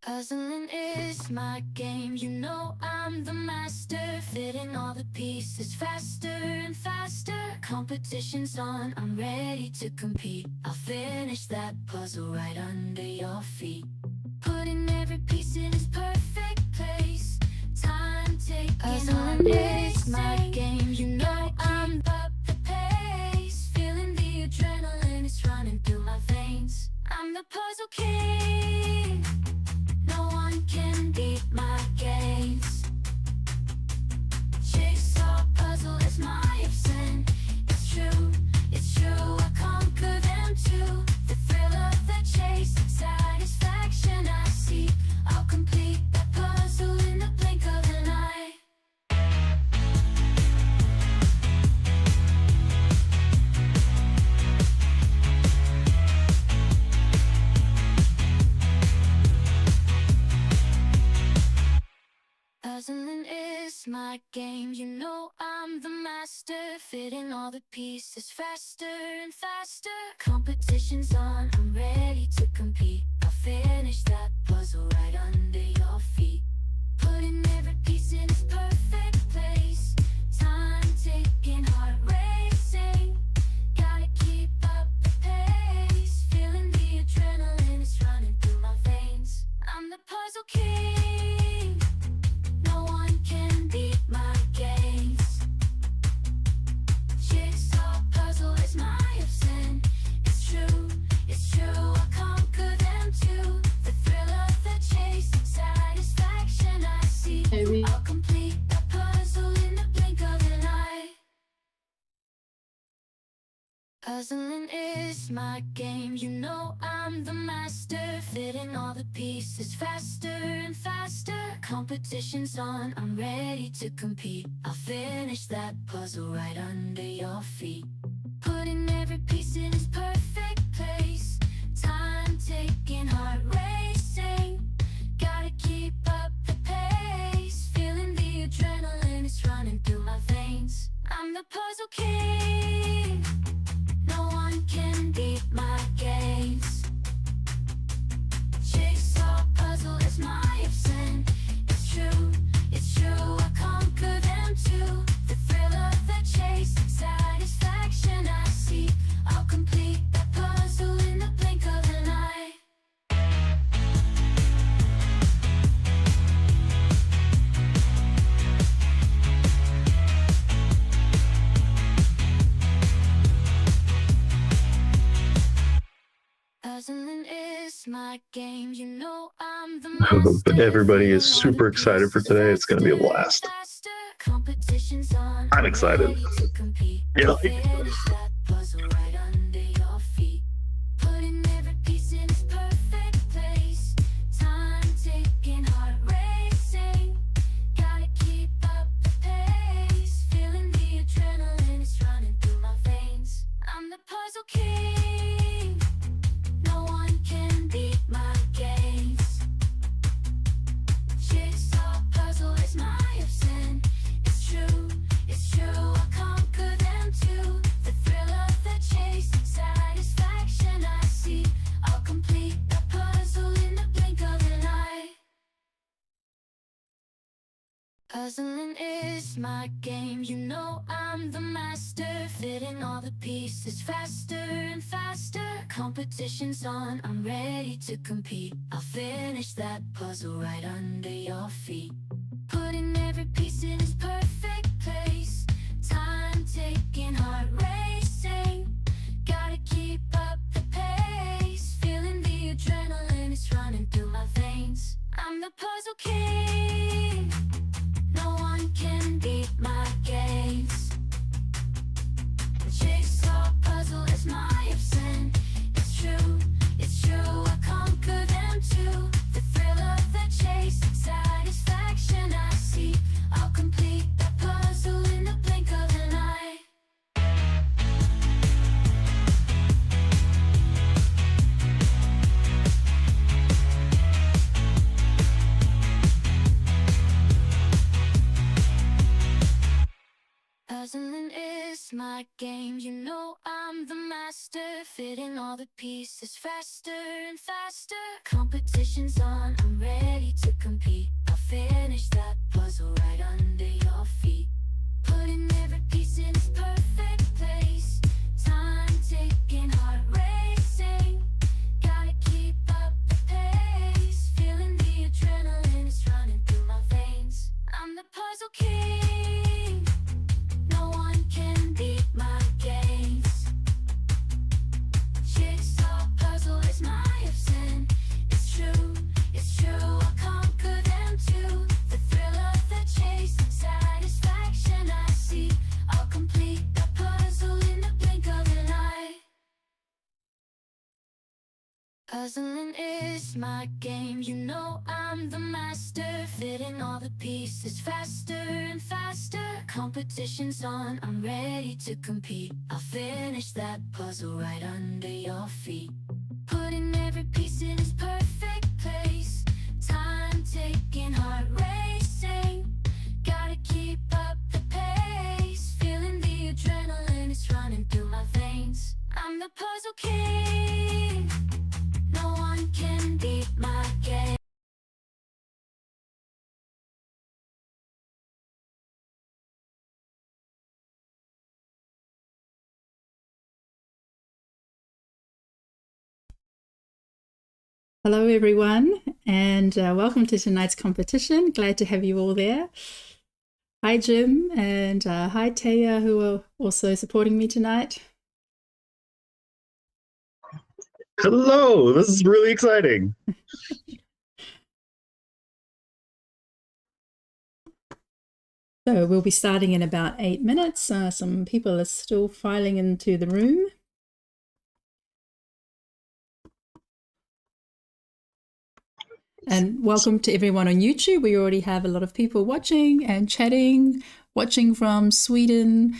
Puzzling is my game, you know I'm the master. Fitting all the pieces faster and faster. Competition's on, I'm ready to compete. I'll finish that puzzle right under your feet. Putting every piece in its perfect place. Time taking. Puzzling is my game, you know I'm up the pace. Feeling the adrenaline is running through my veins. I'm the puzzle king. No one can beat my games. Jigsaw puzzle is my obsession. It's true, I conquer them too. The thrill of the chase, satisfaction I seek. I'll complete that puzzle in the blink of an eye. Puzzling is my game, you know I'm the master. Fitting all the pieces faster and faster. Competition's on, I'm ready to compete. I'll finish that puzzle right under your feet. Putting every piece in its perfect place. Time ticking, heart racing. Gotta keep up the pace. Feeling the adrenaline is running through my veins. I'm the puzzle king. No one can beat my games. Jigsaw puzzle is my obsession. It's true, I conquer them too. The thrill of the chase, satisfaction I see. I'll complete the puzzle in the blink of an eye. Puzzling is my game, you know I'm the master. Fitting all the pieces faster and faster. Competition's on, I'm ready to compete. I'll finish that puzzle right under your feet. Putting every piece in its perfect place. Time taking, heart racing. Gotta keep up the pace. Feeling the adrenaline is running through my veins. I'm the puzzle king. No one can beat my games. Jigsaw puzzle is my obsession. It's true, I conquer them too. The thrill of the chase, satisfaction I seek. I'll complete that puzzle in the blink of an eye. Puzzling is my game, you know I'm the master. Everybody is super excited for today. It's going to be a blast. Competition's on, I'm excited. ready to compete. Yeah. Finish that puzzle right under your feet. Putting every piece in its perfect place. Time ticking, heart racing. Gotta keep up the pace. Feeling the adrenaline is running through my veins. I'm the puzzle king. No one can beat my games. Jigsaw puzzle is my obsession. It's true, I conquer them too. The thrill of the chase, satisfaction I see. I'll complete the puzzle in the blink of an eye. Puzzling is my game, you know I'm the master. Fitting all the pieces faster and faster. Competition's on, I'm ready to compete. I'll finish that puzzle right under your feet. Putting every piece in its perfect place. Time taking, heart racing. Gotta keep up the pace. Feeling the adrenaline is running through my veins. I'm the puzzle king. No one can beat my games. Jigsaw puzzle is my obsession. It's true, I conquer them too. The thrill of the chase, satisfaction I seek. I'll complete the Puzzling is my game, you know I'm the master. Fitting all the pieces faster and faster. Competition's on, I'm ready to compete. I'll finish that puzzle right under your feet. Putting every piece in its perfect place. Time ticking, heart racing. Gotta keep up the pace. Feeling the adrenaline is running through my veins. I'm the puzzle king. No one can beat my games. Jigsaw puzzle is my obsession. It's true, I'll conquer them too. The thrill of the chase and satisfaction I see. I'll complete the puzzle in the blink of an eye. Puzzling is my game, you know I'm the master. Fitting all the pieces faster and faster. Competition's on, I'm ready to compete. I'll finish that puzzle right under your feet. Putting every piece in its perfect place. Time ticking, heart racing. Gotta keep up the pace. Feeling the adrenaline is running through my veins. I'm the puzzle king. No one can beat my game. Hello everyone, and welcome to tonight's competition. Glad to have you all there. Hi Jim, and hi Taya, who are also supporting me tonight. Hello, this is really exciting. So we'll be starting in about 8 minutes. Some people are still filing into the room. And welcome to everyone on YouTube. We already have a lot of people watching and chatting, watching from Sweden,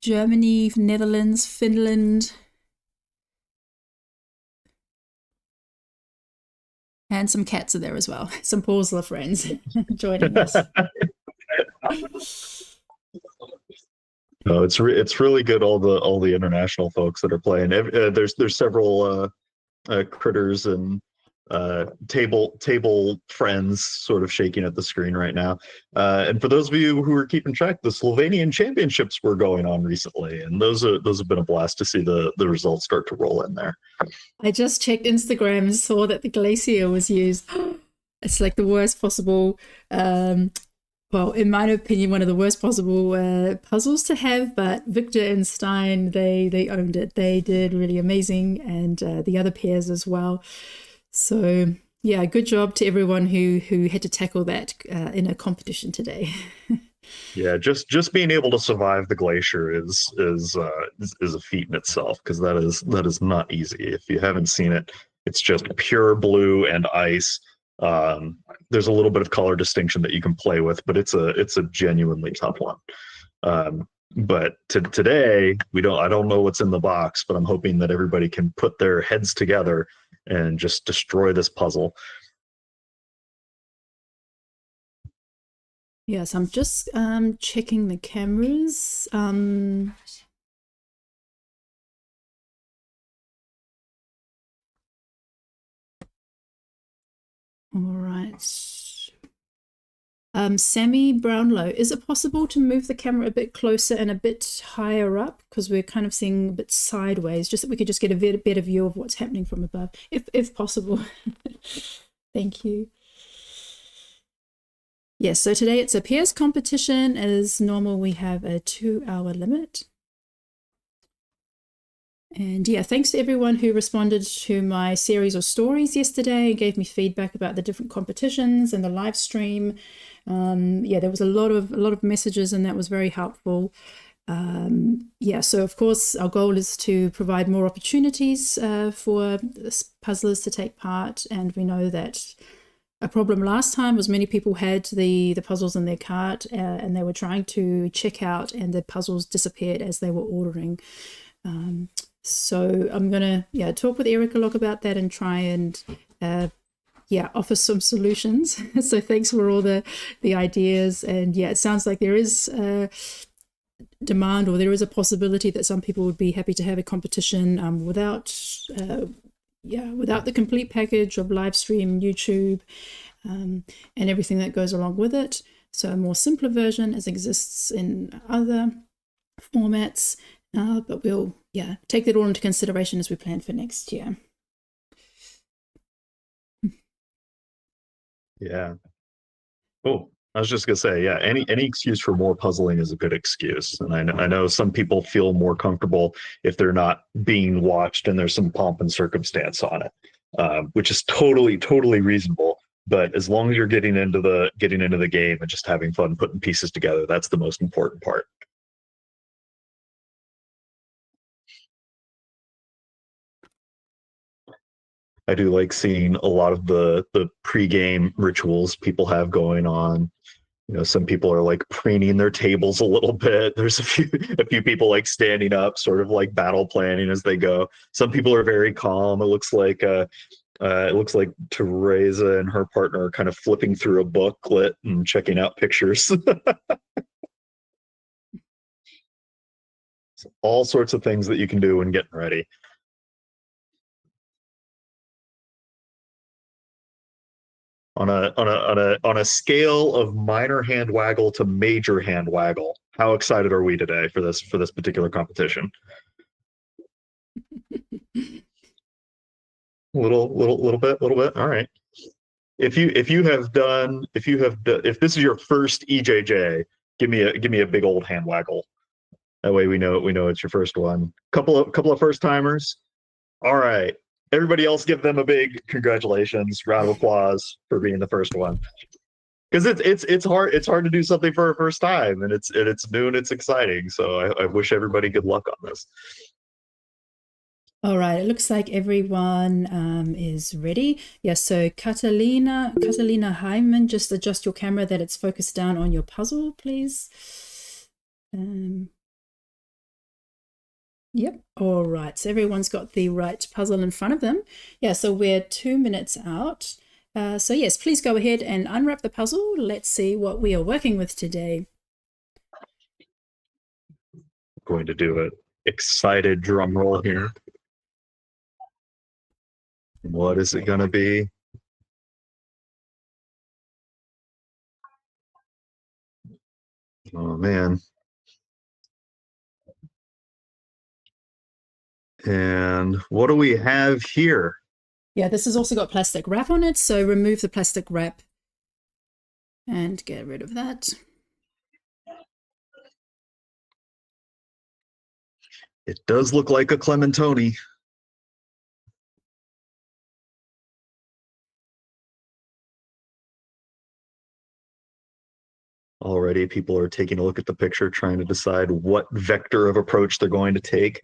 Germany, Netherlands, Finland. And some cats are there as well. Some Pausler friends joining us. No, it's really good. All the international folks that are playing. There's several critters and table friends sort of shaking at the screen right now. And for those of you who are keeping track, the Slovenian championships were going on recently, and those have been a blast to see the results start to roll in there. I just checked Instagram and saw that the glacier was used. It's like the worst possible, well, in my opinion, one of the worst possible puzzles to have, but Victor and Stein, they owned it. They did really amazing, and the other pairs as well. So yeah, good job to everyone who had to tackle that in a competition today. Yeah, just being able to survive the glacier is a feat in itself, because that is not easy. If you haven't seen it, it's just pure blue and ice. There's a little bit of color distinction that you can play with, but it's a genuinely tough one. But today I don't know what's in the box, but I'm hoping that everybody can put their heads together and just destroy this puzzle. Yes, I'm just checking the cameras. All right. Sammy Brownlow, is it possible to move the camera a bit closer and a bit higher up? Because we're kind of seeing a bit sideways, just that we could just get a better view of what's happening from above, if possible. Thank you. Yes, so today it's a pairs competition. As normal, we have a 2-hour limit. And yeah, thanks to everyone who responded to my series of stories yesterday and gave me feedback about the different competitions and the live stream. Yeah, there was a lot of messages, and that was very helpful. Yeah, so of course our goal is to provide more opportunities for puzzlers to take part, and we know that a problem last time was many people had the puzzles in their cart and they were trying to check out, and the puzzles disappeared as they were ordering. So I'm gonna talk with Eric a lot about that and try and offer some solutions. So thanks for all the ideas, and yeah, it sounds like there is demand, or there is a possibility that some people would be happy to have a competition without the complete package of live stream, YouTube, and everything that goes along with it. So a more simpler version as exists in other formats, but we'll take that all into consideration as we plan for next year. Yeah. Oh, I was just gonna say, yeah, any excuse for more puzzling is a good excuse. And I know some people feel more comfortable if they're not being watched and there's some pomp and circumstance on it, which is totally reasonable. But as long as you're getting into the game and just having fun putting pieces together, that's the most important part. I do like seeing a lot of the pre-game rituals people have going on. You know, some people are like preening their tables a little bit. There's a few people like standing up, sort of like battle planning as they go. Some people are very calm. It looks like Teresa and her partner are kind of flipping through a booklet and checking out pictures. All sorts of things that you can do when getting ready. On a scale of minor hand waggle to major hand waggle, how excited are we today for this particular competition? Little bit. All right. If this is your first EJJ, give me a big old hand waggle. That way we know it's your first one. Couple of first timers. All right. Everybody else give them a big congratulations, round of applause for being the first one. Because it's hard to do something for a first time, and it's new and it's exciting. So I wish everybody good luck on this. All right, it looks like everyone is ready. Yeah, so Catalina Hyman, just adjust your camera that it's focused down on your puzzle, please. Yep. All right. So everyone's got the right puzzle in front of them. Yeah. So we're 2 minutes out. So yes, please go ahead and unwrap the puzzle. Let's see what we are working with today. Going to do an excited drum roll here. What is it going to be? Oh man. And what do we have here? Yeah, this has also got plastic wrap on it, so remove the plastic wrap and get rid of that. It does look like a Clementoni. Already people are taking a look at the picture, trying to decide what vector of approach they're going to take.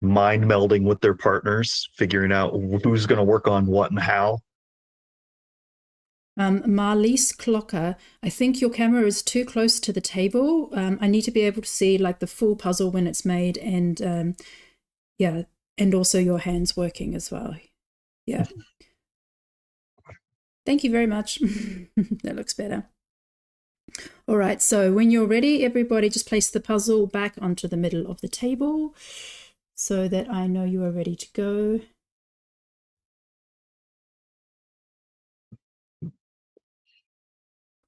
Mind melding with their partners, figuring out who's going to work on what and how. Marliese Clocker, I think your camera is too close to the table. I need to be able to see like the full puzzle when it's made, and yeah, and also your hands working as well. Yeah. Thank you very much. That looks better. All right, so when you're ready, everybody just place the puzzle back onto the middle of the table so that I know you are ready to go.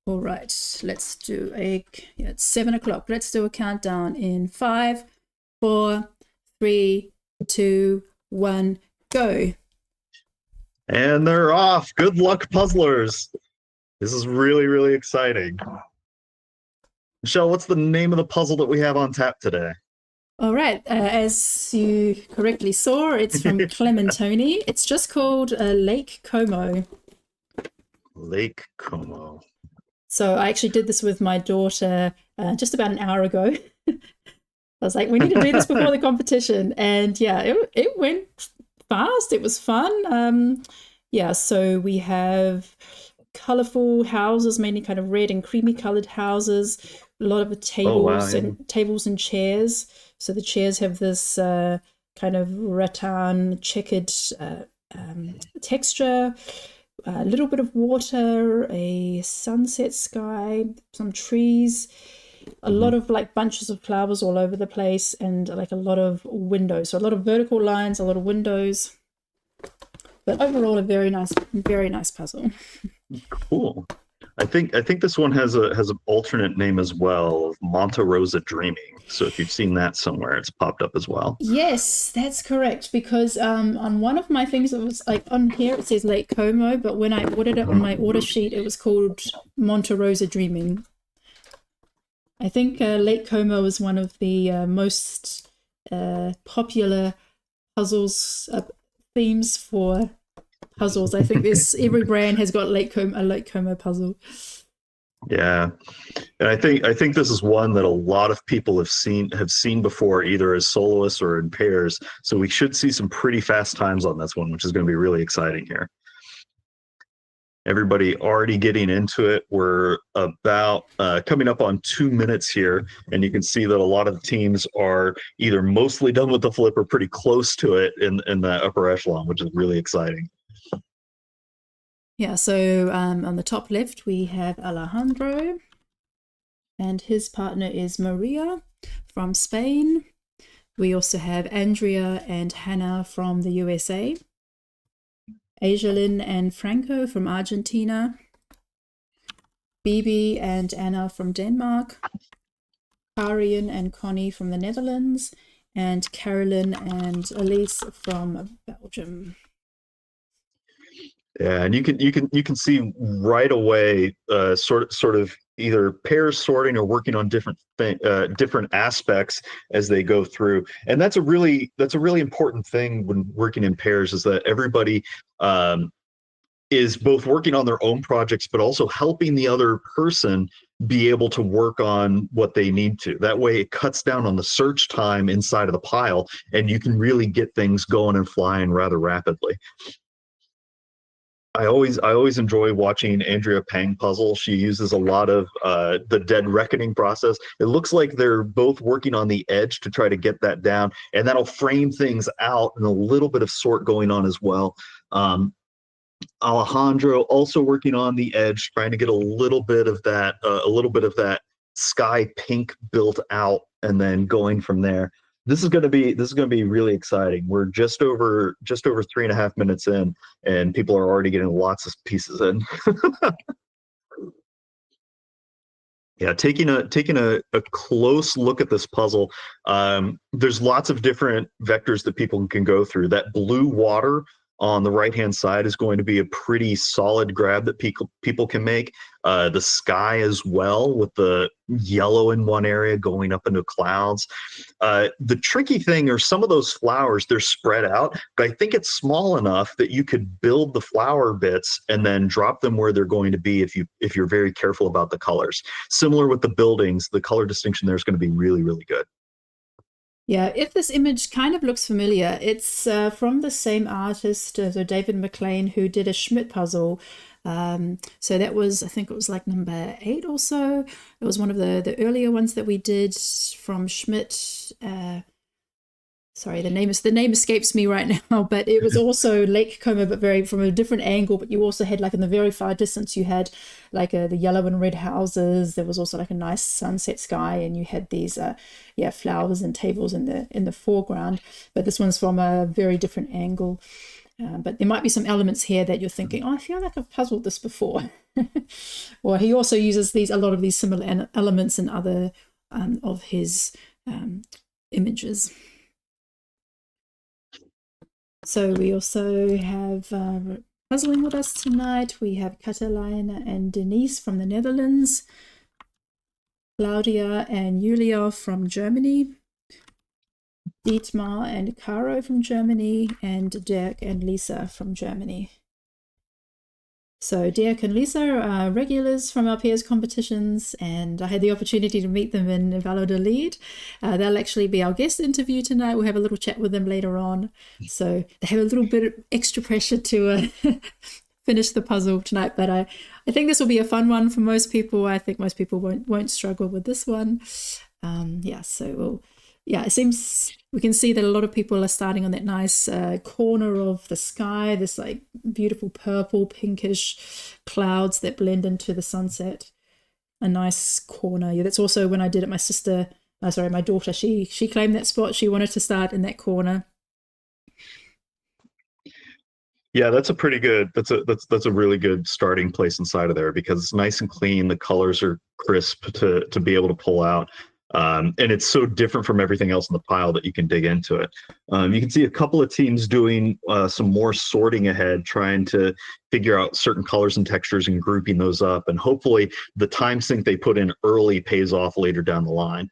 All right, let's do it's 7 o'clock. Let's do a countdown in 5, 4, 3, 2, 1, go. And they're off. Good luck, puzzlers. This is really exciting. Michelle, what's the name of the puzzle that we have on tap today? All right, as you correctly saw, it's from Clementoni. It's just called Lake Como. Lake Como. So I actually did this with my daughter just about an hour ago. I was like, we need to do this before the competition. And yeah, it went fast. It was fun. Yeah, so we have colorful houses, mainly kind of red and creamy colored houses, a lot of tables and chairs. So the chairs have this kind of rattan checkered texture, a little bit of water, a sunset sky, some trees. a lot of like bunches of flowers all over the place, and like a lot of windows. So a lot of vertical lines, a lot of windows. But overall, a very nice puzzle. Cool. I think this one has an alternate name as well, of Monte Rosa Dreaming. So if you've seen that somewhere, it's popped up as well. Yes, that's correct, because on one of my things, it was like on here it says Lake Como, but when I ordered it on my order sheet, it was called Monte Rosa Dreaming. I think Lake Como is one of the most popular puzzles themes for puzzles. I think every brand has got a Lake Como puzzle. Yeah, and I think this is one that a lot of people have seen before, either as soloists or in pairs. So we should see some pretty fast times on this one, which is going to be really exciting here. Everybody already getting into it. We're about coming up on 2 minutes here, and you can see that a lot of the teams are either mostly done with the flip or pretty close to it in the upper echelon, which is really exciting. Yeah, so on the top left, we have Alejandro, and his partner is Maria from Spain. We also have Andrea and Hannah from the USA, Ajalyn and Franco from Argentina, Bibi and Anna from Denmark, Karian and Connie from the Netherlands, and Carolyn and Elise from Belgium. Yeah, and you can see right away, sort of either pairs sorting or working on different aspects as they go through, and that's a really important thing when working in pairs, is that everybody is both working on their own projects, but also helping the other person be able to work on what they need to. That way, it cuts down on the search time inside of the pile, and you can really get things going and flying rather rapidly. I always enjoy watching Andrea Pang puzzle. She uses a lot of the dead reckoning process. It looks like they're both working on the edge to try to get that down, and that'll frame things out, and a little bit of sort going on as well. Alejandro also working on the edge, trying to get a little bit of that sky pink built out, and then going from there. This is going to be really exciting. We're just over 3.5 minutes in, and people are already getting lots of pieces in. Yeah, taking a close look at this puzzle, there's lots of different vectors that people can go through. That blue water on the right-hand side is going to be a pretty solid grab that people can make. The sky as well, with the yellow in one area going up into clouds. The tricky thing are some of those flowers, they're spread out, but I think it's small enough that you could build the flower bits and then drop them where they're going to be if you're very careful about the colors. Similar with the buildings, the color distinction there is going to be really, really good. Yeah, if this image kind of looks familiar, it's from the same artist, so David McLean, who did a Schmidt puzzle. So that was, I think it was like number 8 or so. It was one of the earlier ones that we did from Schmidt. Sorry, the name escapes me right now, but it was also Lake Como, but very from a different angle. But you also had, like, in the very far distance, you had like the yellow and red houses. There was also like a nice sunset sky, and you had these flowers and tables in the foreground. But this one's from a very different angle. But there might be some elements here that you're thinking, oh, I feel like I've puzzled this before. Or he also uses a lot of these similar elements in other of his images. So we also have puzzling with us tonight. We have Catalina and Denise from the Netherlands, Claudia and Julia from Germany, Dietmar and Caro from Germany, and Dirk and Lisa from Germany. So Dirk and Lisa are regulars from our peers competitions, and I had the opportunity to meet them in Valladolid. They'll actually be our guest interview tonight. We'll have a little chat with them later on. So they have a little bit of extra pressure to finish the puzzle tonight, but I think this will be a fun one for most people. I think most people won't struggle with this one. It seems we can see that a lot of people are starting on that nice corner of the sky, this like beautiful purple, pinkish clouds that blend into the sunset. a nice corner. Yeah, that's also when I did it. My daughter, she claimed that spot. She wanted to start in that corner. Yeah, that's a pretty good. That's a really good starting place inside of there because it's nice and clean. The colors are crisp to be able to pull out, and it's so different from everything else in the pile that you can dig into it. You can see a couple of teams doing some more sorting ahead, trying to figure out certain colors and textures and grouping those up, and hopefully the time sink they put in early pays off later down the line.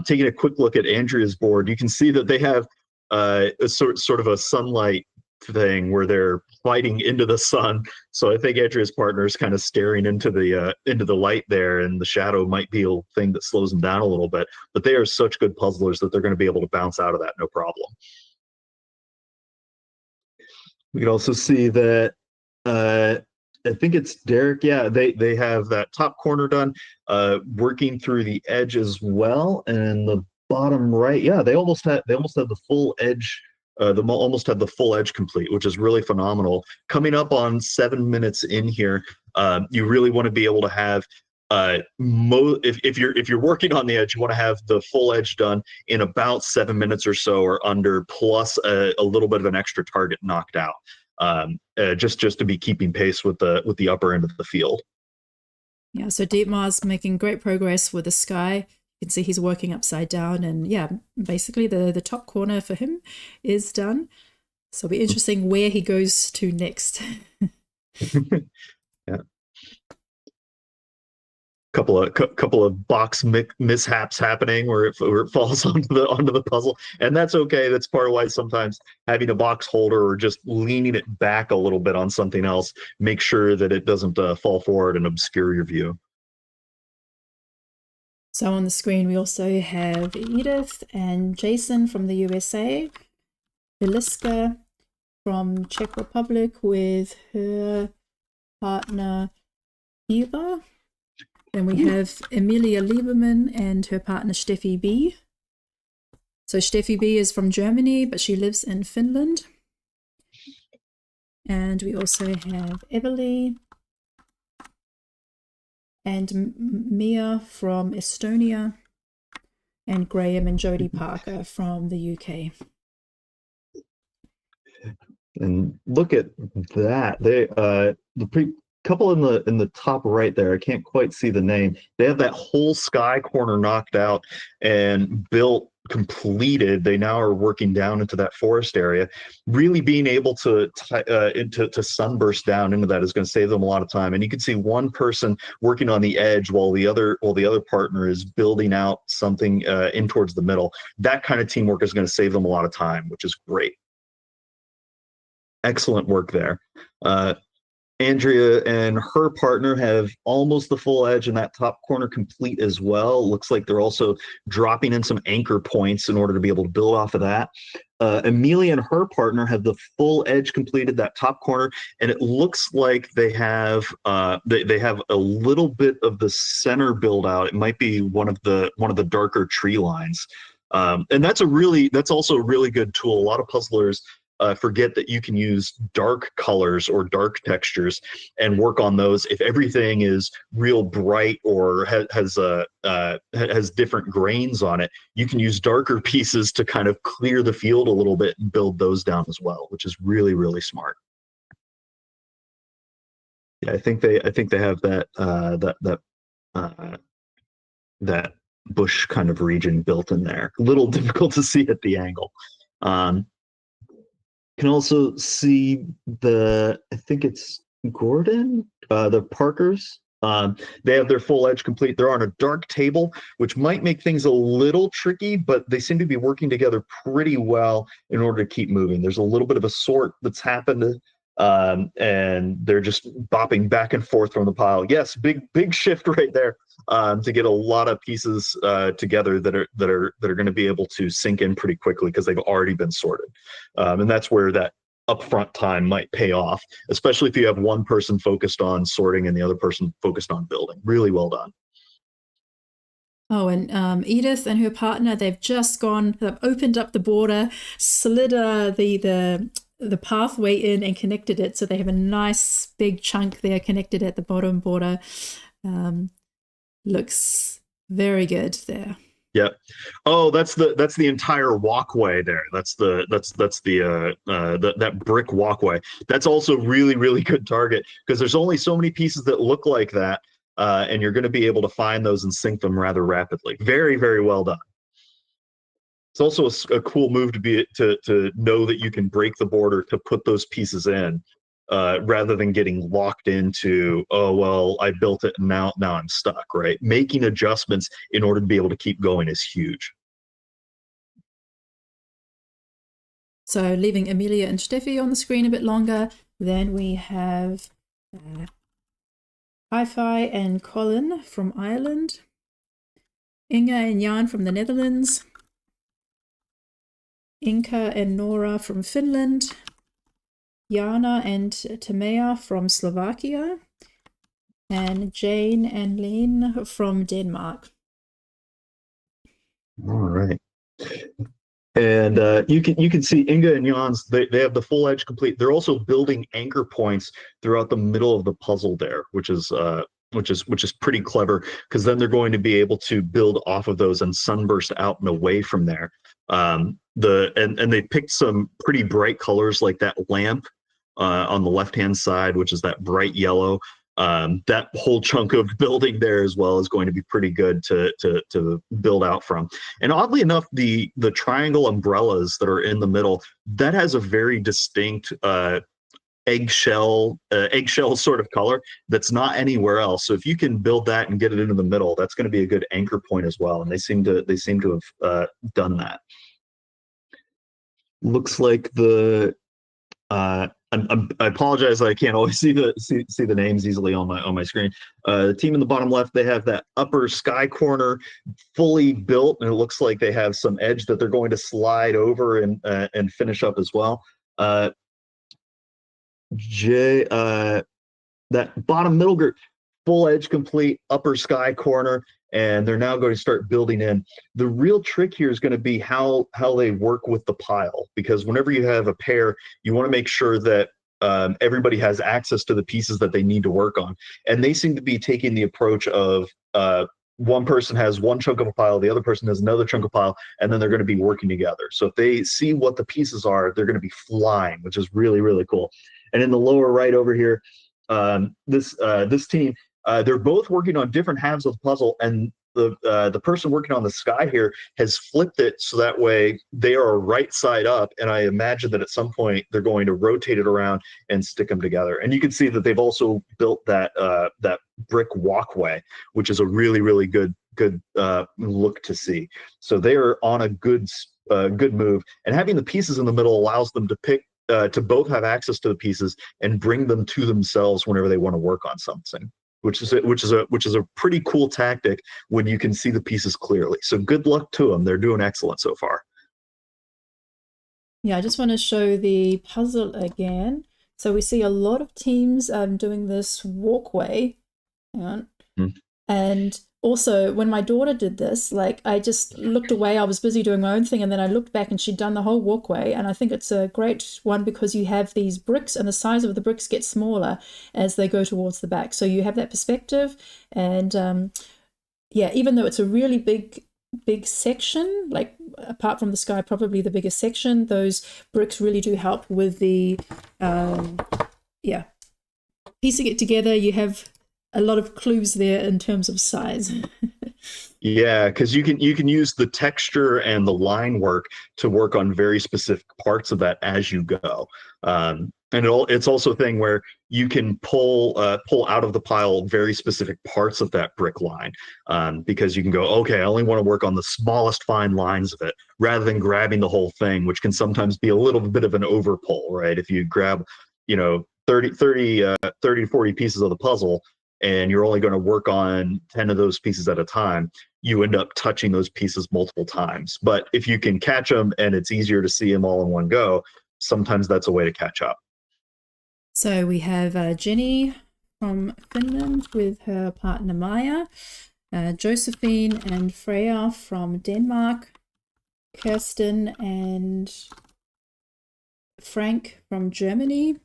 Taking a quick look at Andrea's board, you can see that they have a sort of a sunlight thing where they're fighting into the sun. So I think Andrea's partner is kind of staring into the light there, and the shadow might be a thing that slows them down a little bit. But they are such good puzzlers that they're going to be able to bounce out of that no problem. We can also see that I think it's Derek. Yeah, they have that top corner done, working through the edge as well, and the bottom right. Yeah, they almost had the full edge. Almost had the full edge complete, which is really phenomenal. Coming up on 7 minutes in here, you really want to be able to have if you're working on the edge, you want to have the full edge done in about 7 minutes or so or under, plus a little bit of an extra target knocked out, just to be keeping pace with the upper end of the field. Yeah, so Dietmar's making great progress with the sky. You can see he's working upside down, and yeah, basically the top corner for him is done. So it'll be interesting where he goes to next. Yeah. Couple of box mishaps happening where it falls onto the puzzle, and that's okay. That's part of why sometimes having a box holder or just leaning it back a little bit on something else, make sure that it doesn't fall forward and obscure your view. So on the screen, we also have Edith and Jason from the USA, Eliska from Czech Republic with her partner Eva. Then we have Emilia Lieberman and her partner Steffi B. So Steffi B is from Germany, but she lives in Finland. And we also have Everly and Mia from Estonia, and Graham and Jodie Parker from the UK. And look at that. Couple in the top right there, I can't quite see the name. They have that whole sky corner knocked out and completed. They now are working down into that forest area. Really being able to sunburst down into that is going to save them a lot of time. And you can see one person working on the edge while the other partner is building out something in towards the middle. That kind of teamwork is going to save them a lot of time, which is great. Excellent work there. Andrea and her partner have almost the full edge in that top corner complete as well. Looks like they're also dropping in some anchor points in order to be able to build off of that. Amelia and her partner have the full edge completed, that top corner, and it looks like they have they have a little bit of the center build out. It might be one of the darker tree lines, and that's also a really good tool. A lot of puzzlers forget that you can use dark colors or dark textures and work on those. If everything is real bright or has different grains on it, you can use darker pieces to kind of clear the field a little bit and build those down as well, which is really, really smart. Yeah, I think they have that bush kind of region built in there. A little difficult to see at the angle. Can also see I think it's Gordon, the Parkers. They have their full edge complete. They're on a dark table, which might make things a little tricky, but they seem to be working together pretty well in order to keep moving. There's a little bit of a sort that's happened, and they're just bopping back and forth from the pile. Yes, big shift right there, to get a lot of pieces together that are going to be able to sink in pretty quickly because they've already been sorted, and that's where that upfront time might pay off, especially if you have one person focused on sorting and the other person focused on building. Really well done. Oh, and Edith and her partner, they've opened up the border, slid the pathway in and connected it. So they have a nice big chunk there connected at the bottom border. looks very good there. Yeah. Oh, that's the entire walkway there. That's that brick walkway. That's also really good target because there's only so many pieces that look like that, and you're going to be able to find those and sync them rather rapidly. Very well done. It's also a cool move to know that you can break the border to put those pieces in, rather than getting locked into, oh well, I built it and now I'm stuck. Right, making adjustments in order to be able to keep going is huge. So leaving Amelia and Steffi on the screen a bit longer, then we have Hi-Fi and Colin from Ireland, Inga and Jan from the Netherlands, Inka and Nora from Finland, Jana and Timea from Slovakia, and Jane and Lene from Denmark. All right. And you can see Inga and Jan's, they have the full edge complete. They're also building anchor points throughout the middle of the puzzle there, which is pretty clever, because then they're going to be able to build off of those and sunburst out and away from there. And they picked some pretty bright colors like that lamp on the left hand side, which is that bright yellow. That whole chunk of building there as well is going to be pretty good to build out from. And oddly enough, the triangle umbrellas that are in the middle, that has a very distinct eggshell sort of color that's not anywhere else. So if you can build that and get it into the middle, that's going to be a good anchor point as well. And they seem to have done that. Looks like the I apologize, I can't always see the names easily on my screen. The team in the bottom left, they have that upper sky corner fully built, and it looks like they have some edge that they're going to slide over and finish up as well. That bottom middle group, full edge complete, upper sky corner, and they're now going to start building in. The real trick here is going to be how they work with the pile, because whenever you have a pair, you want to make sure that everybody has access to the pieces that they need to work on. And they seem to be taking the approach of one person has one chunk of a pile, the other person has another chunk of pile, and then they're going to be working together. So if they see what the pieces are, they're going to be flying, which is really cool. And in the lower right over here, this team, they're both working on different halves of the puzzle, and the person working on the sky here has flipped it so that way they are right side up, and I imagine that at some point they're going to rotate it around and stick them together. And you can see that they've also built that brick walkway, which is a really good look to see. So they are on a good move, and having the pieces in the middle allows them to pick to both have access to the pieces and bring them to themselves whenever they want to work on something, which is a pretty cool tactic when you can see the pieces clearly. So good luck to them. They're doing excellent so far. Yeah, I just want to show the puzzle again. So we see a lot of teams doing this walkway. And also, when my daughter did this, like, I just looked away. I was busy doing my own thing, and then I looked back and she'd done the whole walkway. And I think it's a great one because you have these bricks, and the size of the bricks gets smaller as they go towards the back. So you have that perspective. And yeah, even though it's a really big section, like apart from the sky, probably the biggest section, those bricks really do help with the piecing it together. You have a lot of clues there in terms of size. Yeah, because you can use the texture and the line work to work on very specific parts of that as you go. And it's also a thing where you can pull out of the pile very specific parts of that brick line, because you can go, okay, I only want to work on the smallest fine lines of it, rather than grabbing the whole thing, which can sometimes be a little bit of an overpull, right? If you grab, 30 to 40 pieces of the puzzle, and you're only going to work on 10 of those pieces at a time, you end up touching those pieces multiple times. But if you can catch them and it's easier to see them all in one go, sometimes that's a way to catch up. So we have Jenny from Finland with her partner Maya, Josephine and Freya from Denmark, Kirsten and Frank from Germany,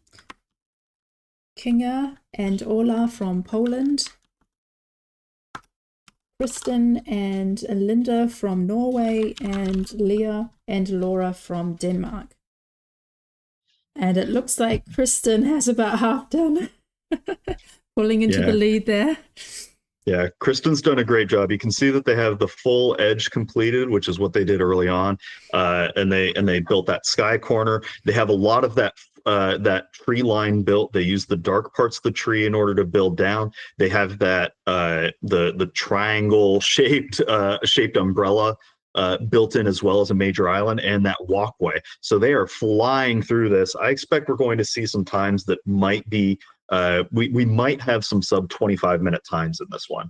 Kinga and Ola from Poland, Kristen and Linda from Norway, and Leah and Laura from Denmark. And it looks like Kristen has about half done, pulling into the lead there. Yeah, Kristen's done a great job. You can see that they have the full edge completed, which is what they did early on, and they built that sky corner. They have a lot of that tree line built. They use the dark parts of the tree in order to build down. They have that the triangle shaped umbrella built in, as well as a major island and that walkway. So they are flying through this. I expect we're going to see some times that might be we might have some sub 25-minute times in this one,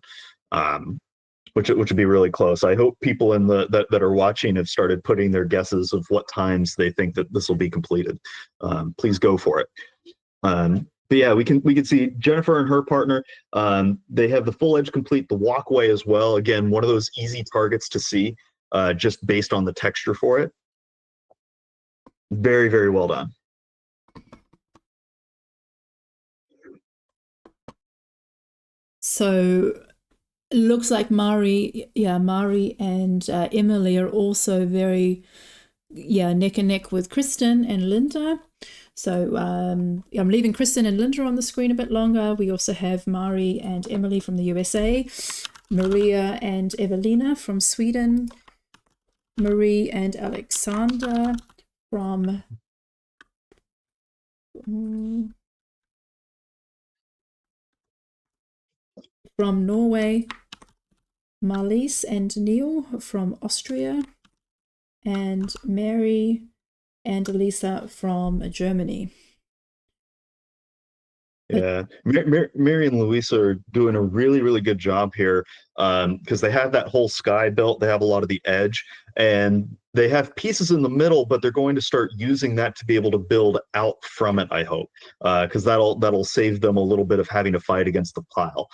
which would be really close. I hope people in that are watching have started putting their guesses of what times they think that this will be completed. Please go for it. But yeah, we can see Jennifer and her partner. They have the full edge complete, the walkway as well. Again, one of those easy targets to see, just based on the texture for it. Very, very well done. So it looks like Mari and Emily are also very, neck and neck with Kristen and Linda. So I'm leaving Kristen and Linda on the screen a bit longer. We also have Mari and Emily from the USA, Maria and Evelina from Sweden, Marie and Alexander from Norway, Marlies and Neil from Austria, and Mary and Elisa from Germany. Yeah, Mary and Louisa are doing a really, really good job here, because they have that whole sky built. They have a lot of the edge, and they have pieces in the middle, but they're going to start using that to be able to build out from it, I hope, because that'll save them a little bit of having to fight against the pile.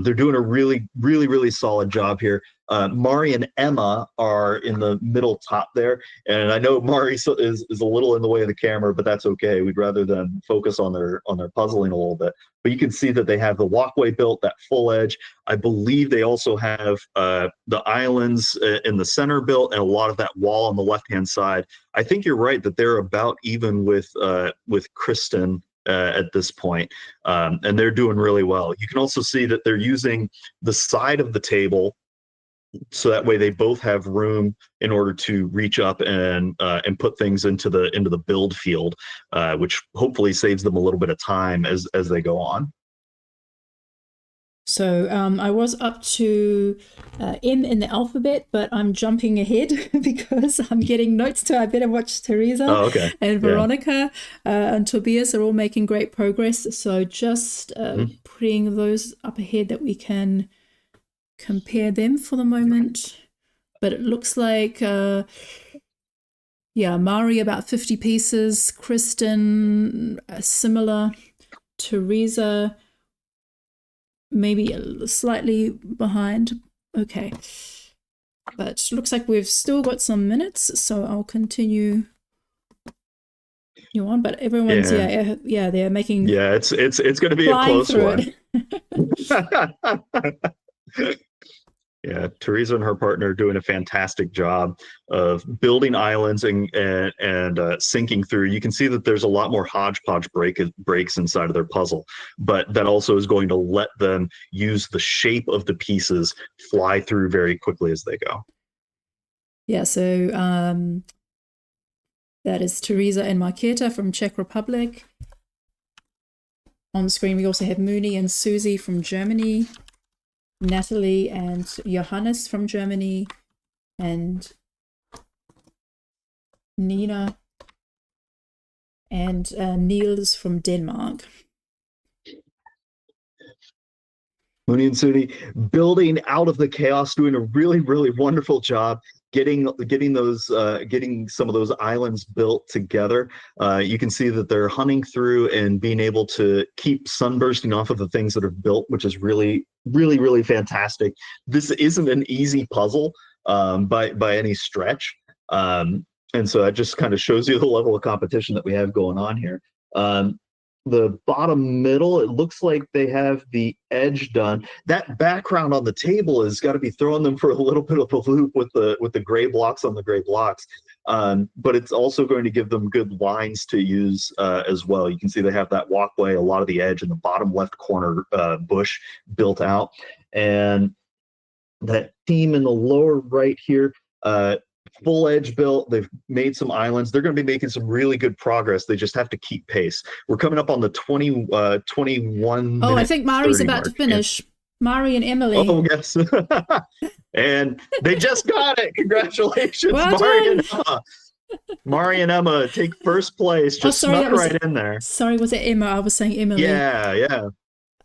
They're doing a really, really, really solid job here. Mari and Emma are in the middle top there, and I know Mari is a little in the way of the camera, but that's okay. We'd rather them focus on their puzzling a little bit. But you can see that they have the walkway built, that full edge. I believe they also have the islands in the center built, and a lot of that wall on the left-hand side. I think you're right that they're about even with Kristen at this point, and they're doing really well. You can also see that they're using the side of the table, so that way they both have room in order to reach up and put things into the build field, which hopefully saves them a little bit of time as they go on. So I was up to M in the alphabet, but I'm jumping ahead because I'm getting notes to I better watch Teresa and Veronica and Tobias are all making great progress. So just putting those up ahead that we can compare them for the moment. But it looks like Mari about 50 pieces, Kristen similar, Teresa maybe slightly behind. Okay, but looks like we've still got some minutes, so I'll continue you on. But everyone's they're making it's going to be a close one. Yeah, Teresa and her partner are doing a fantastic job of building islands and sinking through. You can see that there's a lot more hodgepodge breaks inside of their puzzle, but that also is going to let them use the shape of the pieces fly through very quickly as they go. Yeah, so that is Teresa and Marketa from Czech Republic. On the screen, we also have Mooney and Susie from Germany, Natalie and Johannes from Germany, and Nina and Niels from Denmark. Mooney and Suni building out of the chaos, doing a really, really wonderful job getting some of those islands built together. You can see that they're hunting through and being able to keep sunbursting off of the things that are built, which is really, really, really fantastic. This isn't an easy puzzle by any stretch. And so that just kind of shows you the level of competition that we have going on here. the bottom middle, it looks like they have the edge done. That background on the table has got to be throwing them for a little bit of a loop with the gray blocks on the gray blocks. But it's also going to give them good lines to use as well. You can see they have that walkway, a lot of the edge in the bottom left corner bush built out. And that team in the lower right here, full edge built. They've made some islands. They're going to be making some really good progress. They just have to keep pace. We're coming up on the 21 Oh, I minute think Mari's 30 about mark. to finish. Mari and Emily. Oh, yes. And they just got it. Congratulations, Well Mari done. and Emma. Mari and Emma take first place. Just sorry, snuck that was- right in there. Sorry, was it Emma? I was saying Emily. Yeah.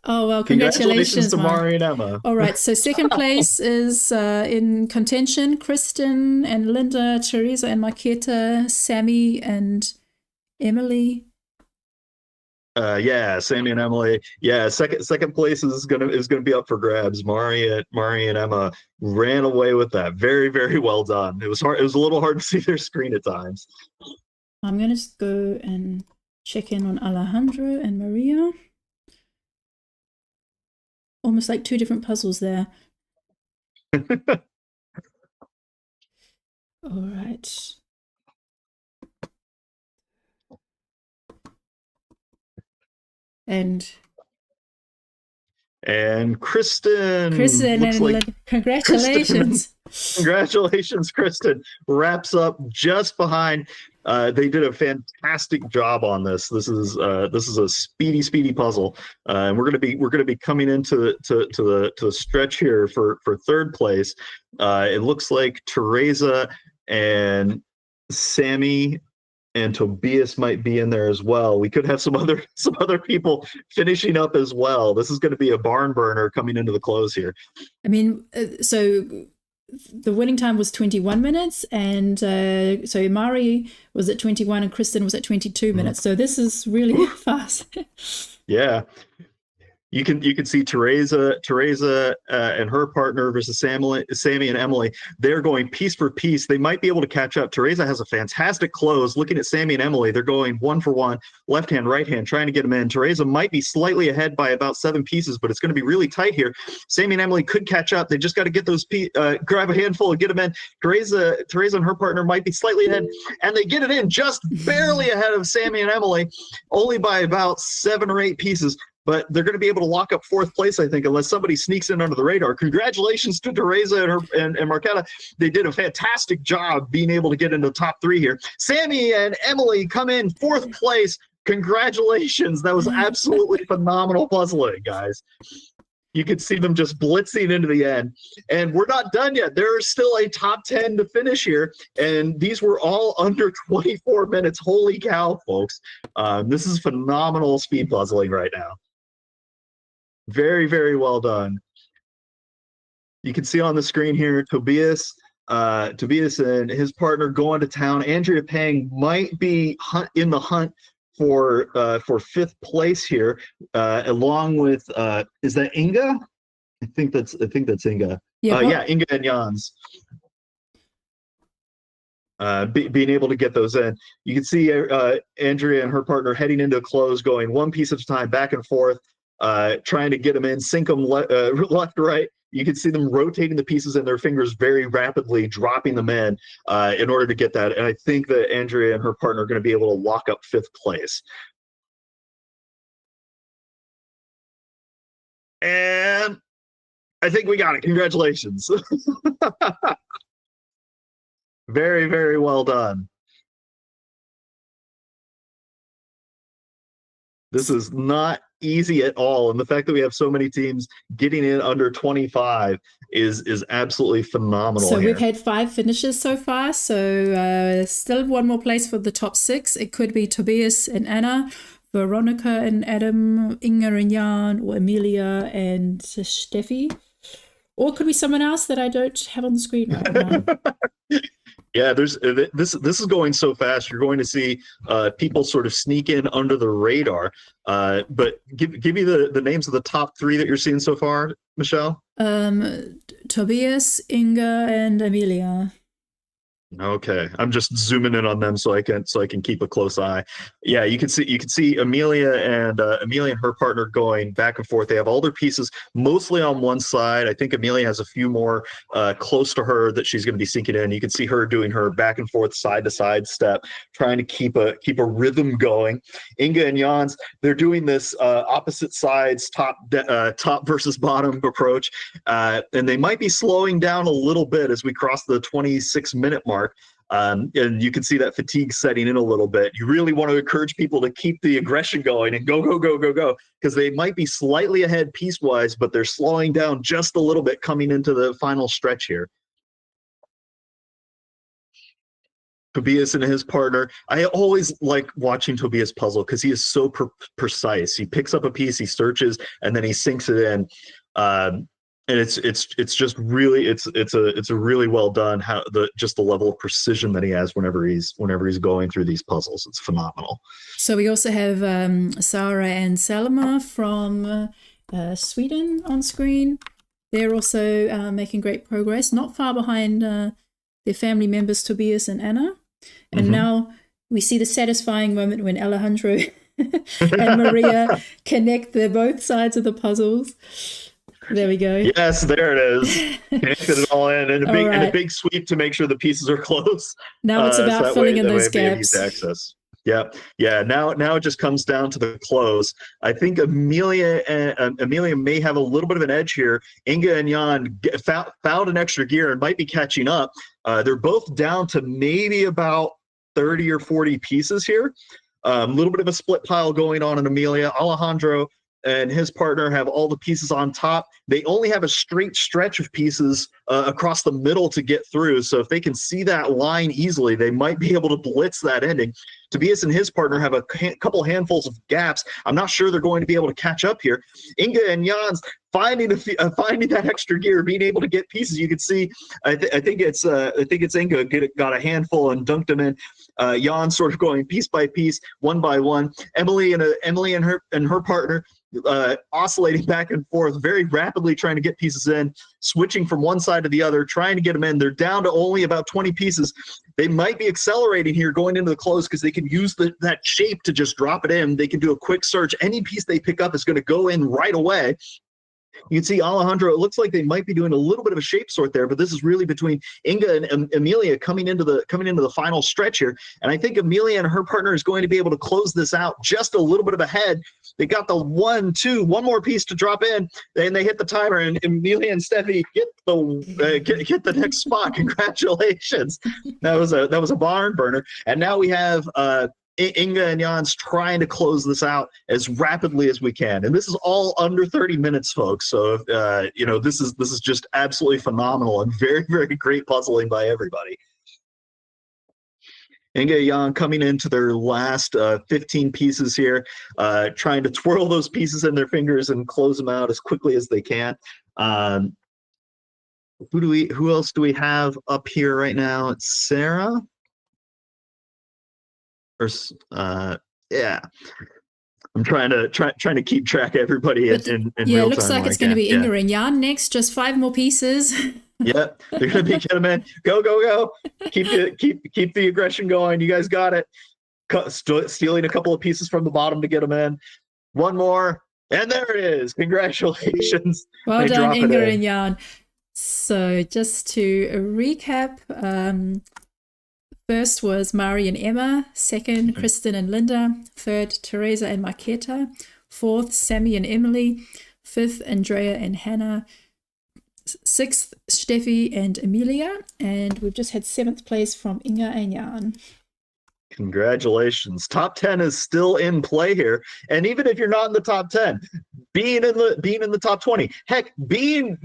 Oh, well, Congratulations congratulations, to Mari. Mari and Emma. All right, so second place is in contention, Kristen and Linda, Teresa and Marketa, Sammy and Emily. Yeah, Sammy and Emily. Yeah, second place is gonna be up for grabs. Mari and Emma ran away with that. Very, very well done. It was hard. It was a little hard to see their screen at times. I'm going to go and check in on Alejandro and Maria. Almost like two different puzzles there. All right. And Kristen looks and like congratulations. Congratulations, Kristen. Wraps up just behind. They did a fantastic job on this. This is a speedy puzzle, and we're gonna be coming into the stretch here for third place. It looks like Teresa and Sammy and Tobias might be in there as well. We could have some other people finishing up as well. This is going to be a barn burner coming into the close here. I mean, so the winning time was 21 minutes, and so Mari was at 21 and Kristen was at 22 minutes. So this is really fast. Yeah. You can see Teresa and her partner versus Sammy and Emily. They're going piece for piece. They might be able to catch up. Teresa has a fantastic close. Looking at Sammy and Emily, they're going one for one, left hand, right hand, trying to get them in. Teresa might be slightly ahead by about 7 pieces, but it's going to be really tight here. Sammy and Emily could catch up. They just got to get those grab a handful and get them in. Teresa and her partner might be slightly ahead, and they get it in just barely ahead of Sammy and Emily, only by about 7 or 8 pieces. But they're going to be able to lock up fourth place, I think, unless somebody sneaks in under the radar. Congratulations to Teresa and Marketa. They did a fantastic job being able to get into the top 3 here. Sammy and Emily come in 4th place. Congratulations. That was absolutely phenomenal puzzling, guys. You could see them just blitzing into the end. And we're not done yet. There's still a top 10 to finish here. And these were all under 24 minutes. Holy cow, folks. This is phenomenal speed puzzling right now. Very, very well done. You can see on the screen here, Tobias and his partner going to town. Andrea Pang might be in the hunt for 5th place here, along with is that Inga? I think that's Inga. Yeah, Inga and Jans. Being able to get those in. You can see Andrea and her partner heading into a close, going one piece at a time, back and forth, trying to get them in, sink them left, right. You can see them rotating the pieces in their fingers very rapidly, dropping them in order to get that. And I think that Andrea and her partner are going to be able to lock up 5th place. And I think we got it. Congratulations. Very, very well done. This is not easy at all, and the fact that we have so many teams getting in under 25 is absolutely phenomenal. So here. we've had 5 finishes so far, so still one more place for the top 6. It could be Tobias and Anna, Veronica and Adam, Inga and Jan, or Amelia and Steffi, or it could be someone else that I don't have on the screen right now. Yeah, this is going so fast. You're going to see people sort of sneak in under the radar. But give me the names of the top 3 that you're seeing so far, Michelle. Tobias, Inga, and Amelia. Okay, I'm just zooming in on them so I can keep a close eye. Yeah, you can see Amelia and her partner going back and forth. They have all their pieces mostly on one side. I think Amelia has a few more close to her that she's going to be sinking in. You can see her doing her back and forth side to side step, trying to keep a rhythm going. Inga and Jans, they're doing this opposite sides top versus bottom approach, and they might be slowing down a little bit as we cross the 26-minute mark. And you can see that fatigue setting in a little bit. You really want to encourage people to keep the aggression going and go, go, go, go, go, because they might be slightly ahead piece-wise, but they're slowing down just a little bit coming into the final stretch here. Tobias and his partner. I always like watching Tobias puzzle because he is so precise. He picks up a piece, he searches, and then he sinks it in. And it's just really it's a really well done just the level of precision that he has whenever he's going through these puzzles. It's phenomenal. So we also have Sarah and Salma from Sweden on screen. They're also making great progress, not far behind their family members Tobias and Anna. And now we see the satisfying moment when Alejandro and Maria connect both sides of the puzzles. There we go. Yes, there it is. Connected it all in, and a big sweep to make sure the pieces are close. Now it's about filling in those gaps. Access. Yeah. Now it just comes down to the close. I think Amelia may have a little bit of an edge here. Inga and Jan found an extra gear and might be catching up. They're both down to maybe about 30 or 40 pieces here. A little bit of a split pile going on in Amelia. Alejandro and his partner have all the pieces on top. They only have a straight stretch of pieces across the middle to get through. So if they can see that line easily, they might be able to blitz that ending. Tobias and his partner have a couple handfuls of gaps. I'm not sure they're going to be able to catch up here. Inga and Jans finding that extra gear, being able to get pieces. You can see, I think it's Inga got a handful and dunked them in. Jan sort of going piece by piece, one by one. Emily and her partner oscillating back and forth very rapidly, trying to get pieces in, switching from one side to the other, trying to get them in. They're down to only about 20 pieces. They might be accelerating here going into the close because they can use that shape to just drop it in. They can do a quick search. Any piece they pick up is going to go in right away. You can see Alejandro, it looks like they might be doing a little bit of a shape sort there, but this is really between Inga and Amelia coming into the final stretch here. And I think Amelia and her partner is going to be able to close this out just a little bit of ahead. They got the one more piece to drop in, and they hit the timer, and Amelia and Steffi get the next spot. Congratulations. That was a barn burner. And now we have Inga and Jans trying to close this out as rapidly as we can, and this is all under 30 minutes, folks. So this is just absolutely phenomenal and very, very great puzzling by everybody. Inga and Jan coming into their last 15 pieces here, trying to twirl those pieces in their fingers and close them out as quickly as they can. Who else do we have up here right now? It's Sarah. Yeah, I'm trying to keep track of everybody in real time. Yeah, it looks like it's going to be Inga and Jan next. Just 5 more pieces. Yep, they're going to be get them in. Go, go, go! Keep the aggression going. You guys got it. Stealing a couple of pieces from the bottom to get them in. One more, and there it is. Congratulations! Well done, Inga and Jan. So just to recap. First was Mari and Emma, second Kristen and Linda, third Teresa and Marketa, fourth Sammy and Emily, fifth Andrea and Hannah, sixth Steffi and Amelia, and we've just had 7th place from Inga and Jan. Congratulations. Top 10 is still in play here. And even if you're not in the top 10, being in the top 20, heck,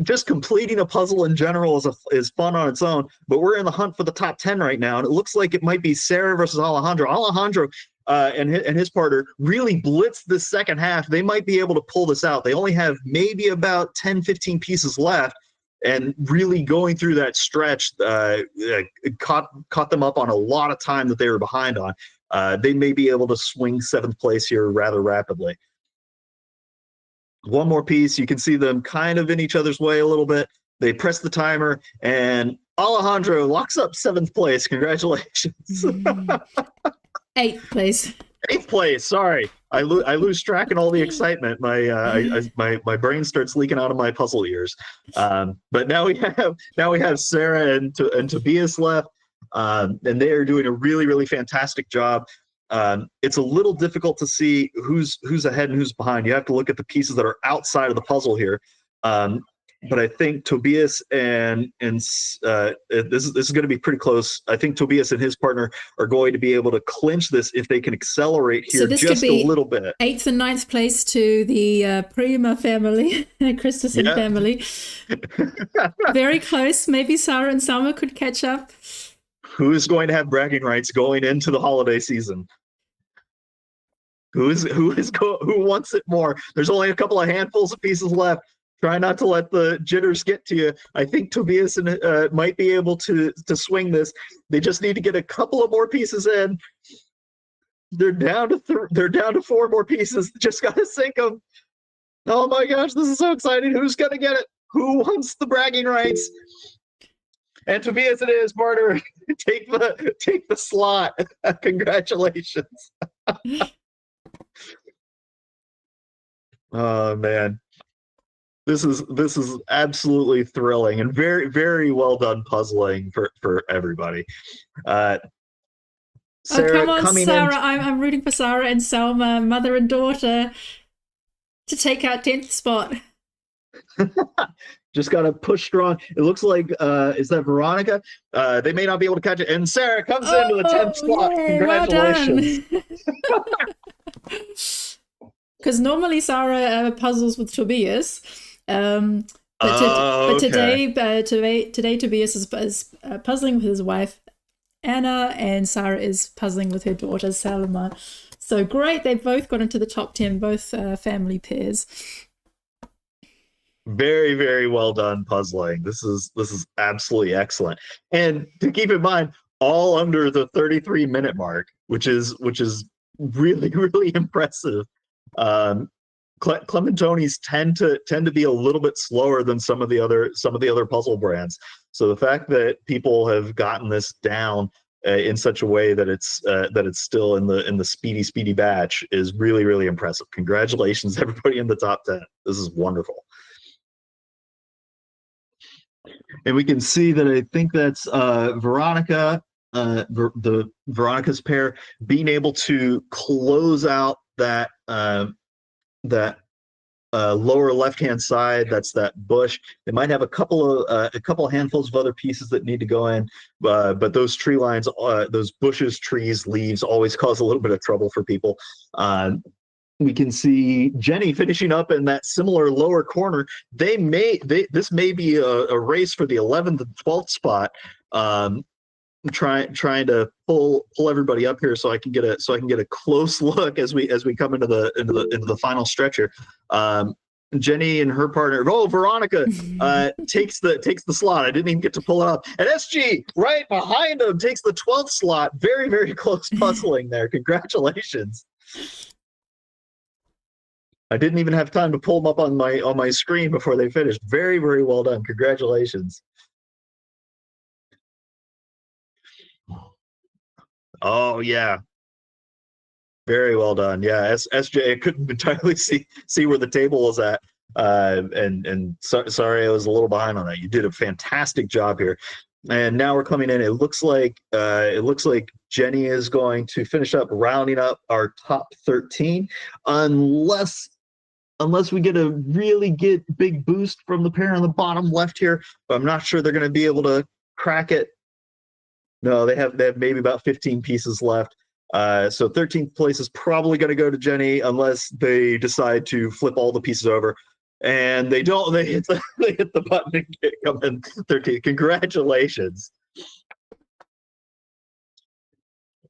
just completing a puzzle in general is fun on its own, but we're in the hunt for the top 10 right now, and it looks like it might be Sarah versus Alejandro. Alejandro and his partner really blitzed the second half. They might be able to pull this out. They only have maybe about 10, 15 pieces left, and really going through that stretch caught them up on a lot of time that they were behind on. They may be able to swing 7th place here rather rapidly. One more piece. You can see them kind of in each other's way a little bit. They press the timer, and Alejandro locks up 7th place. Congratulations. 8th place. 8th place. Sorry, I lose track in all the excitement. My brain starts leaking out of my puzzle ears. But now we have Sarah and Tobias left, and they are doing a really fantastic job. It's a little difficult to see who's ahead and who's behind. You have to look at the pieces that are outside of the puzzle here. But I think Tobias and this is going to be pretty close. I think Tobias and his partner are going to be able to clinch this if they can accelerate here So this just could be a little bit. 8th and 9th place to the Prima family, Christensen family. Very close. Maybe Sarah and Selma could catch up. Who is going to have bragging rights going into the holiday season? Who wants it more? There's only a couple of handfuls of pieces left. Try not to let the jitters get to you. I think Tobias might be able to swing this. They just need to get a couple of more pieces in. They're down to 4 more pieces. Just gotta sink them. Oh my gosh, this is so exciting. Who's gonna get it? Who wants the bragging rights? And Tobias it is, partner. Take the slot. Congratulations. Oh man. This is absolutely thrilling and very well done puzzling for everybody. Sarah, come on, Sarah! I'm rooting for Sarah and Selma, mother and daughter, to take out 10th spot. Just gotta push strong. It looks like is that Veronica? They may not be able to catch it. And Sarah comes into the 10th spot. Yay, Congratulations! Because normally Sarah puzzles with Tobias. But today Tobias is puzzling with his wife Anna, and Sarah is puzzling with her daughter Salma. So great, they both got into the top 10, both family pairs. Very well done puzzling. This is absolutely excellent. And to keep in mind, all under the 33-minute mark, which is really impressive. Clementoni's tend to be a little bit slower than some of the other puzzle brands. So the fact that people have gotten this down in such a way that it's still in the speedy batch is really impressive. Congratulations, everybody in the top 10. This is wonderful. And we can see that I think that's Veronica, the Veronica's pair being able to close out that lower left-hand side. That's that bush. They might have a couple handfuls of other pieces that need to go in, but those tree lines, those bushes, trees, leaves always cause a little bit of trouble for people. We can see Jenny finishing up in that similar lower corner. This may be a race for the 11th and 12th spot. Trying to pull everybody up here so I can get a close look as we come into the final stretch here. Jenny and her partner, Veronica, takes the slot. I didn't even get to pull it up. And SG right behind him takes the 12th slot. Very close puzzling there. Congratulations. I didn't even have time to pull them up on my screen before they finished. Very well done. Congratulations. Oh yeah, very well done. Yeah, SJ, I couldn't entirely see where the table was at, and sorry I was a little behind on that. You did a fantastic job here, and now we're coming in. It looks like Jenny is going to finish up rounding up our top 13, unless we get a really big boost from the pair on the bottom left here. But I'm not sure they're going to be able to crack it. No, they have maybe about 15 pieces left. So 13th place is probably going to go to Jenny unless they decide to flip all the pieces over. And they don't. They hit the button and come in 13th. Congratulations.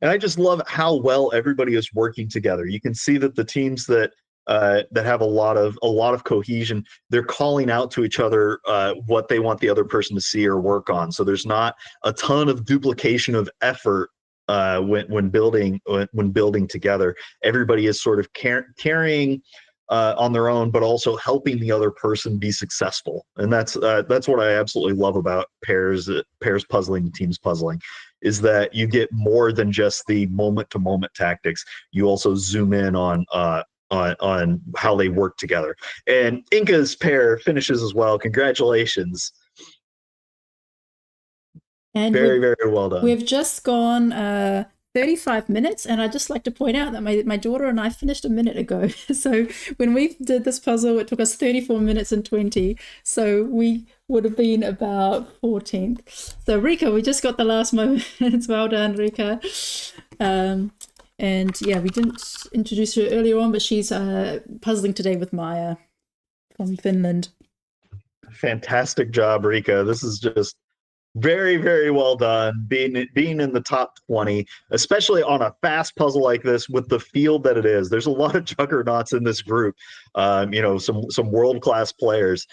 And I just love how well everybody is working together. You can see that the teams that have a lot of cohesion, they're calling out to each other what they want the other person to see or work on. So there's not a ton of duplication of effort when building together. Everybody is sort of carrying on their own, but also helping the other person be successful. And that's what I absolutely love about pairs puzzling, teams puzzling, is that you get more than just the moment to moment tactics. You also zoom in on how they work together. And Inca's pair finishes as well. Congratulations. And very, very well done. We've just gone 35 minutes, and I'd just like to point out that my daughter and I finished a minute ago. So when we did this puzzle, it took us 34 minutes and 20. So we would have been about 14th. So Rika, we just got the last moments. Well done, Rika. And yeah, we didn't introduce her earlier on, but she's puzzling today with Maya from Finland. Fantastic job, Rika. This is just very, very well done. Being in the top 20, especially on a fast puzzle like this with the field that it is. There's a lot of juggernauts in this group. Some world-class players.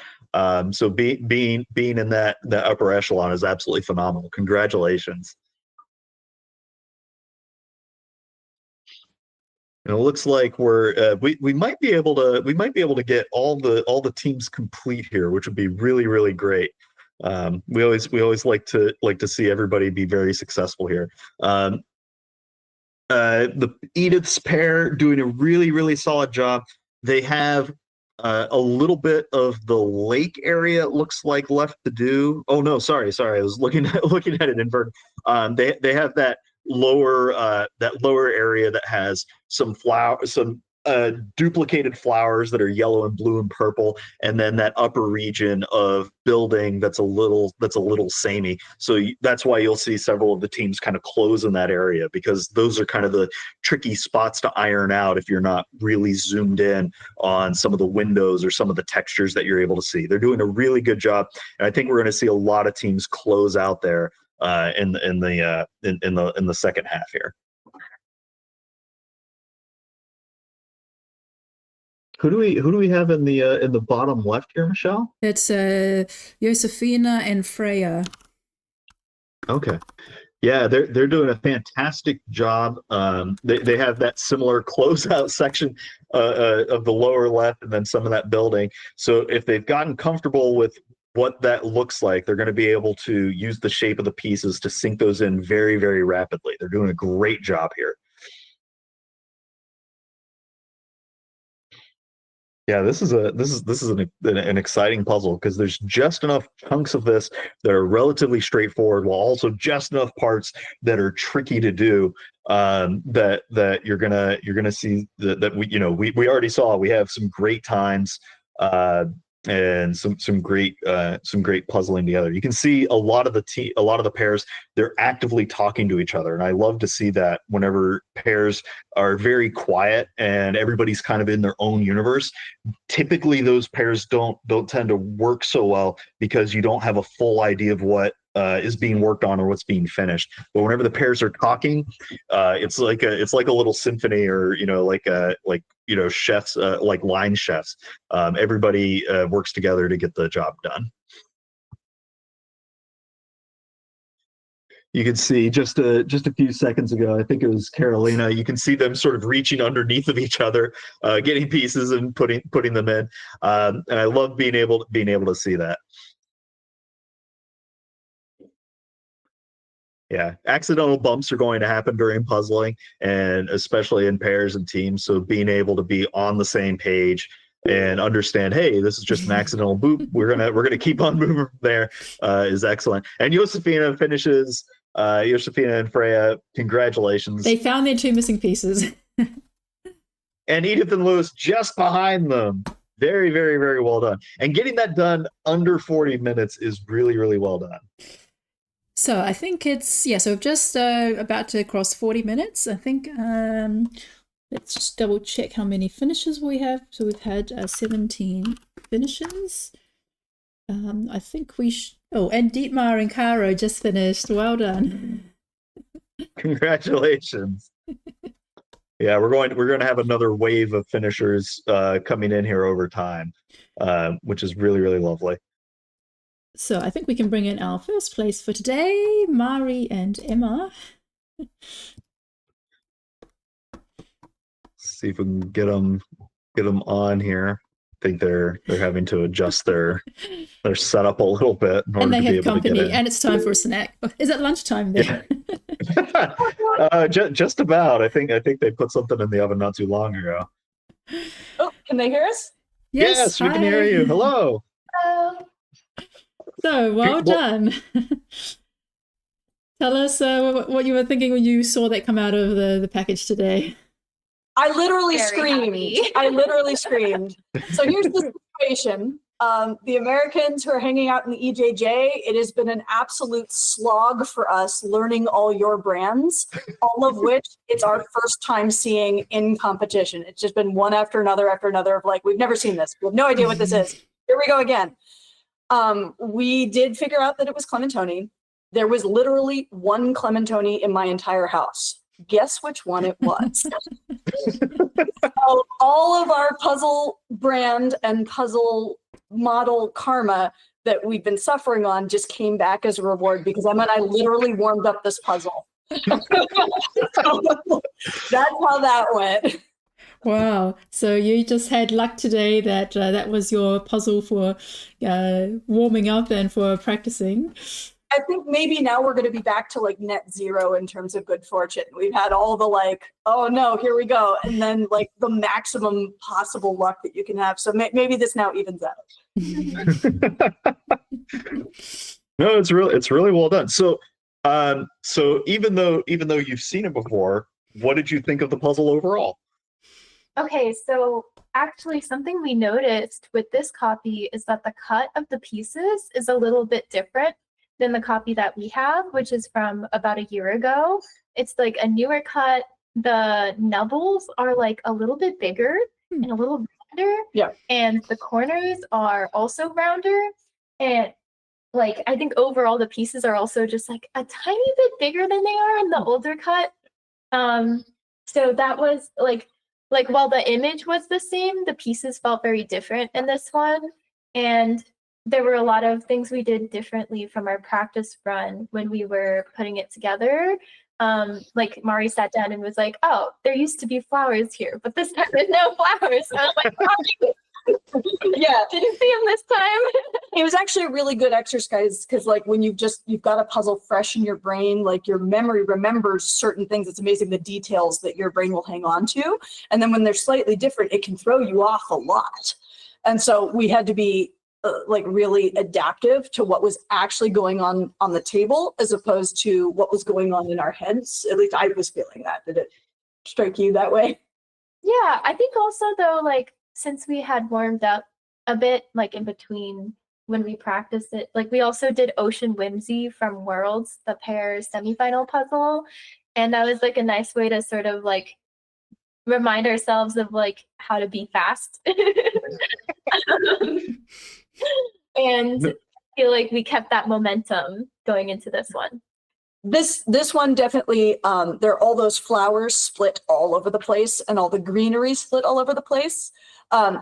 So being in that upper echelon is absolutely phenomenal. Congratulations. And it looks like we might be able to get all the teams complete here, which would be really, really great. We always like to see everybody be very successful here. The Edith's pair doing a really, really solid job. They have a little bit of the lake area, it looks like, left to do. Oh no, sorry. I was looking at it inverted. They have that lower area that has some duplicated flowers that are yellow and blue and purple, and then that upper region of building that's a little samey. So that's why you'll see several of the teams kind of close in that area, because those are kind of the tricky spots to iron out if you're not really zoomed in on some of the windows or some of the textures that you're able to see. They're doing a really good job, and I think we're going to see a lot of teams close out there in the second half here. Who do we have in the bottom left here, Michelle? It's Josefina and Freya. Okay. Yeah, they're doing a fantastic job. They have that similar closeout section of the lower left, and then some of that building. So if they've gotten comfortable with what that looks like, they're going to be able to use the shape of the pieces to sink those in very, very rapidly. They're doing a great job here. Yeah, this is an exciting puzzle, because there's just enough chunks of this that are relatively straightforward, while also just enough parts that are tricky to do. That you're gonna see that we already saw. We have some great times and some great puzzling together. You can see a lot of the pairs, they're actively talking to each other, and I love to see that whenever pairs are very quiet and everybody's kind of in their own universe. Typically those pairs don't tend to work so well, because you don't have a full idea of what is being worked on or what's being finished. But whenever the pairs are talking, it's like a little symphony, or chefs, like line chefs. Everybody works together to get the job done. You can see just a few seconds ago, I think it was Carolina, you can see them sort of reaching underneath of each other, getting pieces and putting them in. And I love being able to see that. Yeah, accidental bumps are going to happen during puzzling, and especially in pairs and teams. So being able to be on the same page and understand, hey, this is just an accidental boop. We're gonna keep on moving from there is excellent. And Josefina finishes. Josefina and Freya, congratulations. They found their two missing pieces. And Edith and Lewis just behind them. Very, very, very well done. And getting that done under 40 minutes is really, really well done. So I think so we've just about to cross 40 minutes. I think, let's just double check how many finishes we have. So we've had 17 finishes. I think and Dietmar and Caro just finished. Well done. Congratulations. Yeah, we're going to have another wave of finishers coming in here over time, which is really, really lovely. So I think we can bring in our first place for today, Mari and Emma. See if we can get them get them on here. I think they're having to adjust their setup a little bit in order And they to be have able to get company, in. and it's time for a snack. Is it lunchtime there? Just about. I think they put something in the oven not too long ago. Oh, can they hear us? Yes, we can hear you. Hello. So well done. Tell us what you were thinking when you saw that come out of the package today. I literally Very screamed. happy. I literally screamed. So here's the situation. The Americans who are hanging out in the EJJ, it has been an absolute slog for us learning all your brands, all of which it's our first time seeing in competition. It's just been one after another of like, we've never seen this. We have no idea what this is. Here we go again. We did figure out that it was Clementoni. There was literally one Clementoni in my entire house. Guess which one it was. So all of our puzzle brand and puzzle model karma that we've been suffering on just came back as a reward because Emma and I literally warmed up this puzzle. That's how that went. Wow. So you just had luck today that that was your puzzle for warming up and for practicing. I think maybe now we're going to be back to like net zero in terms of good fortune. We've had all the like, oh no, here we go. And then like the maximum possible luck that you can have. So maybe this now evens out. No, it's really well done. So, so even though you've seen it before, what did you think of the puzzle overall? Okay, so actually something we noticed with this copy is that the cut of the pieces is a little bit different than the copy that we have, which is from about a year ago. It's like a newer cut. The nubbles are like a little bit bigger and a little rounder. Yeah. And the corners are also rounder. And like, I think overall the pieces are also just like a tiny bit bigger than they are in the older cut. So that was like while the image was the same, the pieces felt very different in this one. And there were a lot of things we did differently from our practice run when we were putting it together. Like Mari sat down and was like, oh, there used to be flowers here, but this time there's no flowers. So I was like, oh, yeah, didn't see them this time. it was actually a really good exercise because like when you've got a puzzle fresh in your brain, like your memory remembers certain things. It's amazing the details that your brain will hang on to. And then when they're slightly different, it can throw you off a lot. And so we had to be like really adaptive to what was actually going on the table as opposed to what was going on in our heads. At least I was feeling that. Did it strike you that way? Yeah, I think also though, like since we had warmed up a bit, like in between when we practiced it, like we also did Ocean Whimsy from Worlds, the pair semifinal puzzle. And that was like a nice way to sort of like remind ourselves of like how to be fast. And I feel like we kept that momentum going into this one. This one definitely, there are all those flowers split all over the place and all the greenery split all over the place.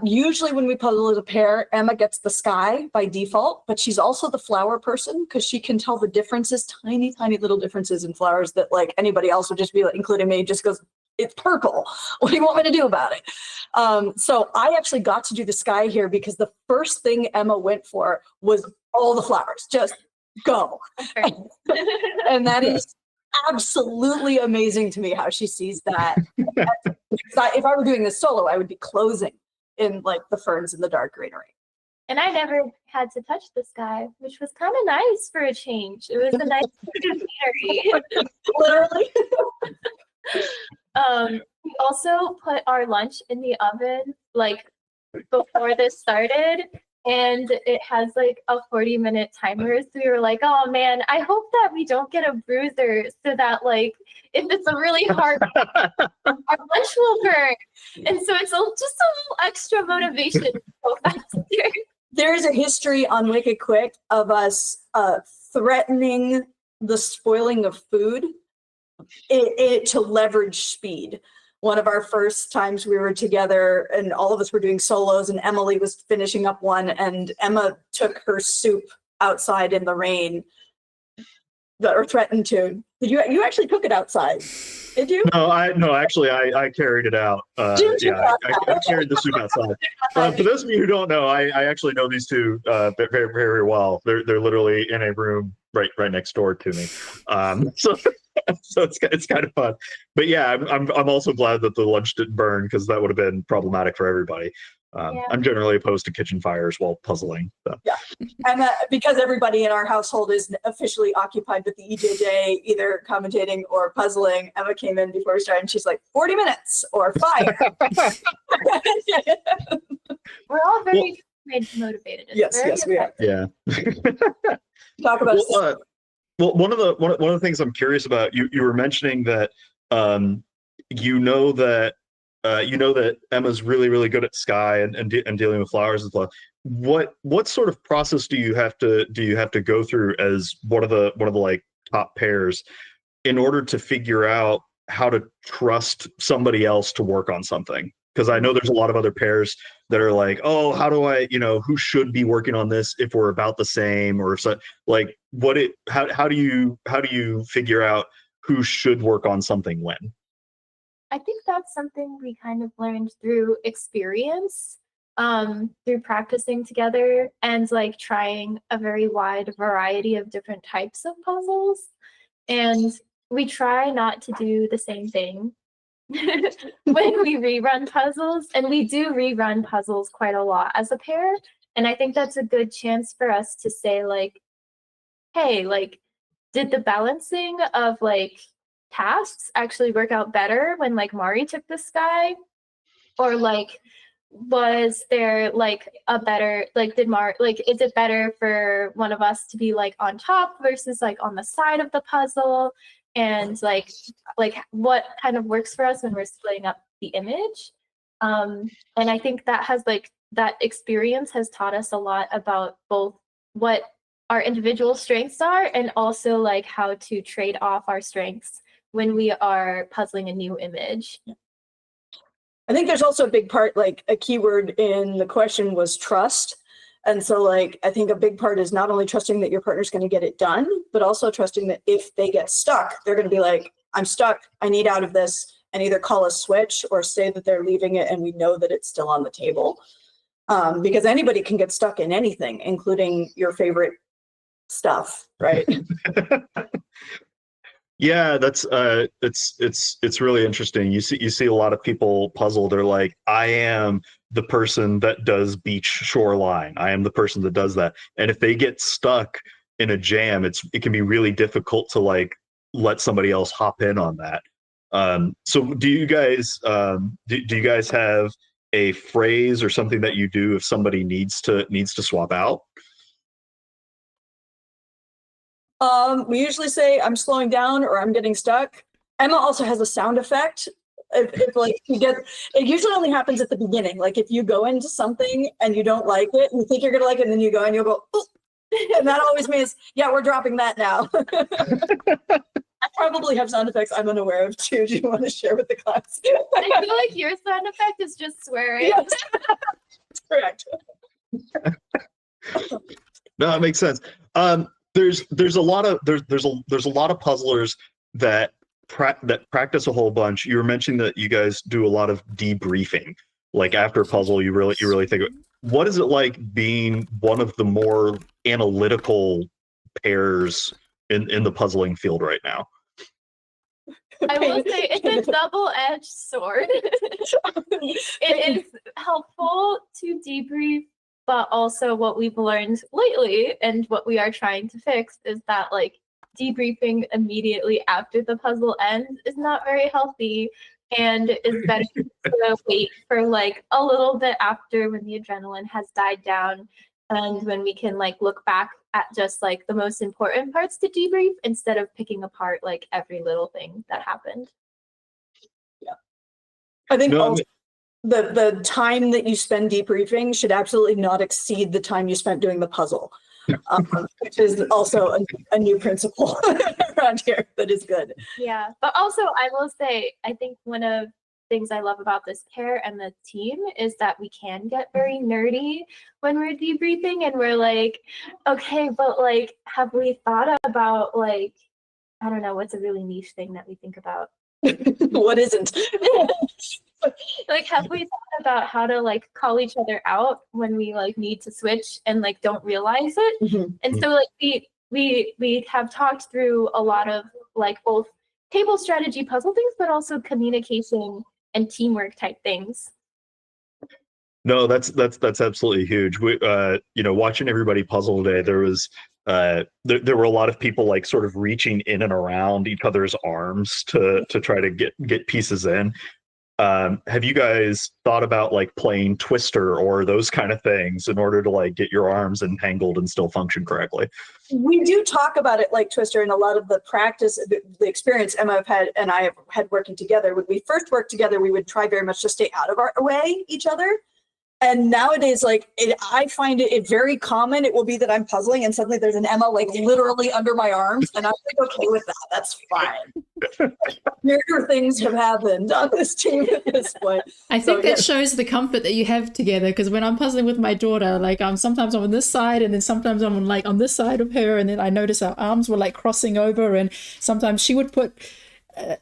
Usually when we puzzle as a pair, Emma gets the sky by default, but she's also the flower person because she can tell the differences, tiny, tiny little differences in flowers that like anybody else would just be like, including me, just goes, it's purple. What do you want me to do about it? So I actually got to do the sky here because the first thing Emma went for was all the flowers, just go. And that is absolutely amazing to me how she sees that. If I were doing this solo, I would be closing in like the ferns and the dark greenery. And I never had to touch the sky, which was kind of nice for a change. It was a nice scenery. Literally. We also put our lunch in the oven like before this started, and it has like a 40-minute timer. So we were like, oh man, I hope that we don't get a bruiser so that like if it's a really hard our lunch will burn. And so it's just a little extra motivation to go faster. There is a history on Wicked Quick of us threatening the spoiling of food to leverage speed. One of our first times we were together and all of us were doing solos and Emily was finishing up one and Emma took her soup outside in the rain or threatened to. Did you actually took it outside? Did you? No, actually, I carried it out. Did you? Yeah, I carried the soup outside. For those of you who don't know, I actually know these two very, very well. They're literally in a room right next door to me. So so it's kind of fun. But yeah, I'm also glad that the lunch didn't burn, because that would have been problematic for everybody. Yeah. I'm generally opposed to kitchen fires while puzzling. So. Yeah, and because everybody in our household is officially occupied with the EJJ, either commentating or puzzling, Emma came in before we started and she's like, 40 minutes or 5. We're all very motivated. It's Yes, very yes, we are. Yeah. Talk about Well, one of the things I'm curious about, you were mentioning that you know that Emma's really, really good at Sky and dealing with flowers as well. What sort of process do you have to go through as one of the like top pairs in order to figure out how to trust somebody else to work on something? Because I know there's a lot of other pairs that are like, oh, how do I, who should be working on this if we're about the same, or so, like how do you figure out who should work on something when? I think that's something we kind of learned through experience, through practicing together and like trying a very wide variety of different types of puzzles. And we try not to do the same thing when we rerun puzzles. And we do rerun puzzles quite a lot as a pair. And I think that's a good chance for us to say like, hey, like, did the balancing of like tasks actually work out better when like Mari took the Sky? Or like, was there like a better, like did is it better for one of us to be like on top versus like on the side of the puzzle? And like what kind of works for us when we're splitting up the image? And I think that has like, that experience has taught us a lot about both what our individual strengths are and also like how to trade off our strengths when we are puzzling a new image. I think there's also a big part, like a keyword in the question was trust. And so like, I think a big part is not only trusting that your partner's going to get it done, but also trusting that if they get stuck, they're going to be like, I'm stuck, I need out of this, and either call a switch or say that they're leaving it and we know that it's still on the table. Because anybody can get stuck in anything, including your favorite stuff, right? Yeah, that's it's really interesting. You see a lot of people puzzle. They're like, I am the person that does beach shoreline. I am the person that does that. And if they get stuck in a jam, it can be really difficult to like let somebody else hop in on that. So do you guys have a phrase or something that you do if somebody needs to swap out? We usually say I'm slowing down or I'm getting stuck. Emma also has a sound effect. If like you get, it usually only happens at the beginning. Like if you go into something and you don't like it, and you think you're gonna like it, and then you go and you'll go, "Ooh," and that always means, yeah, we're dropping that now. I probably have sound effects I'm unaware of too. Do you want to share with the class? I feel like your sound effect is just swearing. Yes. That's correct. No, it makes sense. There's a lot of puzzlers that practice a whole bunch. You were mentioning that you guys do a lot of debriefing. Like after a puzzle, you really think of it. What is it like being one of the more analytical pairs in the puzzling field right now? I will say it's a double-edged sword. It is helpful to debrief, but also what we've learned lately and what we are trying to fix is that like debriefing immediately after the puzzle ends is not very healthy, and is better to wait for like a little bit after when the adrenaline has died down and when we can like look back at just like the most important parts to debrief instead of picking apart like every little thing that happened. Yeah, I think also the time that you spend debriefing should absolutely not exceed the time you spent doing the puzzle, which is also a new principle around here that is good. Yeah, but also I will say, I think one of things I love about this pair and the team is that we can get very nerdy when we're debriefing and we're like, okay, but like, have we thought about like I don't know what's a really niche thing that we think about. What isn't? Like, have we thought about how to like call each other out when we like need to switch and like don't realize it? Mhm. And so like we have talked through a lot of like both table strategy puzzle things, but also communication and teamwork type things. No, that's absolutely huge. We, you know, watching everybody puzzle today, there was there were a lot of people like sort of reaching in and around each other's arms to try to get pieces in. Have you guys thought about like playing Twister or those kind of things in order to like get your arms entangled and still function correctly? We do talk about it like Twister, and a lot of the practice, the experience Emma have had and I have had working together. When we first worked together, we would try very much to stay out of our way each other. And nowadays, like I find it very common. It will be that I'm puzzling and suddenly there's an Emma like literally under my arms, and I'm like, okay with that. That's fine. Weirder things have happened on this team at this point. I think So, that yes. shows the comfort that you have together. Because when I'm puzzling with my daughter, like sometimes I'm on this side, and then sometimes I'm on this side of her, and then I notice our arms were like crossing over, and sometimes she would put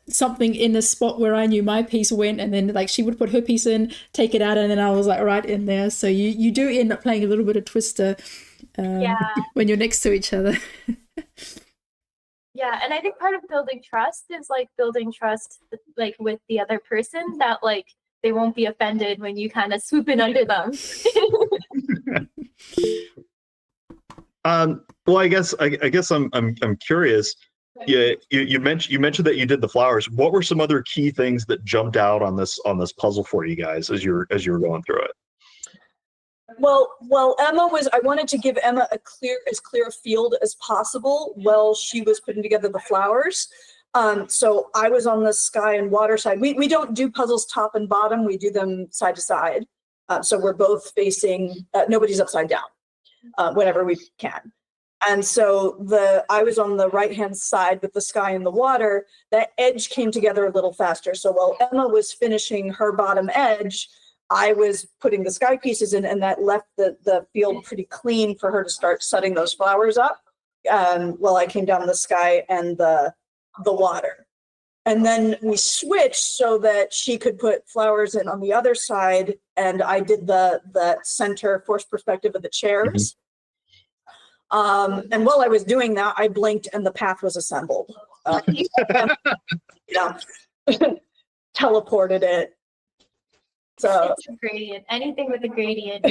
something in a spot where I knew my piece went, and then like she would put her piece in, take it out, and then I was like right in there. So you do end up playing a little bit of Twister when you're next to each other. Yeah, and I think part of building trust is like building trust like with the other person, that like they won't be offended when you kind of swoop in under them. Well, I guess I'm curious. Yeah, you mentioned that you did the flowers. What were some other key things that jumped out on this puzzle for you guys as you were going through it? Well, Emma was, I wanted to give Emma as clear a field as possible while she was putting together the flowers. So I was on the sky and water side. We don't do puzzles top and bottom. We do them side to side. So we're both facing, nobody's upside down whenever we can. And so I was on the right-hand side with the sky and the water. That edge came together a little faster. So while Emma was finishing her bottom edge, I was putting the sky pieces in, and that left the field pretty clean for her to start setting those flowers up while I came down the sky and the water. And then we switched so that she could put flowers in on the other side, and I did the center forced perspective of the chairs. And while I was doing that, I blinked and the path was assembled. Yeah. Teleported it. So It's a gradient. Anything with a gradient.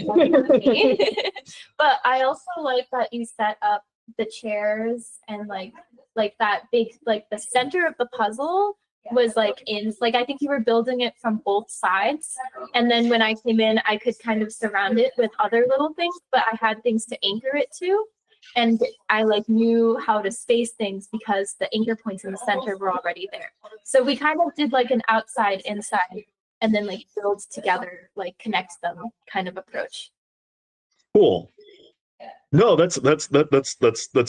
But I also like that you set up the chairs, and like that big, like the center of the puzzle was like I think you were building it from both sides, and then when I came in I could kind of surround it with other little things, but I had things to anchor it to, and I like knew how to space things because the anchor points in the center were already there. So we kind of did like an outside inside and then like build together, like connect them kind of approach. Cool. No, that's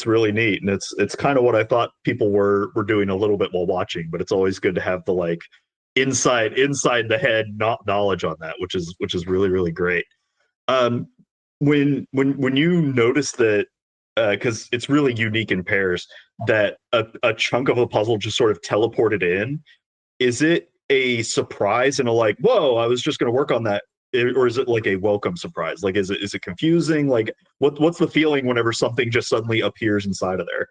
really neat, and it's kind of what I thought people were doing a little bit while watching. But it's always good to have the like inside the head knowledge on that, which is really great. When you notice that, because it's really unique in pairs, that a chunk of a puzzle just sort of teleported in, is it a surprise and a like, whoa, I was just going to work on that? Or is it like a welcome surprise? Like, is it confusing? Like, what's the feeling whenever something just suddenly appears inside of there?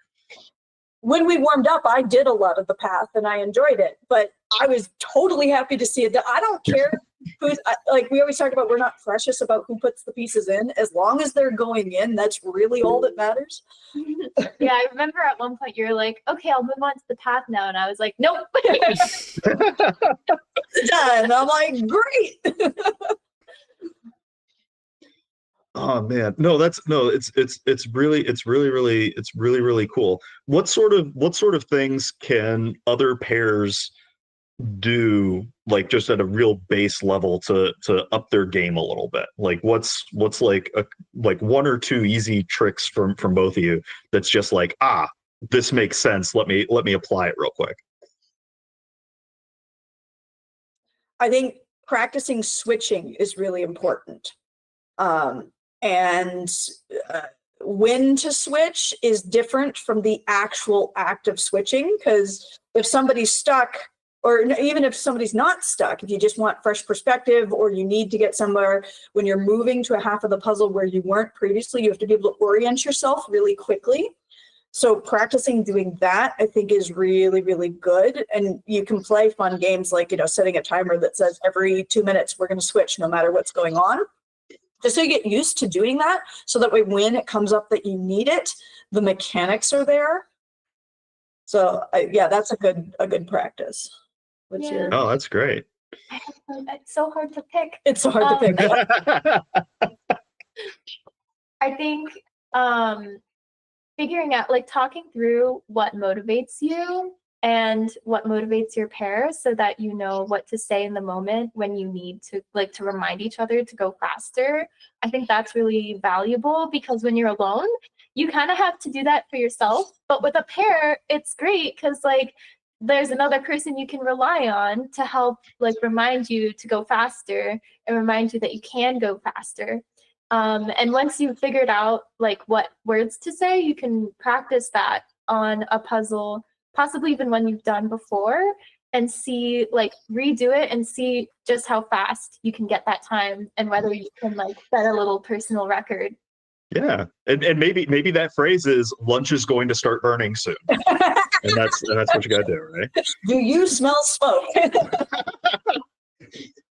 when we warmed up, I did a lot of the path and I enjoyed it, but I was totally happy to see it. I don't care who's, like we always talk about, we're not precious about who puts the pieces in. As long as they're going in, that's really all that matters. Yeah, I remember at one point you're like, okay, I'll move on to the path now. And I was like, nope. Done. I'm like, great. Oh man, no, it's really cool. What sort of things can other pairs do, like just at a real base level, to up their game a little bit? Like what's like one or two easy tricks from both of you that's just like, this makes sense, let me apply it real quick. I think practicing switching is really important. And when to switch is different from the actual act of switching, because if somebody's stuck, or even if somebody's not stuck, if you just want fresh perspective or you need to get somewhere when you're moving to a half of the puzzle where you weren't previously, you have to be able to orient yourself really quickly. So practicing doing that, I think, is really, really good. And you can play fun games like, setting a timer that says every 2 minutes we're going to switch no matter what's going on. Just so you get used to doing that, so that way when it comes up that you need it, the mechanics are there. So yeah, that's a good practice. What's Yeah. your? Oh, that's great. It's so hard to pick. It's so hard to pick. I think figuring out, like, talking through what motivates you and what motivates your pair, so that you know what to say in the moment when you need to, like, to remind each other to go faster. I think that's really valuable, because when you're alone, you kind of have to do that for yourself. But with a pair, it's great because, like, there's another person you can rely on to help, like, remind you to go faster and remind you that you can go faster. And once you've figured out, like, what words to say, you can practice that on a puzzle, possibly even one you've done before, and see, like, redo it and see just how fast you can get that time, and whether you can, like, set a little personal record. Yeah, and maybe that phrase is lunch is going to start burning soon, and that's what you got to do, right? Do you smell smoke?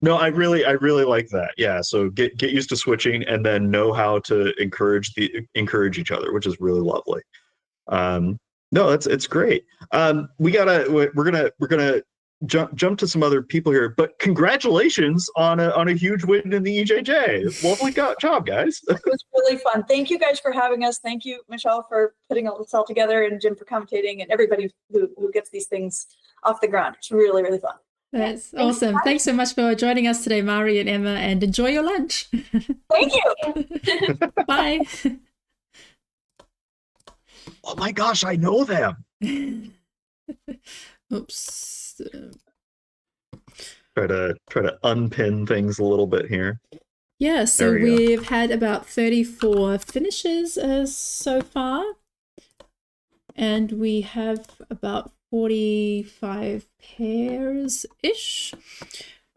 No, I really like that. Yeah, so get used to switching, and then know how to encourage each other, which is really lovely. No, it's great. We're gonna jump to some other people here, but congratulations on a huge win in the EJJ. Lovely job, guys. It was really fun. Thank you guys for having us. Thank you, Michelle, for putting all this all together, and Jim for commentating, and everybody who gets these things off the ground. It's really, really fun. That's awesome. Thanks so much for joining us today, Mari and Emma, and enjoy your lunch. Thank you. Bye. Oh my gosh, I know them. Oops. Try to unpin things a little bit here. Yeah, so There we go. we've had about 34 finishes so far, and we have about 45 pairs-ish.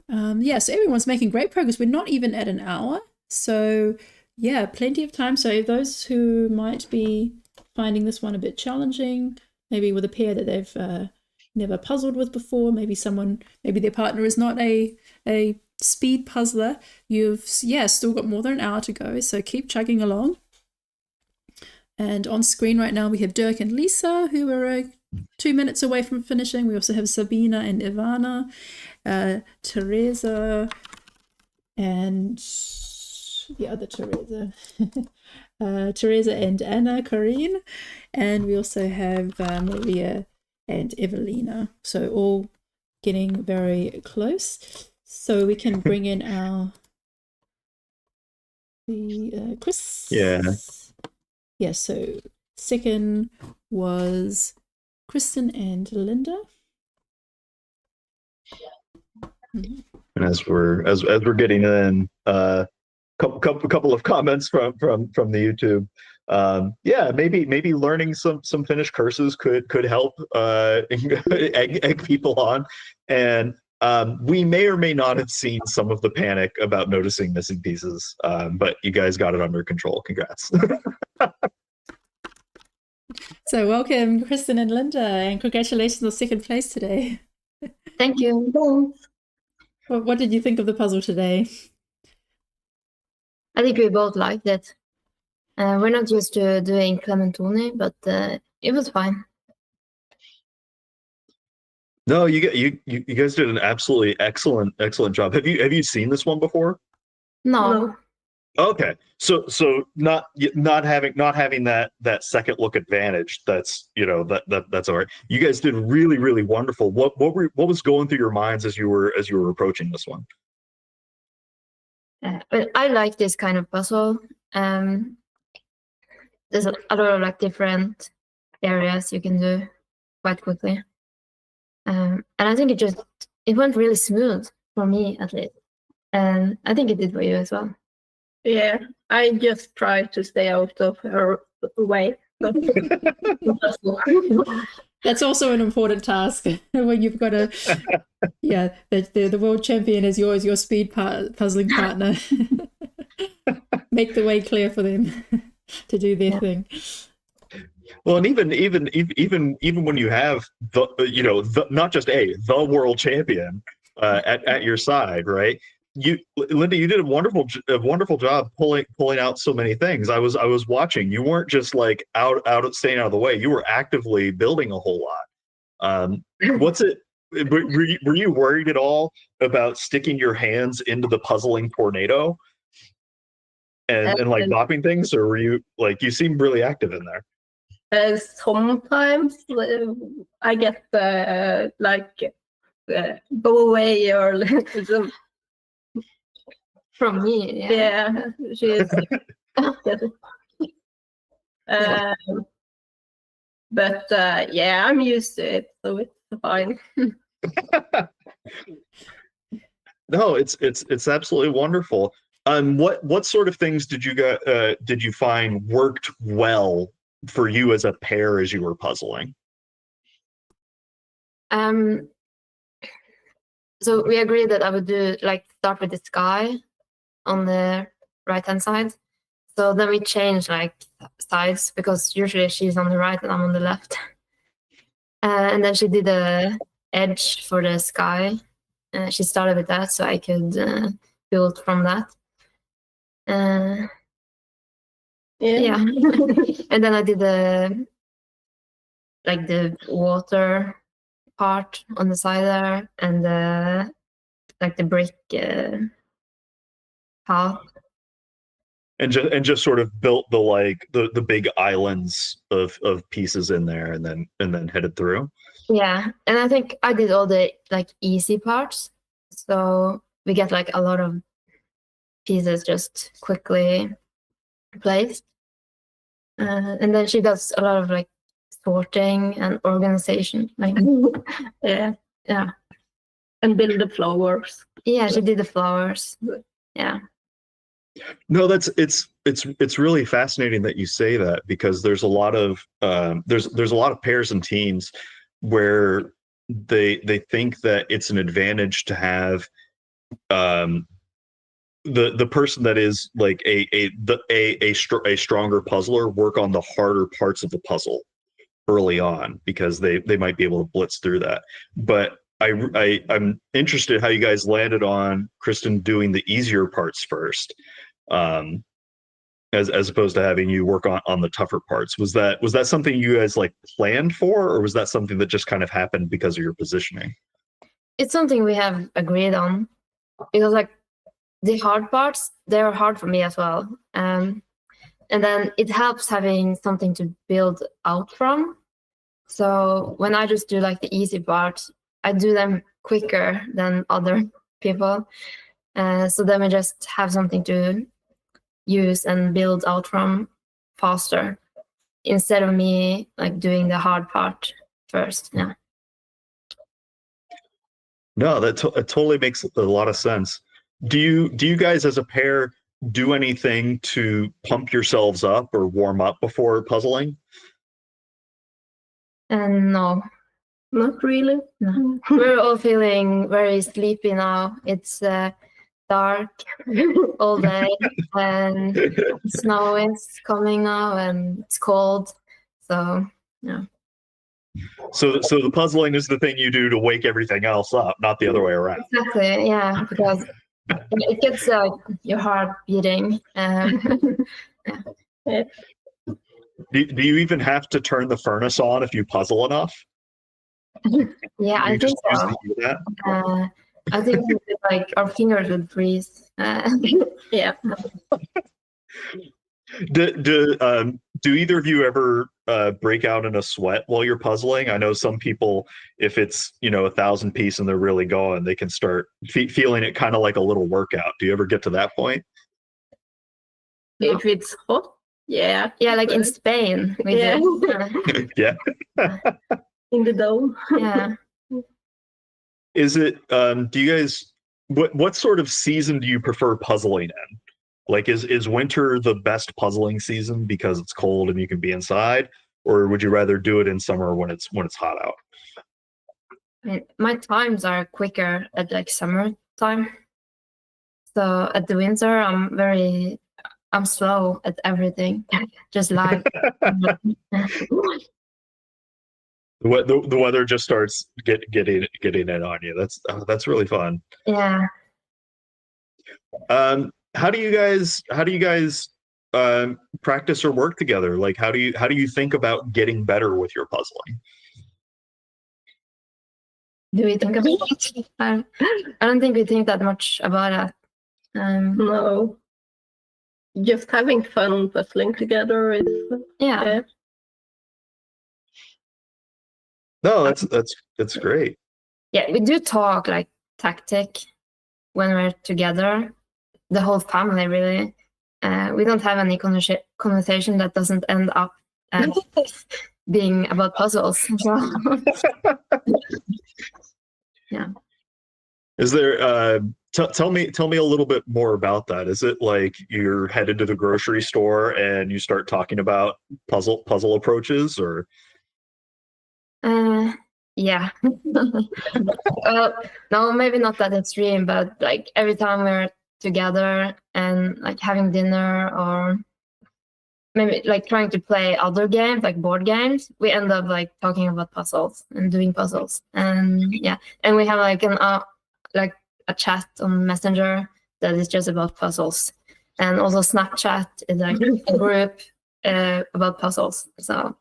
Yeah, so everyone's making great progress. We're not even at an hour, so yeah, plenty of time. So those who might be finding this one a bit challenging, maybe with a pair that they've never puzzled with before, maybe their partner is not a speed puzzler, you've still got more than an hour to go, so keep chugging along. And on screen right now we have Dirk and Lisa, who are 2 minutes away from finishing. We also have Sabina and Ivana, Teresa, and the other Teresa, Teresa and Anna Karine, and we also have Maria and Evelina. So all getting very close. So we can bring in Chris. Yeah. Yeah, so second was Kristen and Linda. Mm-hmm. And as we're getting in, couple of comments from the YouTube. Yeah, maybe learning some Finnish curses could help egg people on, and we may or may not have seen some of the panic about noticing missing pieces, but you guys got it under control. Congrats. So welcome, Kristen and Linda, and congratulations on second place today. Thank you. What did you think of the puzzle today? I think we both liked it. We're not used to doing Clementoni, but it was fine. No, you guys did an absolutely excellent job. Have you seen this one before? No. Okay, so not having that second look advantage. That's that's all right. You guys did really wonderful. What was going through your minds as you were approaching this one? But I like this kind of puzzle. There's a lot of like different areas you can do quite quickly, and I think it went really smooth for me at least, and I think it did for you as well. Yeah, I just try to stay out of her way. That's also an important task when you've got a the world champion is your speed puzzling partner. Make the way clear for them to do their thing. Well, and even when you have not just the world champion at your side, right? Linda, you did a wonderful job pulling out so many things. I was watching. You weren't just like staying out of the way. You were actively building a whole lot. What's it? Were you worried at all about sticking your hands into the puzzling tornado and like bopping things, or were you like, you seem really active in there? Sometimes I get go away or some, From me, yeah, she's but yeah, I'm used to it, so it's fine. No, it's absolutely wonderful. What sort of things did you find worked well for you as a pair as you were puzzling? So we agreed that I would start with the sky on the right hand side. So then we changed sides, because usually she's on the right and I'm on the left. And then she did the edge for the sky. She started with that, so I could build from that. Yeah. And then I did the water part on the side there, and the brick path. And just sort of built the big islands of pieces in there, and then headed through. Yeah, and I think I did all the easy parts, so we get a lot of pieces just quickly placed. And then she does a lot of sorting and organization. Yeah, and build the flowers. Yeah, she did the flowers. Yeah. No, it's really fascinating that you say that, because there's a lot of there's a lot of pairs and teams where they think that it's an advantage to have the person that is a stronger puzzler work on the harder parts of the puzzle early on, because they might be able to blitz through that. But I'm interested how you guys landed on Kristen doing the easier parts first, as opposed to having you work on the tougher parts. Was that something you guys planned for, or was that something that just kind of happened because of your positioning? It's something we have agreed on, because the hard parts, they're hard for me as well. And then it helps having something to build out from. So when I just do the easy parts, I do them quicker than other people. So then we just have something to use and build out from faster, instead of me doing the hard part first. Yeah. No, that totally makes a lot of sense. Do you guys as a pair do anything to pump yourselves up or warm up before puzzling? No. Not really. No. We're all feeling very sleepy now. It's dark all day, and snow is coming now, and it's cold. So yeah. So the puzzling is the thing you do to wake everything else up, not the other way around. Exactly. Yeah, because it gets your heart beating. Do you even have to turn the furnace on if you puzzle enough? Yeah, I think so. I think our fingers would freeze. Yeah. Do either of you ever break out in a sweat while you're puzzling? I know some people, if it's 1,000 piece and they're really going, they can start feeling it kind of like a little workout. Do you ever get to that point? If it's hot, yeah. Yeah, in Spain. We do. Yeah. In the dome. Yeah. Is it? Do you guys? What sort of season do you prefer puzzling in? Like, is winter the best puzzling season because it's cold and you can be inside, or would you rather do it in summer when it's hot out? I mean, my times are quicker at like summertime. So at the winter, I'm slow at everything, just like The weather just starts getting in on you. That's really fun. yeah. How do you guys practice or work together? Like, how do you think about getting better with your puzzling? Do we think about it? I don't think we think that much about it. No. Just having fun puzzling together is Yeah. No, that's great. Yeah, we do talk like tactic when we're together, the whole family really. We don't have any conversation that doesn't end up being about puzzles. So, yeah. Is there tell me a little bit more about that. Is it like you're headed to the grocery store and you start talking about puzzle approaches, or? Yeah. No, maybe not that extreme, but like every time we're together and like having dinner or maybe like trying to play other games, like board games, we end up like talking about puzzles and doing puzzles. And yeah, and we have like a chat on Messenger that is just about puzzles. And also Snapchat is like a group about puzzles. So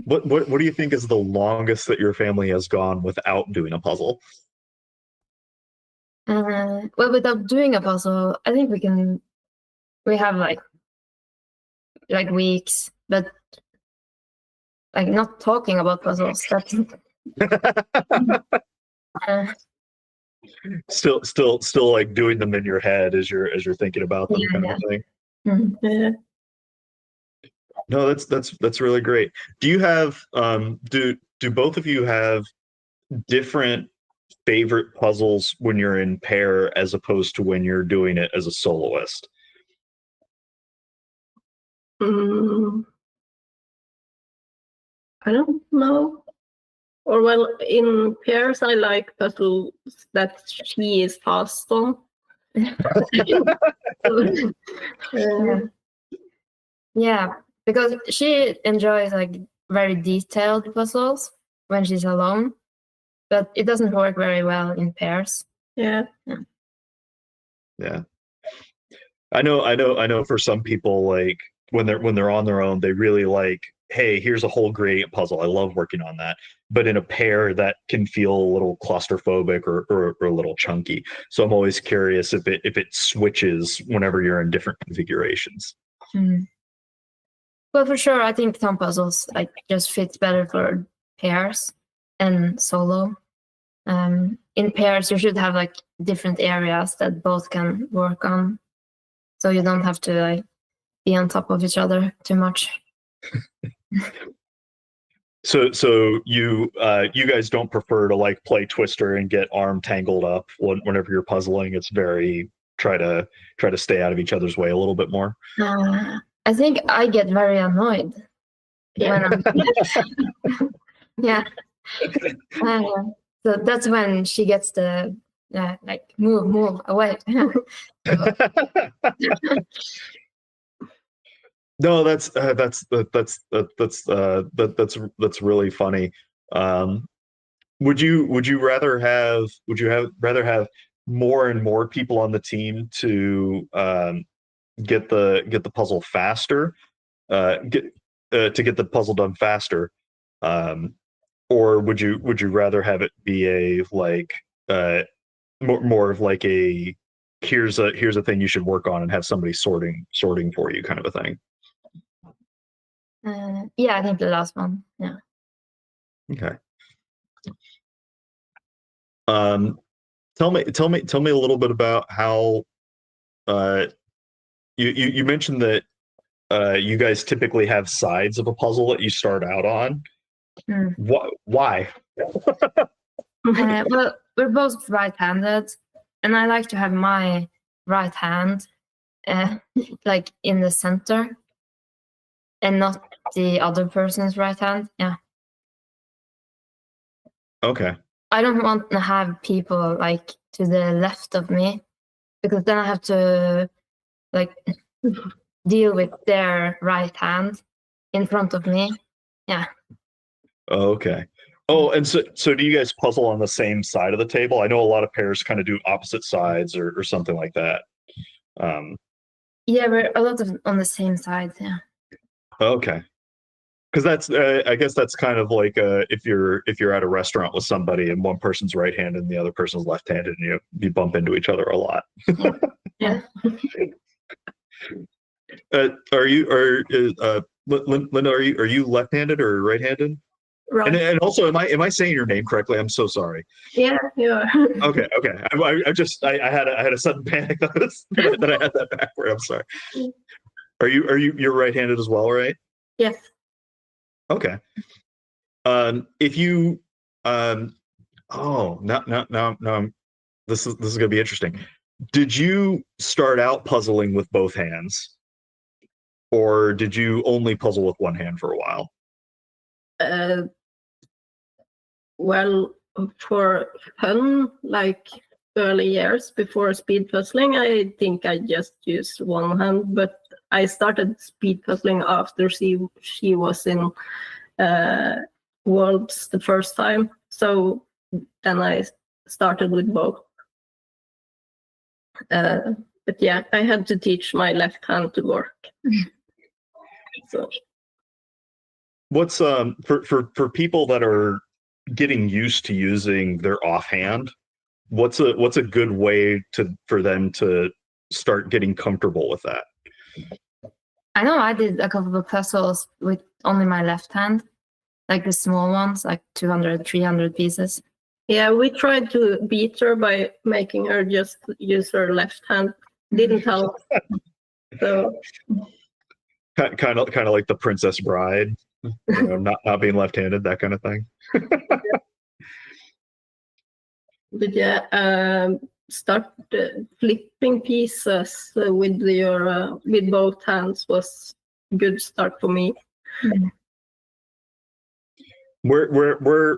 What do you think is the longest that your family has gone without doing a puzzle? well, without doing a puzzle, I think we have like weeks, but like not talking about puzzles. That's Still like doing them in your head as you're thinking about them, kind of thing. Mhm. yeah. No, that's really great. Do you have do both of you have different favorite puzzles when you're in pair as opposed to when you're doing it as a soloist? Mm, I don't know. Or well, in pairs, I like puzzles that she is fast on. Yeah, because she enjoys like very detailed puzzles when she's alone, but it doesn't work very well in pairs. Yeah. Yeah. I know for some people, like when they're on their own, they really like, hey, here's a whole gradient puzzle. I love working on that. But in a pair, that can feel a little claustrophobic or a little chunky. So I'm always curious if it switches whenever you're in different configurations. Mm. Well, for sure, I think some puzzles like just fit better for pairs and solo. In pairs, you should have like different areas that both can work on, so you don't have to like be on top of each other too much. So you guys don't prefer to like play Twister and get arm tangled up whenever you're puzzling. It's very try to stay out of each other's way a little bit more. I think I get very annoyed when I'm yeah. So that's when she gets the like move away. No, that's really funny. Would you rather have more and more people on the team to get the puzzle faster, to get the puzzle done faster, or would you rather have it be a like more of like a here's a thing you should work on and have somebody sorting for you kind of a thing? Yeah, I think the last one. Yeah. Okay. Tell me a little bit about how you mentioned that you guys typically have sides of a puzzle that you start out on. Mm. Why? Well, we're both right-handed, and I like to have my right hand like in the center, and not the other person's right hand. Yeah. Okay. I don't want to have people like to the left of me, because then I have to like deal with their right hand in front of me. Yeah. Okay. Oh, and so do you guys puzzle on the same side of the table? I know a lot of pairs kind of do opposite sides or something like that. Yeah, we're a lot of on the same side. Yeah. Okay. Because that's I guess that's kind of like if you're at a restaurant with somebody and one person's right-handed and the other person's left-handed, and you bump into each other a lot. Yeah. Linda, are you left-handed or right-handed? Right. And also, am I saying your name correctly? I'm so sorry. Yeah, you are. Okay. I had a sudden panic that I had that backward. I'm sorry. You're right-handed as well, right? Yes. Okay. If you no, this is gonna be interesting. Did you start out puzzling with both hands, or did you only puzzle with one hand for a while? Well, for fun, like early years before speed puzzling, I think I just used one hand, but I started speed puzzling after she was in Worlds the first time. So then I started with both. But yeah, I had to teach my left hand to work. So What's for people that are getting used to using their offhand, what's a good way for them to start getting comfortable with that? I know I did a couple of puzzles with only my left hand, like the small ones, like 200, 300 pieces. yeah, we tried to beat her by making her just use her left hand. Didn't help. So Kind of like the Princess Bride, not being left-handed, that kind of thing. but yeah, start flipping pieces with your with both hands was a good start for me. Where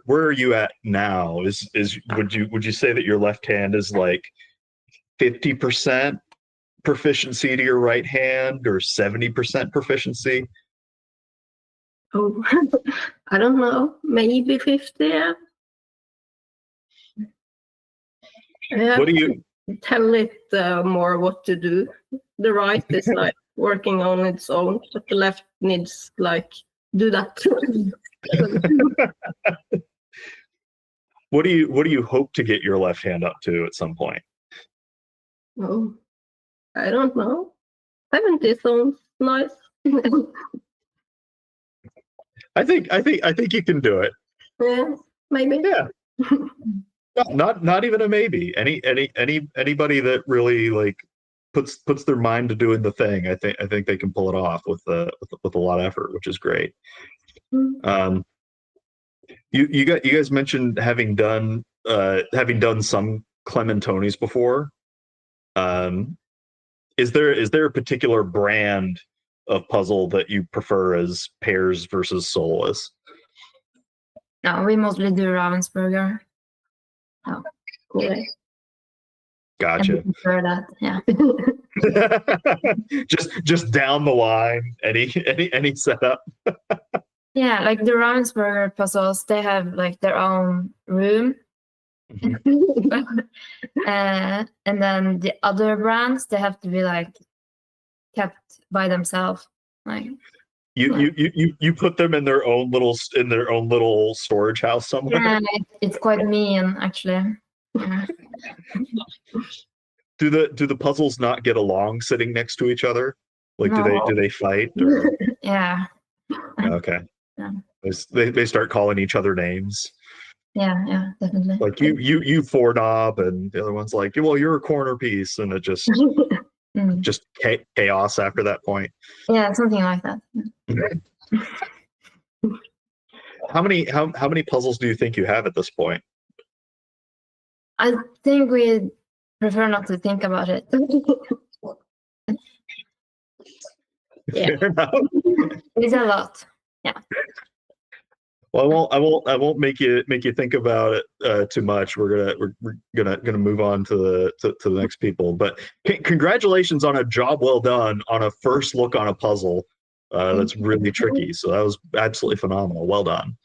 are you at now? Would you say that your left hand is like 50% proficiency to your right hand, or 70% proficiency? Oh, I don't know, maybe 50. Yeah. What do you tell it more what to do? The right is like working on its own, but the left needs like do that. what do you hope to get your left hand up to at some point? Oh, I don't know. 70 sounds nice. I think you can do it. Yeah, maybe. Yeah. Not even a maybe. Anybody that really like puts their mind to doing the thing, I think they can pull it off with a lot of effort, which is great. You guys mentioned having done some Clementonis before. Is there a particular brand of puzzle that you prefer as pairs versus solos? No, we mostly do Ravensburger. Oh, Yeah. Gotcha. I prefer that. Yeah. just down the line, any setup. Yeah, like the Ravensburger puzzles, they have like their own room. And then the other brands, they have to be like kept by themselves. Like you put them in their own little storage house somewhere. yeah, it's quite mean actually. Yeah. Do the puzzles not get along sitting next to each other? Like No. do they fight? Or? Yeah. Okay. Yeah. They start calling each other names. Yeah, definitely. Like you four knob, and the other one's like, well, you're a corner piece, and it just just chaos after that point. Yeah, something like that. How many puzzles do you think you have at this point? I think we prefer not to think about it. Yeah. Fair enough. It's a lot. Well, I won't make you think about it too much. We're gonna move on to the next people. But congratulations on a job well done on a first look on a puzzle. That's really tricky. So that was absolutely phenomenal. Well done.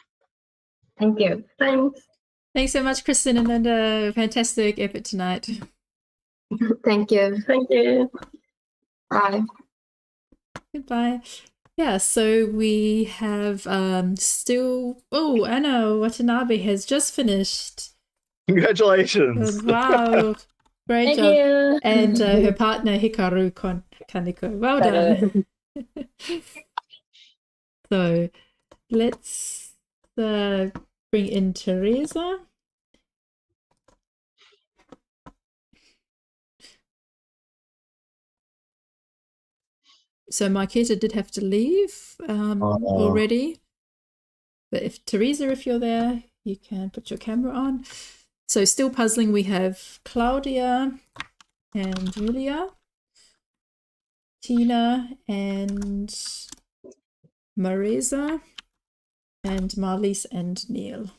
Thank you. Thanks. Thanks so much, Kristen and Linda. Fantastic effort tonight. Thank you. Thank you. Bye. Goodbye. Yeah, so we have still. Oh, Anna Watanabe has just finished. Congratulations. Wow, great Thank job. you. And her partner Hikaru Kaneko. Well done. So let's bring in Teresa. So Marketa did have to leave already. But if Teresa, if you're there, you can put your camera on. So still puzzling, we have Claudia and Julia, Tina and Marisa, and Marlies and Neil.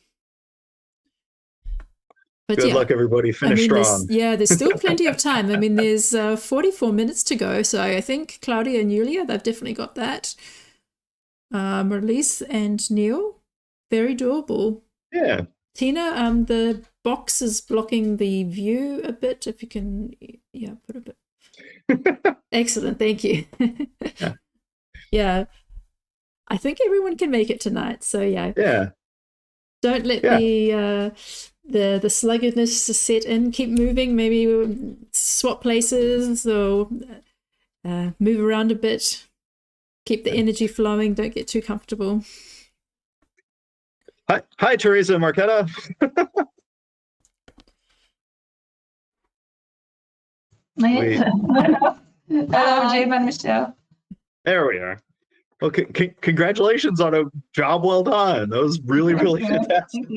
But Good luck, everybody. Finish strong. there's still plenty of time. I mean, there's 44 minutes to go. So I think Claudia and Julia, they've definitely got that. Marlies and Neil, very doable. Yeah. Tina, the box is blocking the view a bit. If you can, put a bit. Excellent, thank you. Yeah. I think everyone can make it tonight. So Yeah. Don't let the sluggardness set in. Keep moving. Maybe swap places or move around a bit. Keep the energy flowing. Don't get too comfortable. Hi, Teresa and Marketa. Wait. Hello, Jim and Michelle. There we are. Well, congratulations on a job well done. That was really, really fantastic.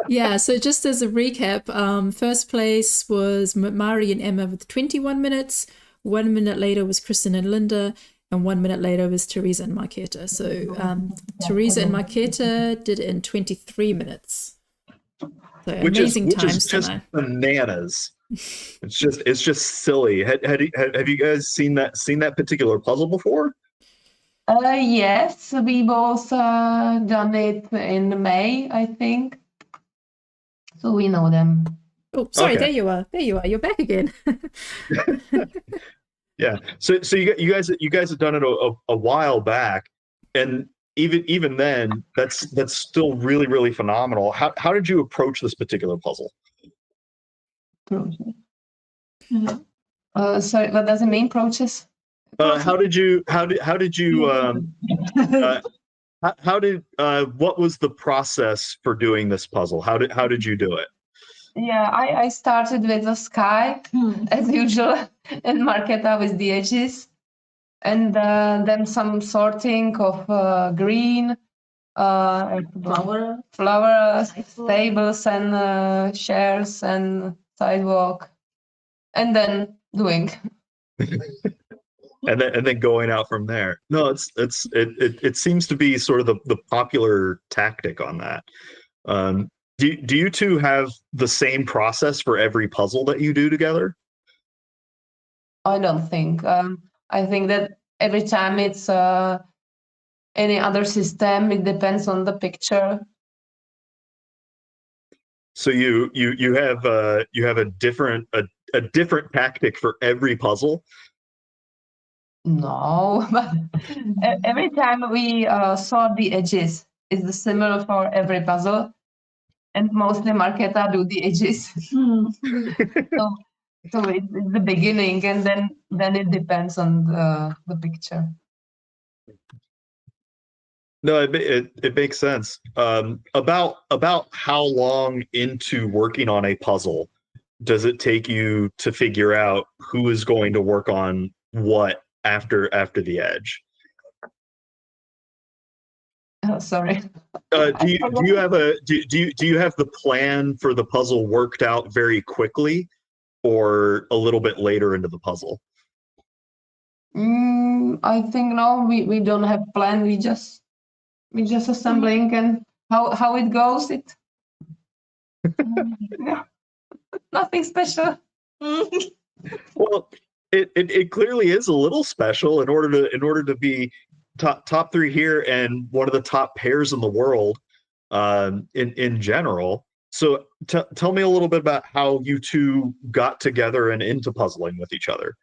Yeah, so just as a recap, first place was Mari and Emma with 21 minutes. 1 minute later was Kristen and Linda. And 1 minute later was Teresa and Marketa. So Teresa and Marketa did it in 23 minutes. So amazing times just tonight. Bananas. It's just silly. Have you guys seen that particular puzzle before? Yes, we both done it in May, I think. So we know them. Oh, sorry, Okay. there you are. There you are. You're back again. Yeah. So you guys have done it a while back, and even then, that's still really, really phenomenal. How did you approach this particular puzzle? Sorry, what does it mean, approaches? What was the process for doing this puzzle? How did you do it? Yeah, I started with the sky, as usual, and Marketa with the edges. And then some sorting of green, flower, tables and chairs and sidewalk. And then doing. And then going out from there. No, it seems to be sort of the popular tactic on that. Do you two have the same process for every puzzle that you do together? I don't think. I think that every time it's any other system, it depends on the picture. So you have a different tactic for every puzzle? No, but every time we saw the edges, it's similar for every puzzle, and mostly Marketa do the edges. So it's the beginning, and then it depends on the picture. No, it makes sense. About how long into working on a puzzle does it take you to figure out who is going to work on what after the edge? Oh, sorry. Do you have the plan for the puzzle worked out very quickly, or a little bit later into the puzzle? I think no, we don't have plan. We just assembling, and how it goes. It yeah, nothing special. Well, it clearly is a little special in order to be top three here and one of the top pairs in the world in general. So tell me a little bit about how you two got together and into puzzling with each other.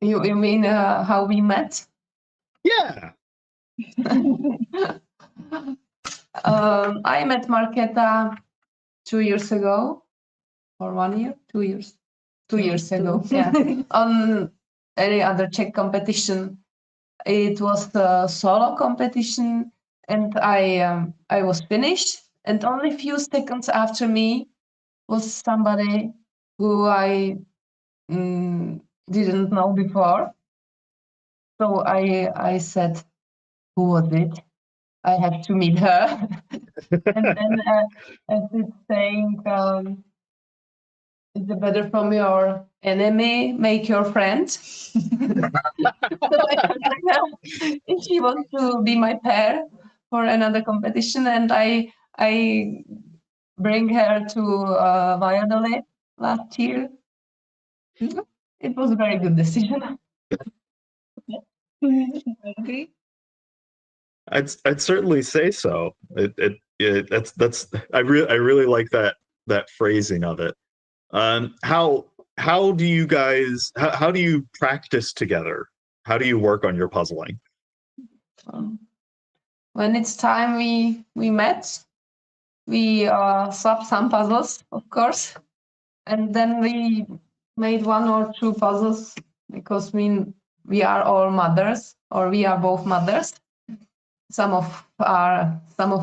You mean how we met? Yeah. I met Marketa 2 years ago, or 1 year, 2 years, 2 years ago. Yeah, on any other Czech competition. It was a solo competition, and I was finished. And only few seconds after me was somebody who I didn't know before. So I said, "Who was it? I have to meet her." And then as it's saying, it's better from your enemy, make your friend. So I contacted her, and she wants to be my pair for another competition, and I bring her to Valladolid last year. It was a very good decision. I'd certainly say so. That's I really like that phrasing of it. How do you guys how do you practice together? How do you work on your puzzling? When it's time we met, we swapped some puzzles, of course, and then we made one or two puzzles because we are all mothers, or we are both mothers. Some of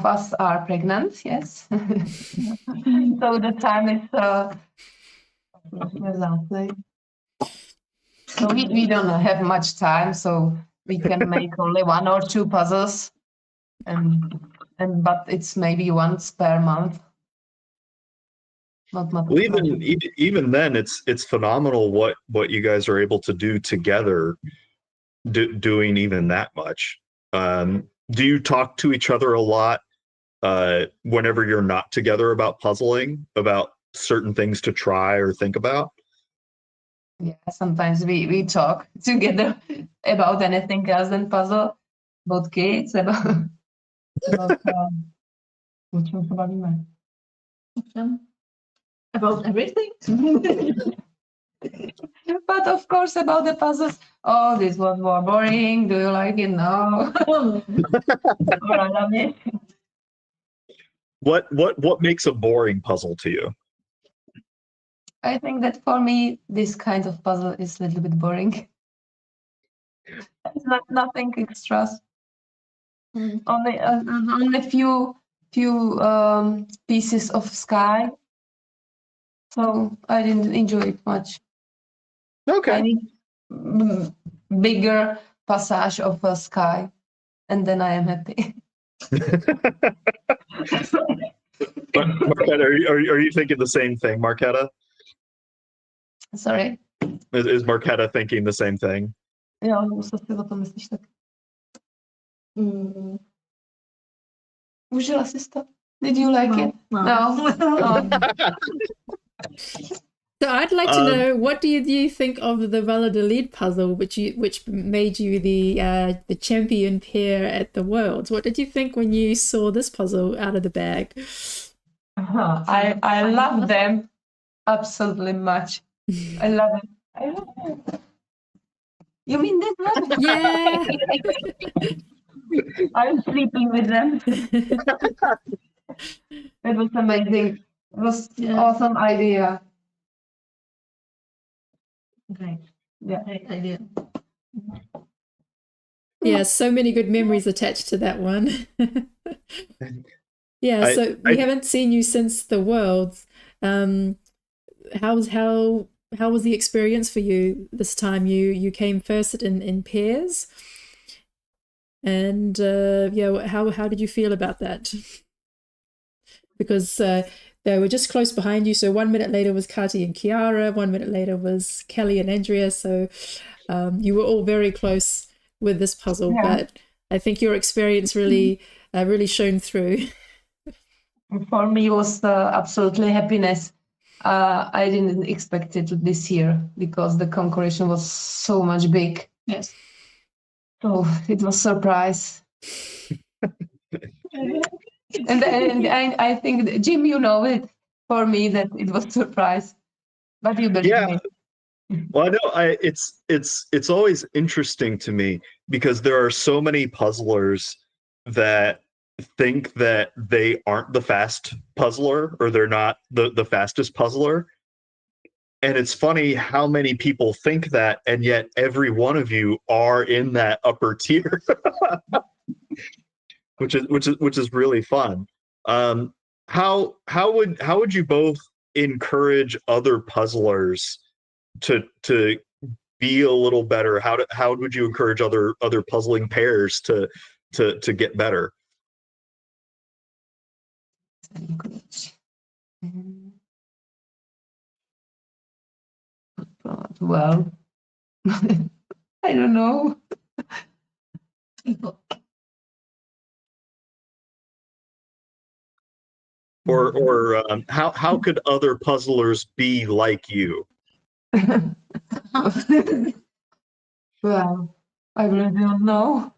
us are pregnant, yes. So the time is so we don't have much time, so we can make only one or two puzzles, and but it's maybe once per month. Not Well, even then, it's phenomenal what you guys are able to do together, doing even that much. Do you talk to each other a lot whenever you're not together about puzzling, about certain things to try or think about? Yeah, sometimes we talk together about anything else than puzzle, about kids, about about everything. But of course, about the puzzles. Oh, this was more boring. Do you like it? No. Or I love it. What makes a boring puzzle to you? I think that for me, this kind of puzzle is a little bit boring. It's nothing extra. Only few pieces of sky. So I didn't enjoy it much. I Okay. need bigger passage of a sky, and then I am happy. Marketa, are you thinking the same thing, Marketa? Sorry. Is Marketa thinking the same thing? Jo, co si o tom myslíš tak? Užila jsi to? Did you like it? No. So I'd like to know, what do you think of the Valladolid puzzle, which made you the champion pair at the Worlds? What did you think when you saw this puzzle out of the bag? I love them absolutely much. I love it. I love it. You mean this one? Yeah. I'm sleeping with them. It was amazing. It was awesome idea. Great. Yeah. Great idea. Yeah, so many good memories attached to that one. Yeah, so we haven't seen you since the Worlds. How was the experience for you this time? You came first in pairs, and how did you feel about that? Because they were just close behind you. So 1 minute later was Kati and Kiara. 1 minute later was Kelly and Andrea. So you were all very close with this puzzle. Yeah. But I think your experience really, really shone through. For me, it was absolutely happiness. I didn't expect it this year because the concurrence was so much big. Yes. So it was surprise. and I think, Jim, you know it, for me that it was surprise. But you believe Yeah. me. Well, I know it's always interesting to me because there are so many puzzlers that think that they aren't the fast puzzler or they're not the fastest puzzler. And it's funny how many people think that, and yet every one of you are in that upper tier, which is really fun. How would you both encourage other puzzlers to be a little better? How would you encourage other puzzling pairs to get better? Well, I don't know. Or how could other puzzlers be like you? Well, I really don't know.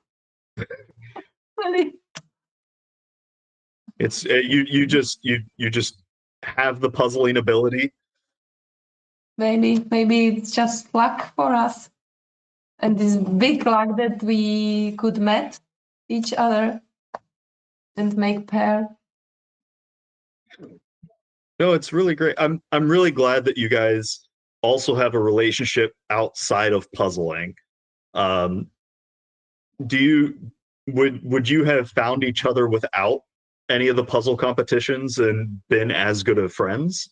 Really? It's you just have the puzzling ability. Maybe it's just luck for us. And this big luck that we could meet each other and make pair. No, it's really great. I'm really glad that you guys also have a relationship outside of puzzling. Would you have found each other without any of the puzzle competitions and been as good of friends?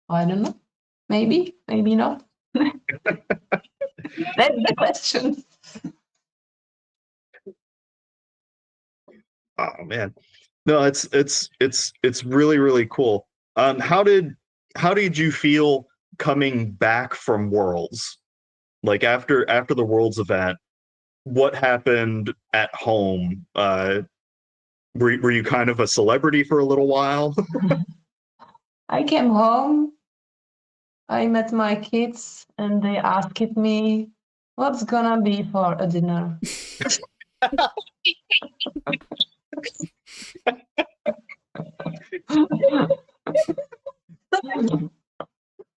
I don't know. Maybe not. That's the question. Oh man. No, it's really, really cool. How did you feel coming back from Worlds? Like after the Worlds event, what happened at home? Were you kind of a celebrity for a little while? I came home. I met my kids and they asked me, what's gonna be for a dinner?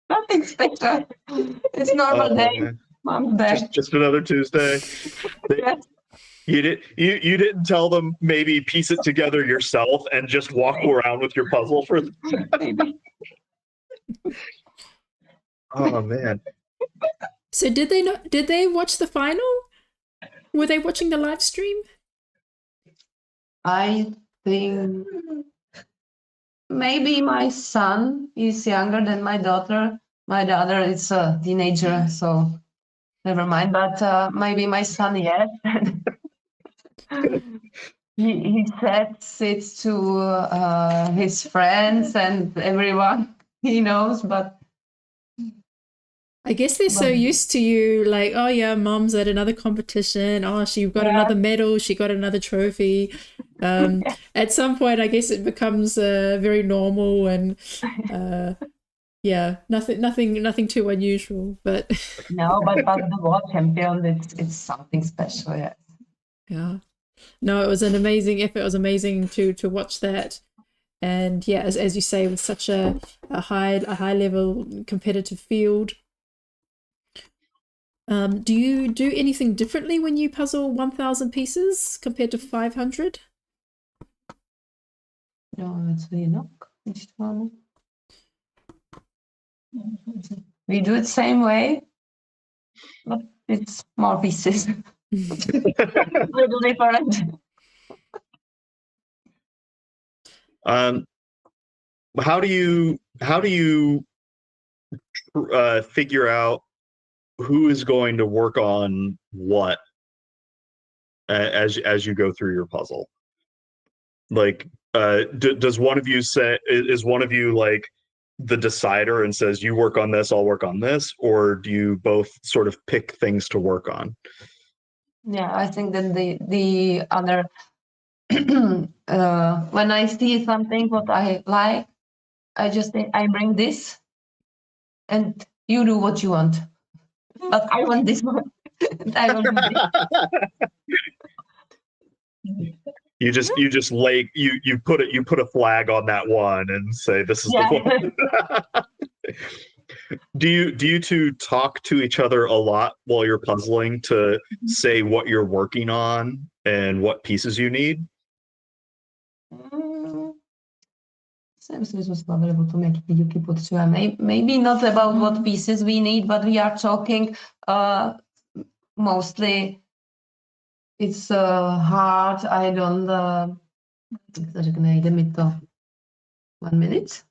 Nothing special. It's normal day. Man. Mom's back. Just another Tuesday. Yes. You didn't tell them maybe piece it together yourself and just walk around with your puzzle for. Maybe. Oh man. So did they watch the final? Were they watching the live stream? I think maybe my son is younger than my daughter. My daughter is a teenager, so never mind. But maybe my son, yes. he says it to his friends and everyone he knows, but I guess they're so used to you, like, oh yeah, mom's at another competition. Oh, she got another medal. She got another trophy. At some point, I guess it becomes very normal and yeah, nothing too unusual. But no, but the world champion, it's something special. Yes. Yeah, no, it was an amazing effort. It was amazing to watch that. And yeah, as you say, with such a high level competitive field. Do you do anything differently when you puzzle 1,000 pieces compared to 500? No, that's really not. We do it same way, but it's more pieces. A little different. How do you figure out who is going to work on what as you go through your puzzle? Like, does one of you say, is one of you like the decider and says, you work on this, I'll work on this, or do you both sort of pick things to work on? Yeah, I think that the other when I see something what I like, I just say I bring this, and you do what you want. But I want this one. And I will do this. You just lay you put a flag on that one and say this is Yeah. the one. Do you two talk to each other a lot while you're puzzling to say what you're working on and what pieces you need? Maybe not about what pieces we need, but we are talking mostly. It's hard. I don't. Jde mi to 1 minute.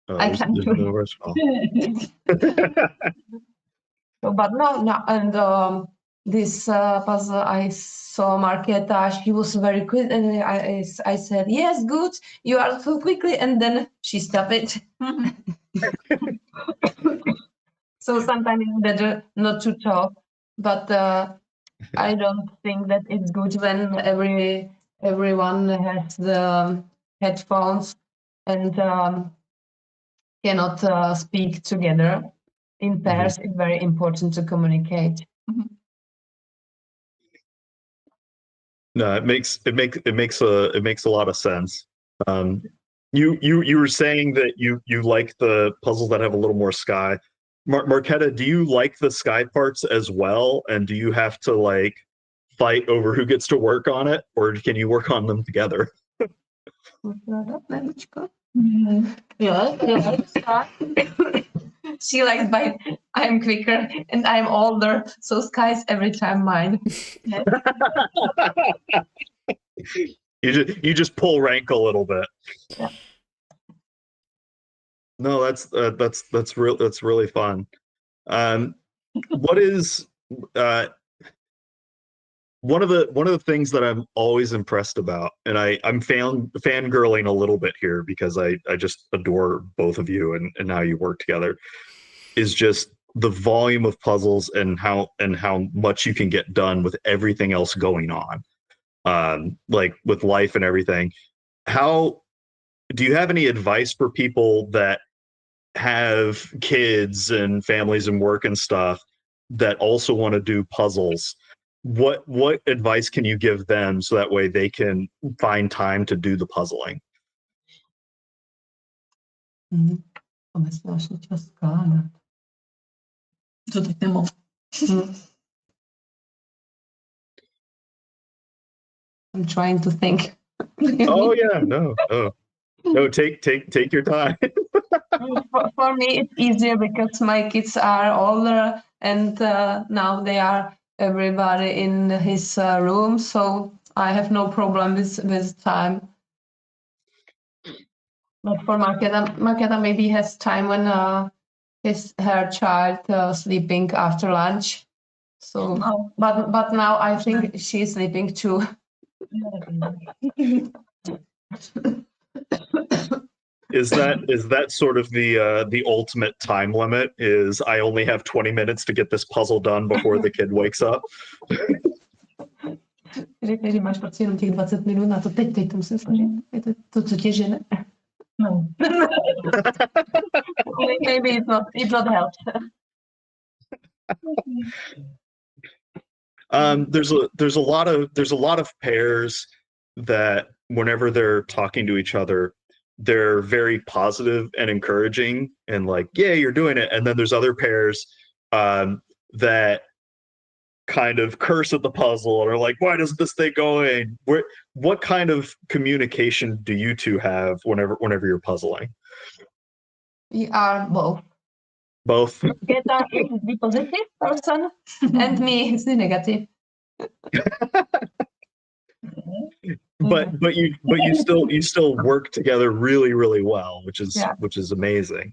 I There's can't no rush. But no, and this puzzle I saw Marketa, she was very quick, and I said, yes, good, you are so quickly, and then she stopped it. So sometimes it's better not to talk, but I don't think that it's good when everyone has the headphones and cannot speak together. In pairs, it's very important to communicate. No, it makes a lot of sense. You were saying that you like the puzzles that have a little more sky. Marquetta, do you like the sky parts as well? And do you have to like fight over who gets to work on it, or can you work on them together? Yeah. She likes by I'm quicker and I'm older, so sky's every time mine. You just pull rank a little bit. Yeah. No, that's really fun. What is one of the things that I'm always impressed about, and I'm fangirling a little bit here because I just adore both of you and how you work together, is just the volume of puzzles and how much you can get done with everything else going on, like with life and everything. How do you have any advice for people that have kids and families and work and stuff that also want to do puzzles? What advice can you give them so that way they can find time to do the puzzling? I'm trying to think. Oh yeah, no, take your time. For me, it's easier because my kids are older and now they are everybody in his room, so I have no problem with time. But for Marketa maybe has time when her child sleeping after lunch. So, but now I think she's sleeping too. Is that sort of the ultimate time limit? Is I only have 20 minutes to get this puzzle done before the kid wakes up? Jeżeli masz pacjentów tych 20 minut, na to teď to musím složit. To, co tě žene. No. Maybe it not helps. There's a lot of pairs that whenever they're talking to each other, they're very positive and encouraging and like, yeah, you're doing it. And then there's other pairs that kind of curse at the puzzle and are like, why doesn't this thing going? What kind of communication do you two have whenever you're puzzling? We are both. Both. Greta is the positive person and me is the negative. But you still work together really, really well, which is amazing.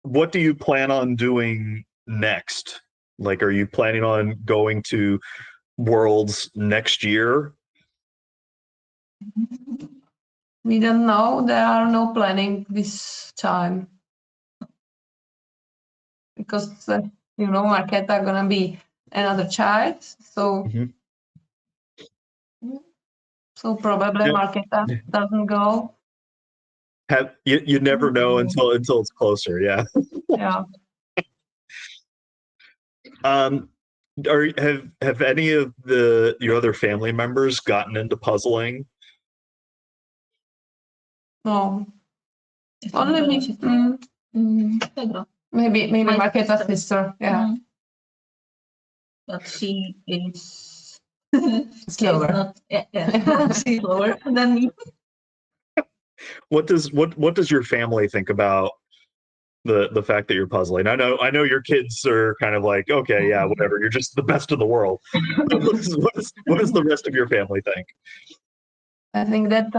What do you plan on doing next Like, are you planning on going to Worlds next year? We don't know. There are no planning this time because Marketa gonna be another child, so Mhm. so probably Yeah. Marketa doesn't go. You never know until it's closer. Yeah. Yeah. Have any of your other family members gotten into puzzling? No. Only me. Maybe My Marketa's sister. Yeah. But she is Slower. not, she's slower than me. What does your family think about the fact that you're puzzling? I know your kids are kind of like, okay, yeah, whatever. You're just the best in the world. What does the rest of your family think? I think that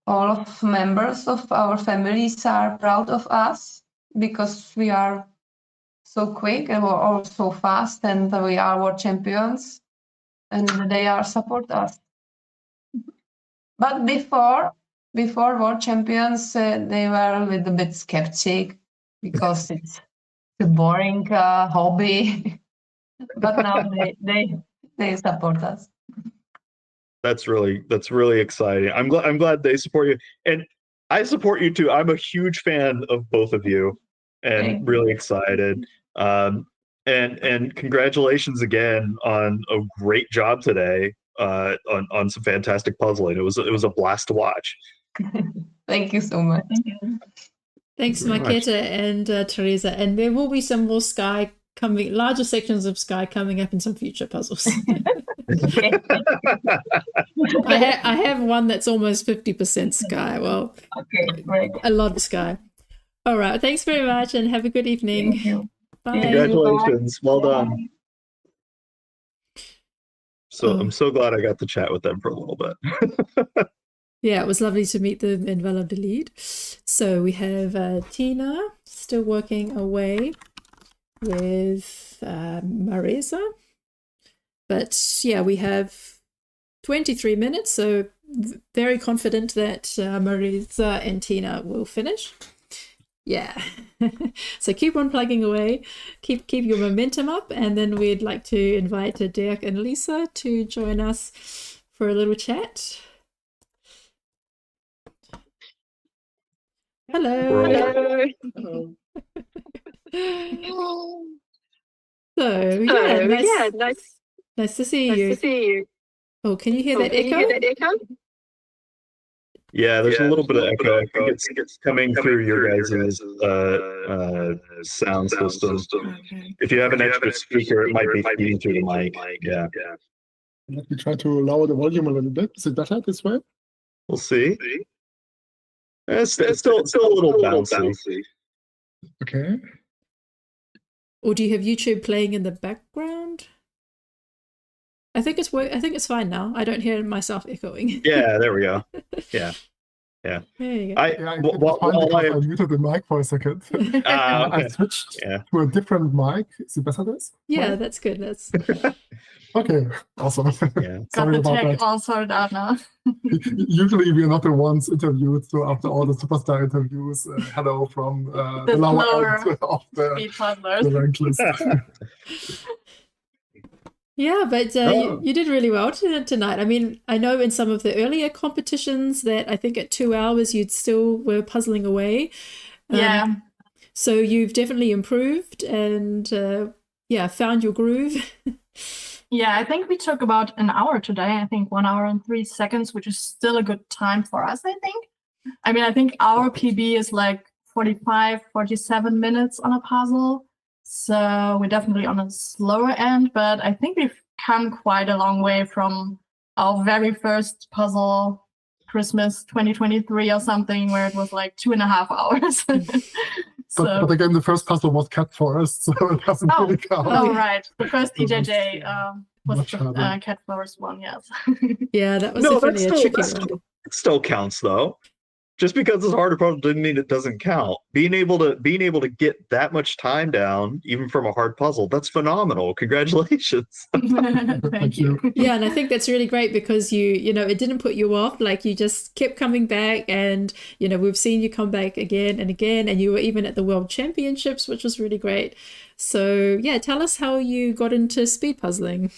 all of members of our families are proud of us because we are so quick and we're all so fast, and we are world champions, and they are support us. But before world champions, they were a little bit skeptic because it's a boring hobby. But now they support us. That's really exciting. I'm glad they support you, and I support you too. I'm a huge fan of both of you, and Thank you. really excited. And congratulations again on a great job today. On some fantastic puzzling. It was a blast to watch. Thank you so much. Thanks, Very much. Marketa and Teresa. And there will be some more sky coming, larger sections of sky coming up in some future puzzles. I have one that's almost 50% sky. Well, Okay, great. a lot of sky. All right. Thanks very much and have a good evening. Thank you. Bye. Congratulations. Well done. So Oh. I'm so glad I got to chat with them for a little bit. Yeah, it was lovely to meet them in Valladolid. So we have Tina still working away with Marisa. But yeah, we have 23 minutes, so very confident that Marisa and Tina will finish. Yeah. So keep on plugging away, keep your momentum up, and then we'd like to invite Dirk and Lisa to join us for a little chat. Hello. Hello. So yeah, nice to see you. Oh, can you hear that echo? Yeah, there's a little bit of echo. I think it's coming through your guys' sound system. Okay. If you have an extra speaker, it might be feeding through the mic. Yeah, Let me try to lower the volume a little bit. Is it better this way? we'll see. It's still a little bouncy. Okay. Or do you have YouTube playing in the background? I think it's fine now. I don't hear myself echoing. Yeah, there we go. Yeah. There you go. Yeah, it was fine because I muted the mic for a second. I okay. switched Yeah. to a different mic. Is it better this? Yeah, that's good. That's Okay, awesome. Yeah. Sorry about that. all sorted out now. Usually we are not the ones interviewed, so after all the superstar interviews, hello from the lower lower end of the Speed toddlers. rank list. yeah, but you did really well tonight. I mean, I know in some of the earlier competitions that I think at 2 hours you'd still were puzzling away. Yeah. So you've definitely improved and found your groove. Yeah, I think we took about an hour today. I think 1 hour and 3 seconds, which is still a good time for us, I think. I mean, I think our PB is like 45, 47 minutes on a puzzle. So we're definitely on a slower end, but I think we've come quite a long way from our very first puzzle, Christmas 2023 or something, where it was like 2.5 hours. But again, the first puzzle was Cat Forest, so it doesn't really count. Oh, right. The first EJJ was much the harder. Cat Forest one, yes. Yeah, that was No, definitely a tricky one. it still counts though. just because it's a harder puzzle doesn't mean it doesn't count. Being able to get that much time down, even from a hard puzzle, that's phenomenal. Congratulations. Thank you. Yeah, and I think that's really great because you know, it didn't put you off. Like you just kept coming back, and you know, we've seen you come back again and again, and you were even at the World Championships, which was really great. So yeah, tell us how you got into speed puzzling.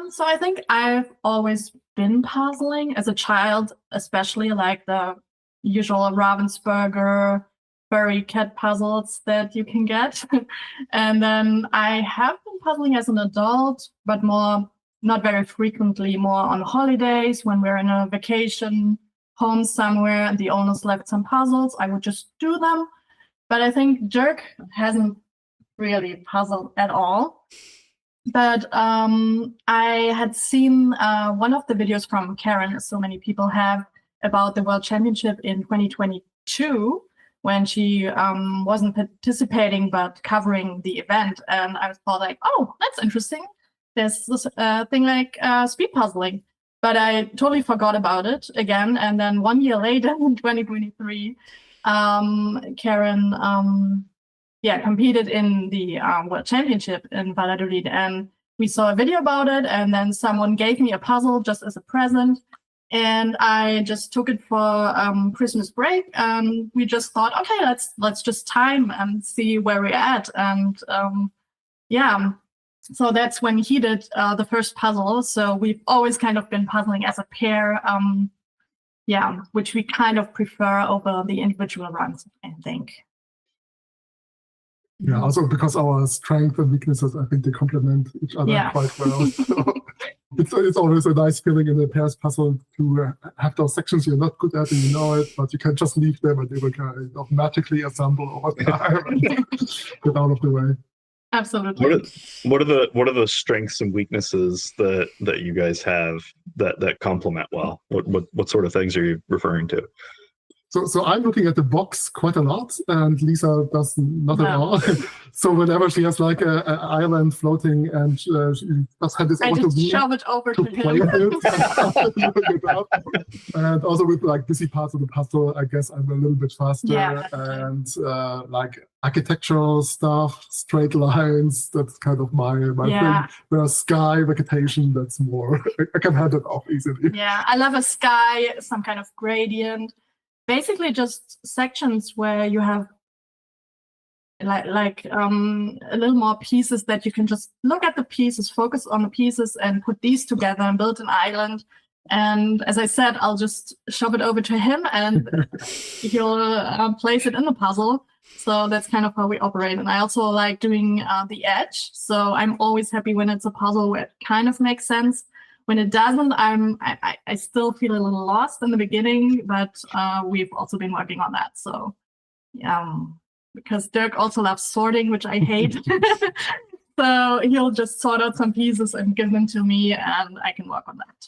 So I think I've always been puzzling as a child, especially like the usual Ravensburger furry cat puzzles that you can get. And then I have been puzzling as an adult, but more, not very frequently, more on holidays when we're in a vacation home somewhere and the owners left some puzzles, I would just do them. But I think Dirk hasn't really puzzled at all. But I had seen one of the videos from Karen, as so many people have, about the World Championship in 2022, when she wasn't participating but covering the event. And I was thought like, oh, that's interesting. There's this thing like speed puzzling. But I totally forgot about it again. And then 1 year later, in 2023, Karen competed in the World Championship in Valladolid, and we saw a video about it, and then someone gave me a puzzle just as a present, and I just took it for Christmas break, and we just thought, okay, let's just time and see where we're at, and so that's when he did the first puzzle. So we've always kind of been puzzling as a pair, which we kind of prefer over the individual runs, I think. Yeah, also because our strengths and weaknesses, I think they complement each other quite well. So it's always a nice feeling in a pairs puzzle to have those sections you're not good at and you know it, but you can just leave them and they will kind of magically assemble over time and get out of the way. Absolutely. What are the strengths and weaknesses that you guys have that complement well? What sort of things are you referring to? So I'm looking at the box quite a lot, and Lisa does not at all. So whenever she has like an island floating, and she just had this I just shove it over to him. And also with like busy parts of the puzzle, I guess I'm a little bit faster. Yeah. And like architectural stuff, straight lines, that's kind of my thing. Whereas sky, vegetation, that's more, I can hand it off easily. Yeah, I love a sky, some kind of gradient. Basically just sections where you have like a little more pieces that you can just look at the pieces, focus on the pieces and put these together and build an island. And as I said, I'll just shove it over to him and he'll place it in the puzzle. So that's kind of how we operate. And I also like doing the edge. So I'm always happy when it's a puzzle where it kind of makes sense. When it doesn't, I still feel a little lost in the beginning, but we've also been working on that. So, because Dirk also loves sorting, which I hate. So he'll just sort out some pieces and give them to me, and I can work on that.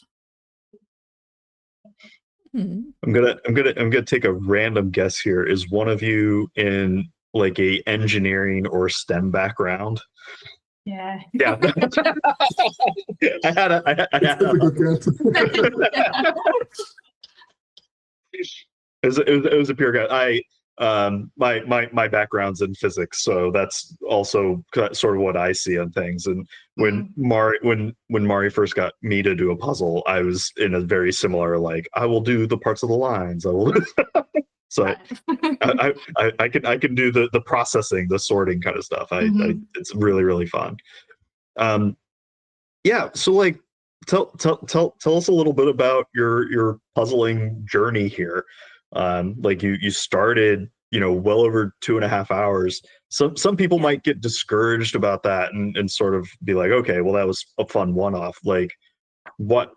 I'm gonna take a random guess here. Is one of you in like a engineering or STEM background? Yeah. Yeah. I had a it was a pure guy. My background's in physics, so that's also sort of what I see on things. And when Mari first got me to do a puzzle, I was in a very similar, like, I will do the parts of the lines. I will. So I can do the processing, the sorting kind of stuff. It's really, really fun. So like tell us a little bit about your puzzling journey here. Like you started, well over 2.5 hours. Some people might get discouraged about that and sort of be like, okay, well, that was a fun one-off. Like what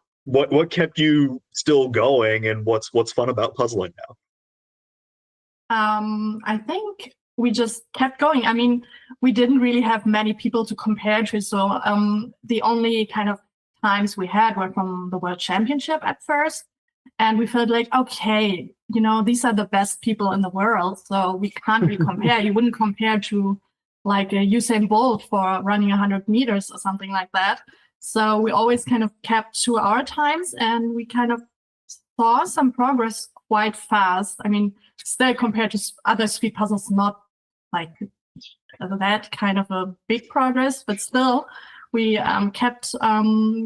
kept you still going, and what's fun about puzzling now? I think we just kept going. I mean, we didn't really have many people to compare to, so the only kind of times we had were from the World Championship at first, and we felt like, okay, these are the best people in the world, so we can't really compare. You wouldn't compare to like a Usain Bolt for running 100 meters or something like that. So we always kind of kept to our times, and we kind of saw some progress quite fast. I mean, still compared to other speed puzzles, not like that kind of a big progress, but still we kept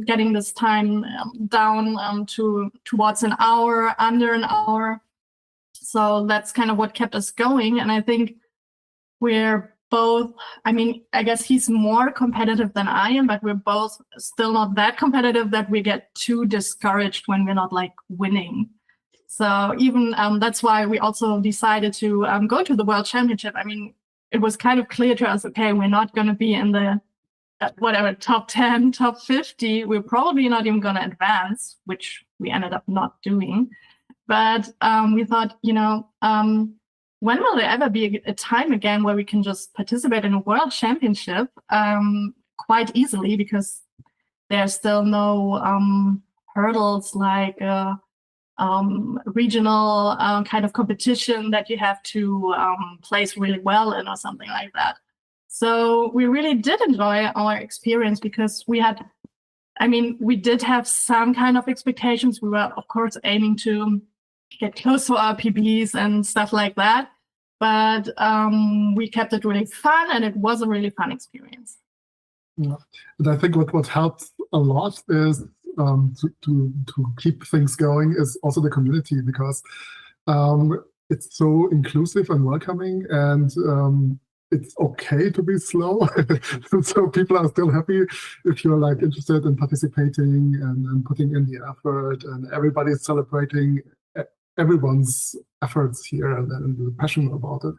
getting this time down towards an hour, under an hour. So that's kind of what kept us going. And I think we're both, I mean, I guess he's more competitive than I am, but we're both still not that competitive that we get too discouraged when we're not like winning. So even that's why we also decided to go to the World Championship. I mean, it was kind of clear to us, okay, we're not going to be in the whatever, top 10, top 50. We're probably not even going to advance, which we ended up not doing. But we thought, you know, when will there ever be a time again where we can just participate in a world championship quite easily, because there's still no hurdles like regional kind of competition that you have to place really well in or something like that. So we really did enjoy our experience, because we had, I mean, we did have some kind of expectations. We were, of course, aiming to get close to our PBs and stuff like that. But we kept it really fun, and it was a really fun experience. Yeah. And I think what helped a lot is to keep things going is also the community, because it's so inclusive and welcoming, and it's okay to be slow. So people are still happy if you're like interested in participating and putting in the effort, and everybody's celebrating everyone's efforts here and passionate about it.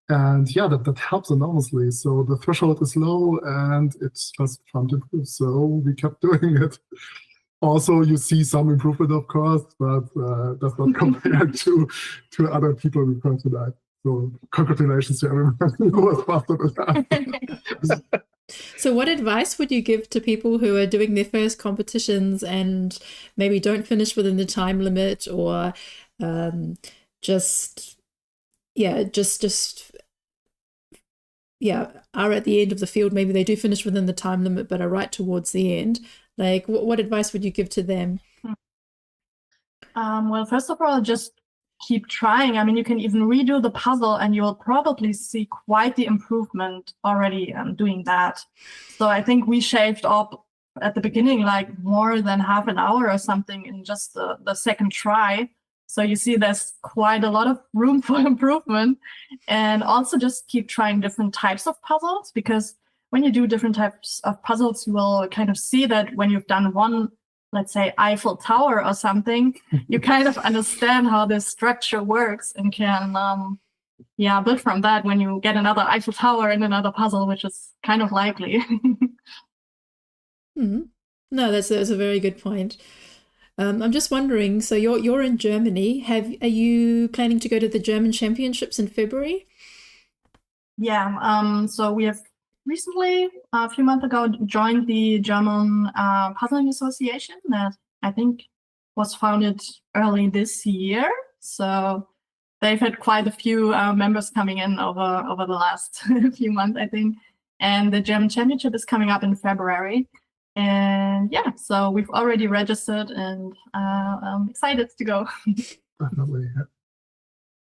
And yeah, that helps enormously. So the threshold is low and it's just fun to do. So we kept doing it. Also, you see some improvement, of course, but that's not compared to other people we heard tonight. So congratulations to everyone who was faster than that. So what advice would you give to people who are doing their first competitions and maybe don't finish within the time limit, or just are at the end of the field? Maybe they do finish within the time limit but are right towards the end. Like, what advice would you give to them? Well, first of all, just keep trying. I mean, you can even redo the puzzle and you'll probably see quite the improvement already doing that. So I think we shaved up at the beginning like more than half an hour or something in just the second try. So you see there's quite a lot of room for improvement. And also just keep trying different types of puzzles, because when you do different types of puzzles, you will kind of see that when you've done one, let's say Eiffel Tower or something, you kind of understand how this structure works and can build from that when you get another Eiffel Tower in another puzzle, which is kind of likely. No, that's a very good point. I'm just wondering, so you're in Germany. Are you planning to go to the German Championships in February? Yeah, so we have recently, a few months ago, joined the German Puzzling Association that I think was founded early this year. So they've had quite a few members coming in over the last few months, I think. And the German Championship is coming up in February. And yeah, so we've already registered, and I'm excited to go. Definitely.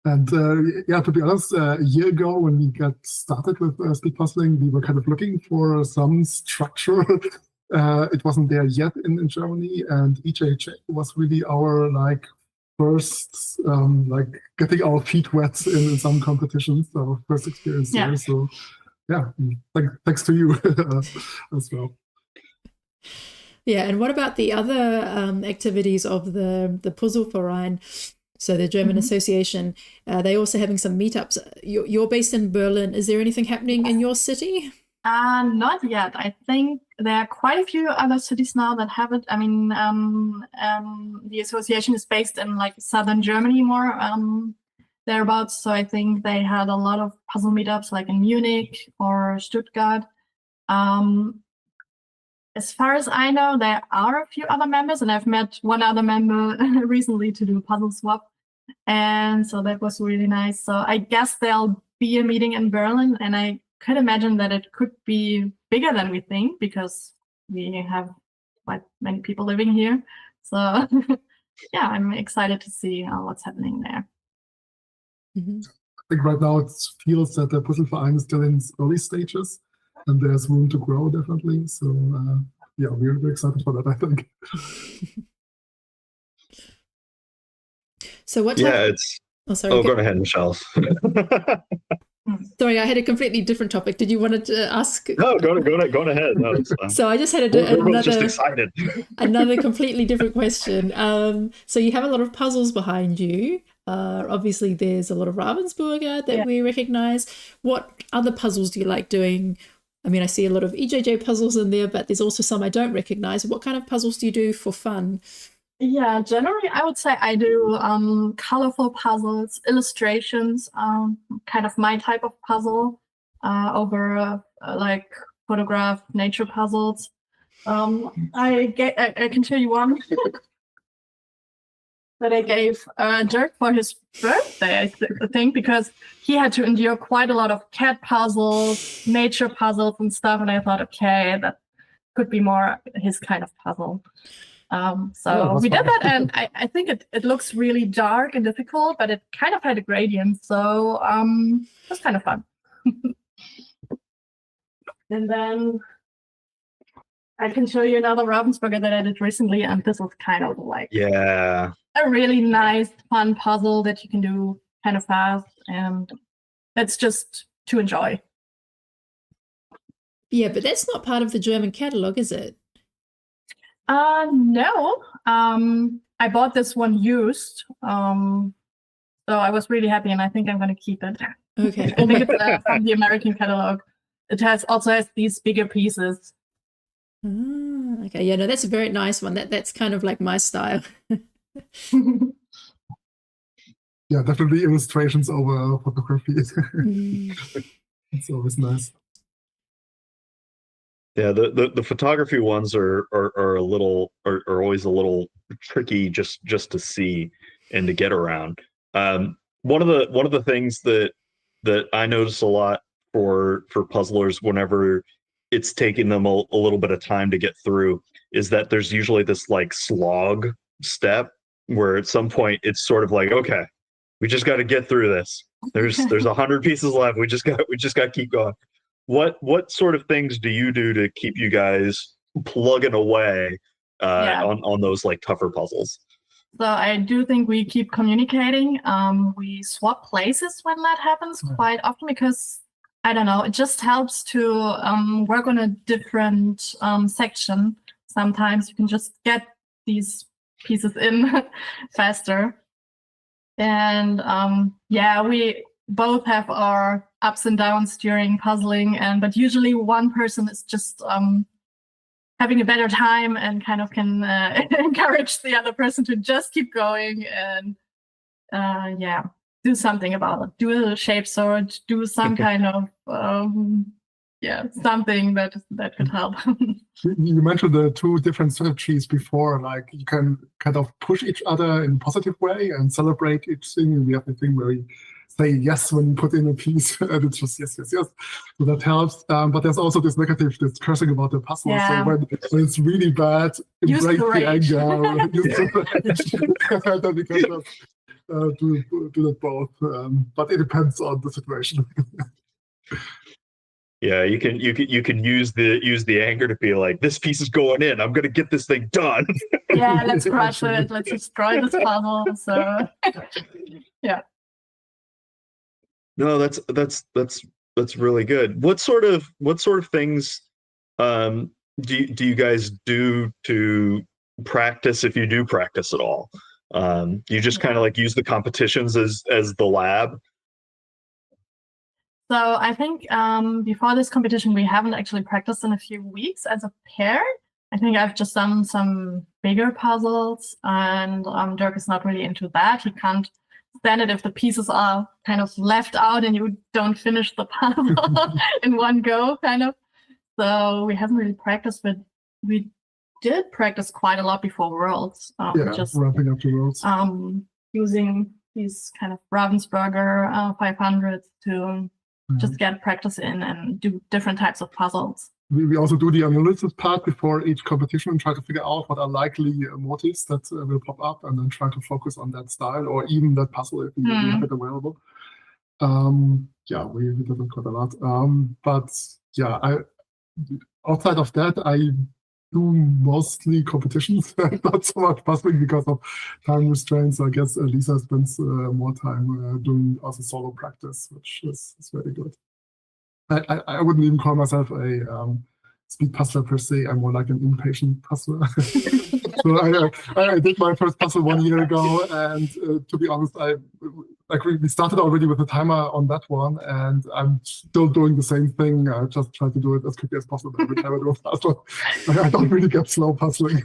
And to be honest, a year ago when we got started with speed puzzling, we were kind of looking for some structure. It wasn't there yet in Germany, and EJJ was really our first getting our feet wet in some competitions, our first experience there. So yeah, thanks to you as well. Yeah, and what about the other activities of the Puzzleverein? So the German Association, they're also having some meetups. You're based in Berlin. Is there anything happening in your city? Not yet. I think there are quite a few other cities now that have it. I mean, the association is based in southern Germany more thereabouts. So I think they had a lot of puzzle meetups like in Munich or Stuttgart. As far as I know, there are a few other members, and I've met one other member recently to do a puzzle swap. And so that was really nice. So I guess there'll be a meeting in Berlin, and I could imagine that it could be bigger than we think, because we have quite many people living here. So yeah, I'm excited to see what's happening there. Mhm. I think right now it feels that the Puzzleverein is still in its early stages, and there's room to grow definitely. So yeah, we're excited for that, I think. So what Yeah, type? it's. Oh, sorry. Oh, go ahead, Michelle. Sorry, I had a completely different topic. Did you want to ask? No, go ahead. No, it's fine. So I just had We're just another excited. another completely different question. So you have a lot of puzzles behind you. Obviously, there's a lot of Ravensburger that we recognize. What other puzzles do you like doing? I mean, I see a lot of EJJ puzzles in there, but there's also some I don't recognize. What kind of puzzles do you do for fun? Yeah, generally I would say I do colorful puzzles, illustrations, kind of my type of puzzle over like photograph nature puzzles. I can show you one that I gave Dirk for his birthday, I think, because he had to endure quite a lot of cat puzzles, nature puzzles and stuff, and I thought, okay, that could be more his kind of puzzle. So we did that, and I think it looks really dark and difficult, but it kind of had a gradient, so it was kind of fun. And then I can show you another Ravensburger that I did recently, and this was kind of like Yeah. a really nice, fun puzzle that you can do kind of fast, and that's just to enjoy. Yeah, but that's not part of the German catalog, is it? No. I bought this one used. So I was really happy, and I think I'm going to keep it. Okay. I think it's from the American catalog. It also has these bigger pieces. Okay. Yeah, no, that's a very nice one. That's kind of like my style. Yeah, definitely illustrations over photography. It's always nice. Yeah, the photography ones are always a little tricky just to see and to get around. One of the things that I notice a lot for puzzlers whenever it's taking them a little bit of time to get through is that there's usually this like slog step where at some point it's sort of like, okay, we just got to get through this. There's 100 pieces left. We just got to keep going. What sort of things do you do to keep you guys plugging away on those like tougher puzzles? So I do think we keep communicating. We swap places when that happens quite often because, I don't know, it just helps to work on a different section. Sometimes you can just get these pieces in faster. And yeah, we both have our ups and downs during puzzling, but usually one person is just having a better time and kind of can encourage the other person to just keep going and yeah, do something about it. Do a shape sort, do some kind of something that could help. You mentioned the two different strategies before, like you can kind of push each other in a positive way and celebrate each thing. And we have the thing where we say yes when you put in a piece, and it's just yes. So that helps. But there's also this negative discussion about the puzzle. Yeah. So when it's really bad, embrace the anger. Use the rage. Then we can just do that both. But it depends on the situation. Yeah, you can use the anger to be like, this piece is going in. I'm gonna get this thing done. Yeah, let's crush it. Let's destroy this puzzle. So yeah. No, that's really good. What sort of things do you guys do to practice, if you do practice at all? You just kind of like use the competitions as the lab? So I think before this competition, we haven't actually practiced in a few weeks as a pair. I think I've just done some bigger puzzles, and Dirk is not really into that. He can't stand it if the pieces are kind of left out and you don't finish the puzzle in one go, kind of. So we haven't really practiced, but we did practice quite a lot before Worlds. Just wrapping up the Worlds. Using these kind of Ravensburger 500s to just get practice in and do different types of puzzles. we also do the analysis part before each competition and try to figure out what are likely motifs that will pop up, and then try to focus on that style or even that puzzle if we have it available. Yeah, we did it quite a lot. But yeah, outside of that, I do mostly competitions, not so much puzzling because of time restraints. I guess Lisa spends more time doing also solo practice, which is very good. I wouldn't even call myself a speed puzzler per se. I'm more like an impatient puzzler. So I did my first puzzle 1 year ago, and to be honest, we started already with a timer on that one, and I'm still doing the same thing. I just try to do it as quickly as possible every time I do a puzzle. I don't really get slow puzzling.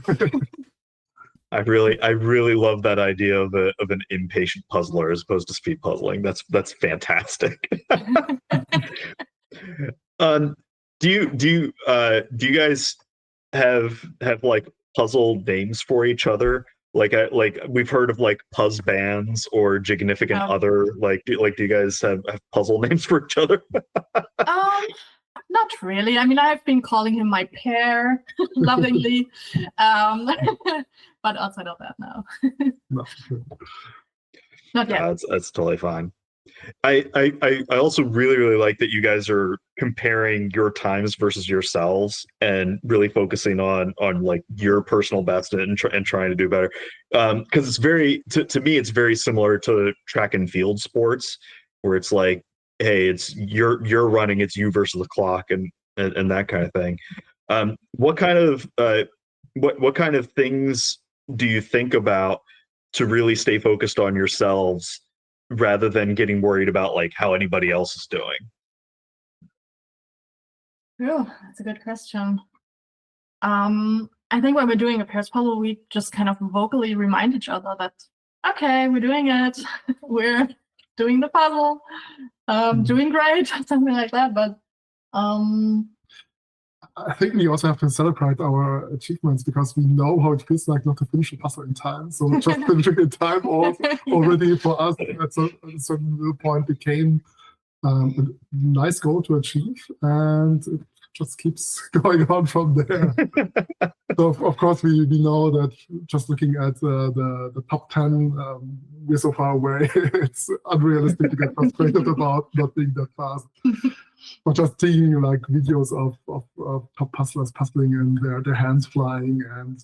I really love that idea of an impatient puzzler as opposed to speed puzzling. That's fantastic. Do you guys have like puzzle names for each other? Like we've heard of like Puzz Bands or Jignificant Other. Like do you guys have puzzle names for each other? Not really. I mean, I've been calling him my pair lovingly. But outside of that, no. No. Not yet. That's totally fine. I also really like that you guys are comparing your times versus yourselves and really focusing on like your personal best and trying to do better. Because it's very to me it's very similar to track and field sports where it's like, hey, it's you're running, it's you versus the clock and that kind of thing. What kind of things do you think about to really stay focused on yourselves rather than getting worried about like how anybody else is doing? Oh, that's a good question. I think when we're doing a pairs puzzle, we just kind of vocally remind each other that, okay, we're doing it. We're doing the puzzle. Doing great, something like that. But I think we also have to celebrate our achievements because we know how it feels like not to finish a puzzle in time. So just finishing in time already for us at a certain point became a nice goal to achieve, and it just keeps going on from there. So of course we know that just looking at the top 10, we're so far away. It's unrealistic to get frustrated about not being that fast. But just seeing like videos of top puzzlers puzzling and their hands flying, and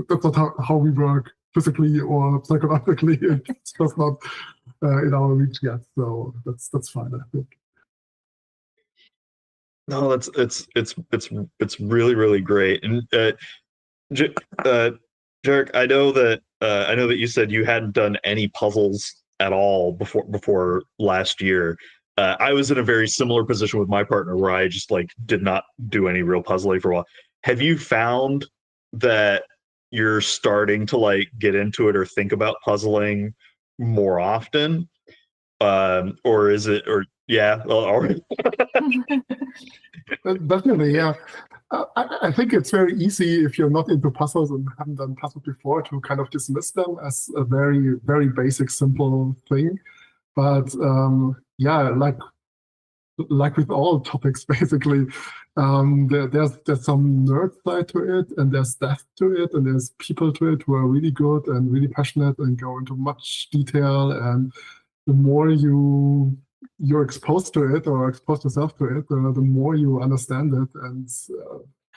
that's not how we work physically or psychologically. It's just not in our reach yet. So that's fine, I think. No, it's really great. And Jarek, I know that you said you hadn't done any puzzles at all before last year. I was in a very similar position with my partner where I just like did not do any real puzzling for a while. Have you found that you're starting to like get into it or think about puzzling more often? Or is it, or yeah, or definitely, yeah. I think it's very easy if you're not into puzzles and haven't done puzzles before to kind of dismiss them as a very, very basic, simple thing. But yeah, like with all topics, basically, there's some nerd side to it, and there's depth to it, and there's people to it who are really good and really passionate and go into much detail. And the more you're exposed to it or expose yourself to it, the more you understand it, and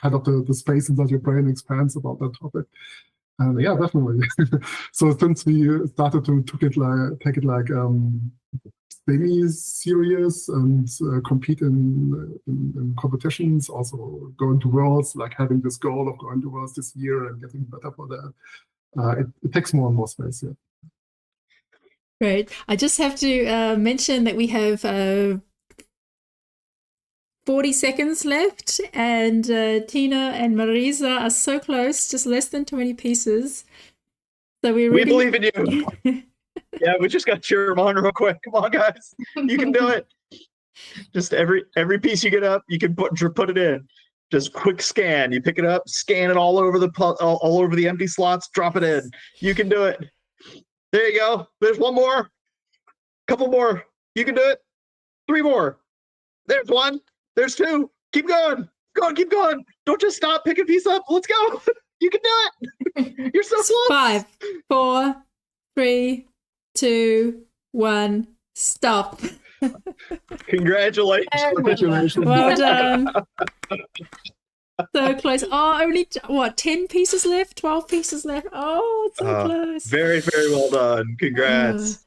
kind of the space inside your brain expands about that topic. And yeah, definitely. So since we started to take it like semi-serious and compete in competitions, also going to Worlds, like having this goal of going to Worlds this year and getting better for that, it takes more and more space. Yeah. Great. I just have to mention that we have 40 seconds left, and Tina and Marisa are so close, just less than 20 pieces. So we believe in you. Yeah, we just got to cheer them on real quick. Come on, guys, you can do it. Just every piece you get up, you can put it in. Just quick scan. You pick it up, scan it all over the empty slots, drop it in. You can do it. There you go. There's one more. Couple more. You can do it. 3 more. There's 1. There's 2. Keep going. Go on, keep going. Don't just stop. Pick a piece up. Let's go. You can do it. You're so close. 5, 4, 3, 2, 1. Stop. Congratulations. Congratulations. Well done. So close. Oh, only what? 10 pieces left. 12 pieces left. Oh, so close. Very, very well done. Congrats.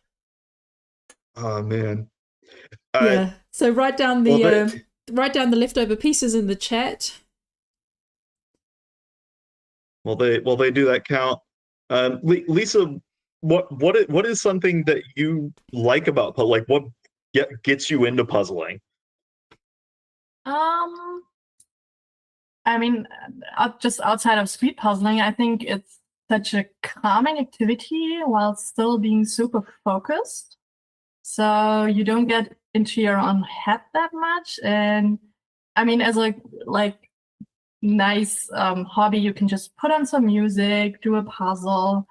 Oh man. Yeah. So write down the leftover pieces in the chat. Well, they do that count. Lisa, what is something that you like about like what gets you into puzzling? I mean, just outside of speed puzzling, I think it's such a calming activity while still being super focused. So you don't get into your own head that much. And I mean, as a nice hobby, you can just put on some music, do a puzzle,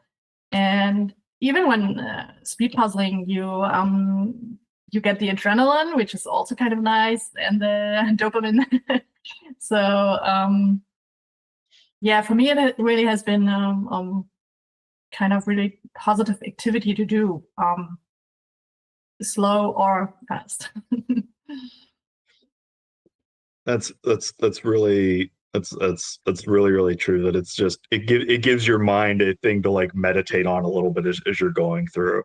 and even when speed puzzling, you get the adrenaline, which is also kind of nice, and the dopamine. So yeah, for me it really has been kind of really positive activity to do, slow or fast. That's really really true. That it's just it gives your mind a thing to like meditate on a little bit as you're going through.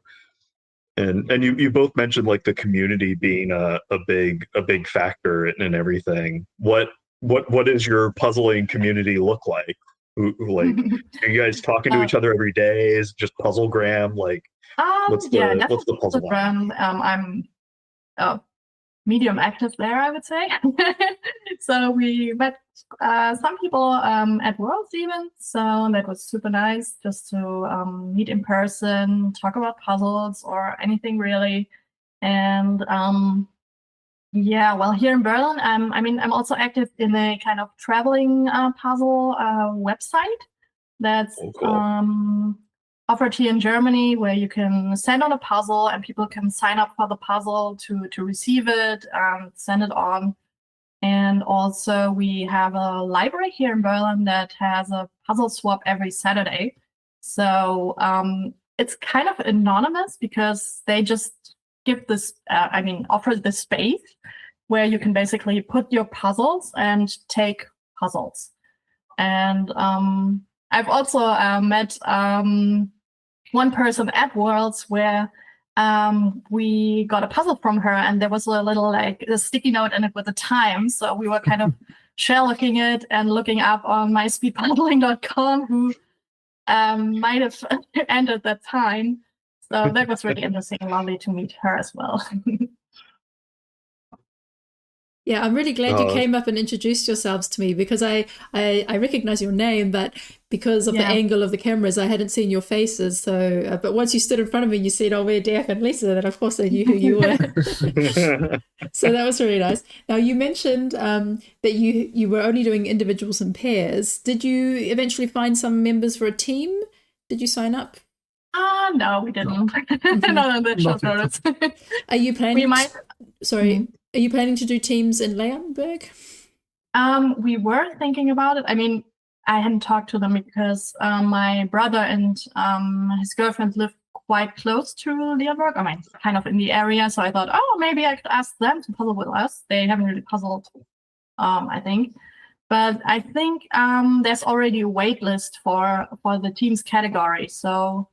And you both mentioned like the community being a big factor in everything. What does your puzzling community look like? Like, are you guys talking to each other every day? Is it just Puzzlegram? Like, what's the puzzle? I'm medium active there, I would say. So we met some people at Worlds even, so that was super nice just to meet in person, talk about puzzles or anything really. And yeah, well, here in Berlin, I mean, I'm also active in a kind of traveling puzzle website that's offered here in Germany, where you can send on a puzzle and people can sign up for the puzzle to receive it and send it on. And also we have a library here in Berlin that has a puzzle swap every Saturday. So it's kind of anonymous because they just give this, offer this space where you can basically put your puzzles and take puzzles. And I've also met one person at Worlds where we got a puzzle from her, and there was a little like a sticky note in it with the time. So we were kind of share looking it and looking up on myspeedpuzzling.com who might have entered that time. So that was really interesting and lovely to meet her as well. Yeah, I'm really glad you came up and introduced yourselves to me, because I recognize your name, but because of the angle of the cameras, I hadn't seen your faces. So, but once you stood in front of me, you said, "Oh, we're Dirk and Lisa," then of course I knew who you were. So that was really nice. Now you mentioned that you were only doing individuals and pairs. Did you eventually find some members for a team? Did you sign up? No, we didn't. No, that short notice. Are you planning? We might. Sorry. Are you planning to do teams in Leonberg? We were thinking about it. I mean, I hadn't talked to them because my brother and his girlfriend live quite close to Leonberg. I mean, kind of in the area. So I thought, oh, maybe I could ask them to puzzle with us. They haven't really puzzled, I think. But I think there's already a wait list for the teams category. So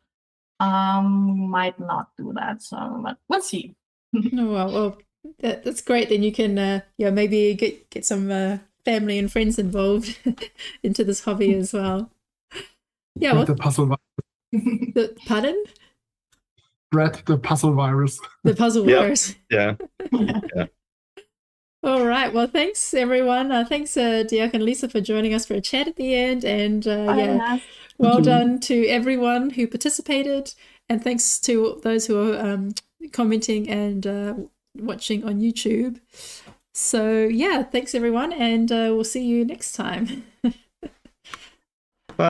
might not do that. So, but we'll see. Oh, well, that's great. Then you can maybe get some family and friends involved into this hobby as well. Yeah, what the puzzle? Pardon? Brett, the puzzle virus. The puzzle virus. Yeah. All right. Well, thanks everyone. Thanks Dirk and Lisa for joining us for a chat at the end. And well done to everyone who participated, and thanks to those who are commenting and watching on YouTube. So yeah, thanks everyone, and we'll see you next time.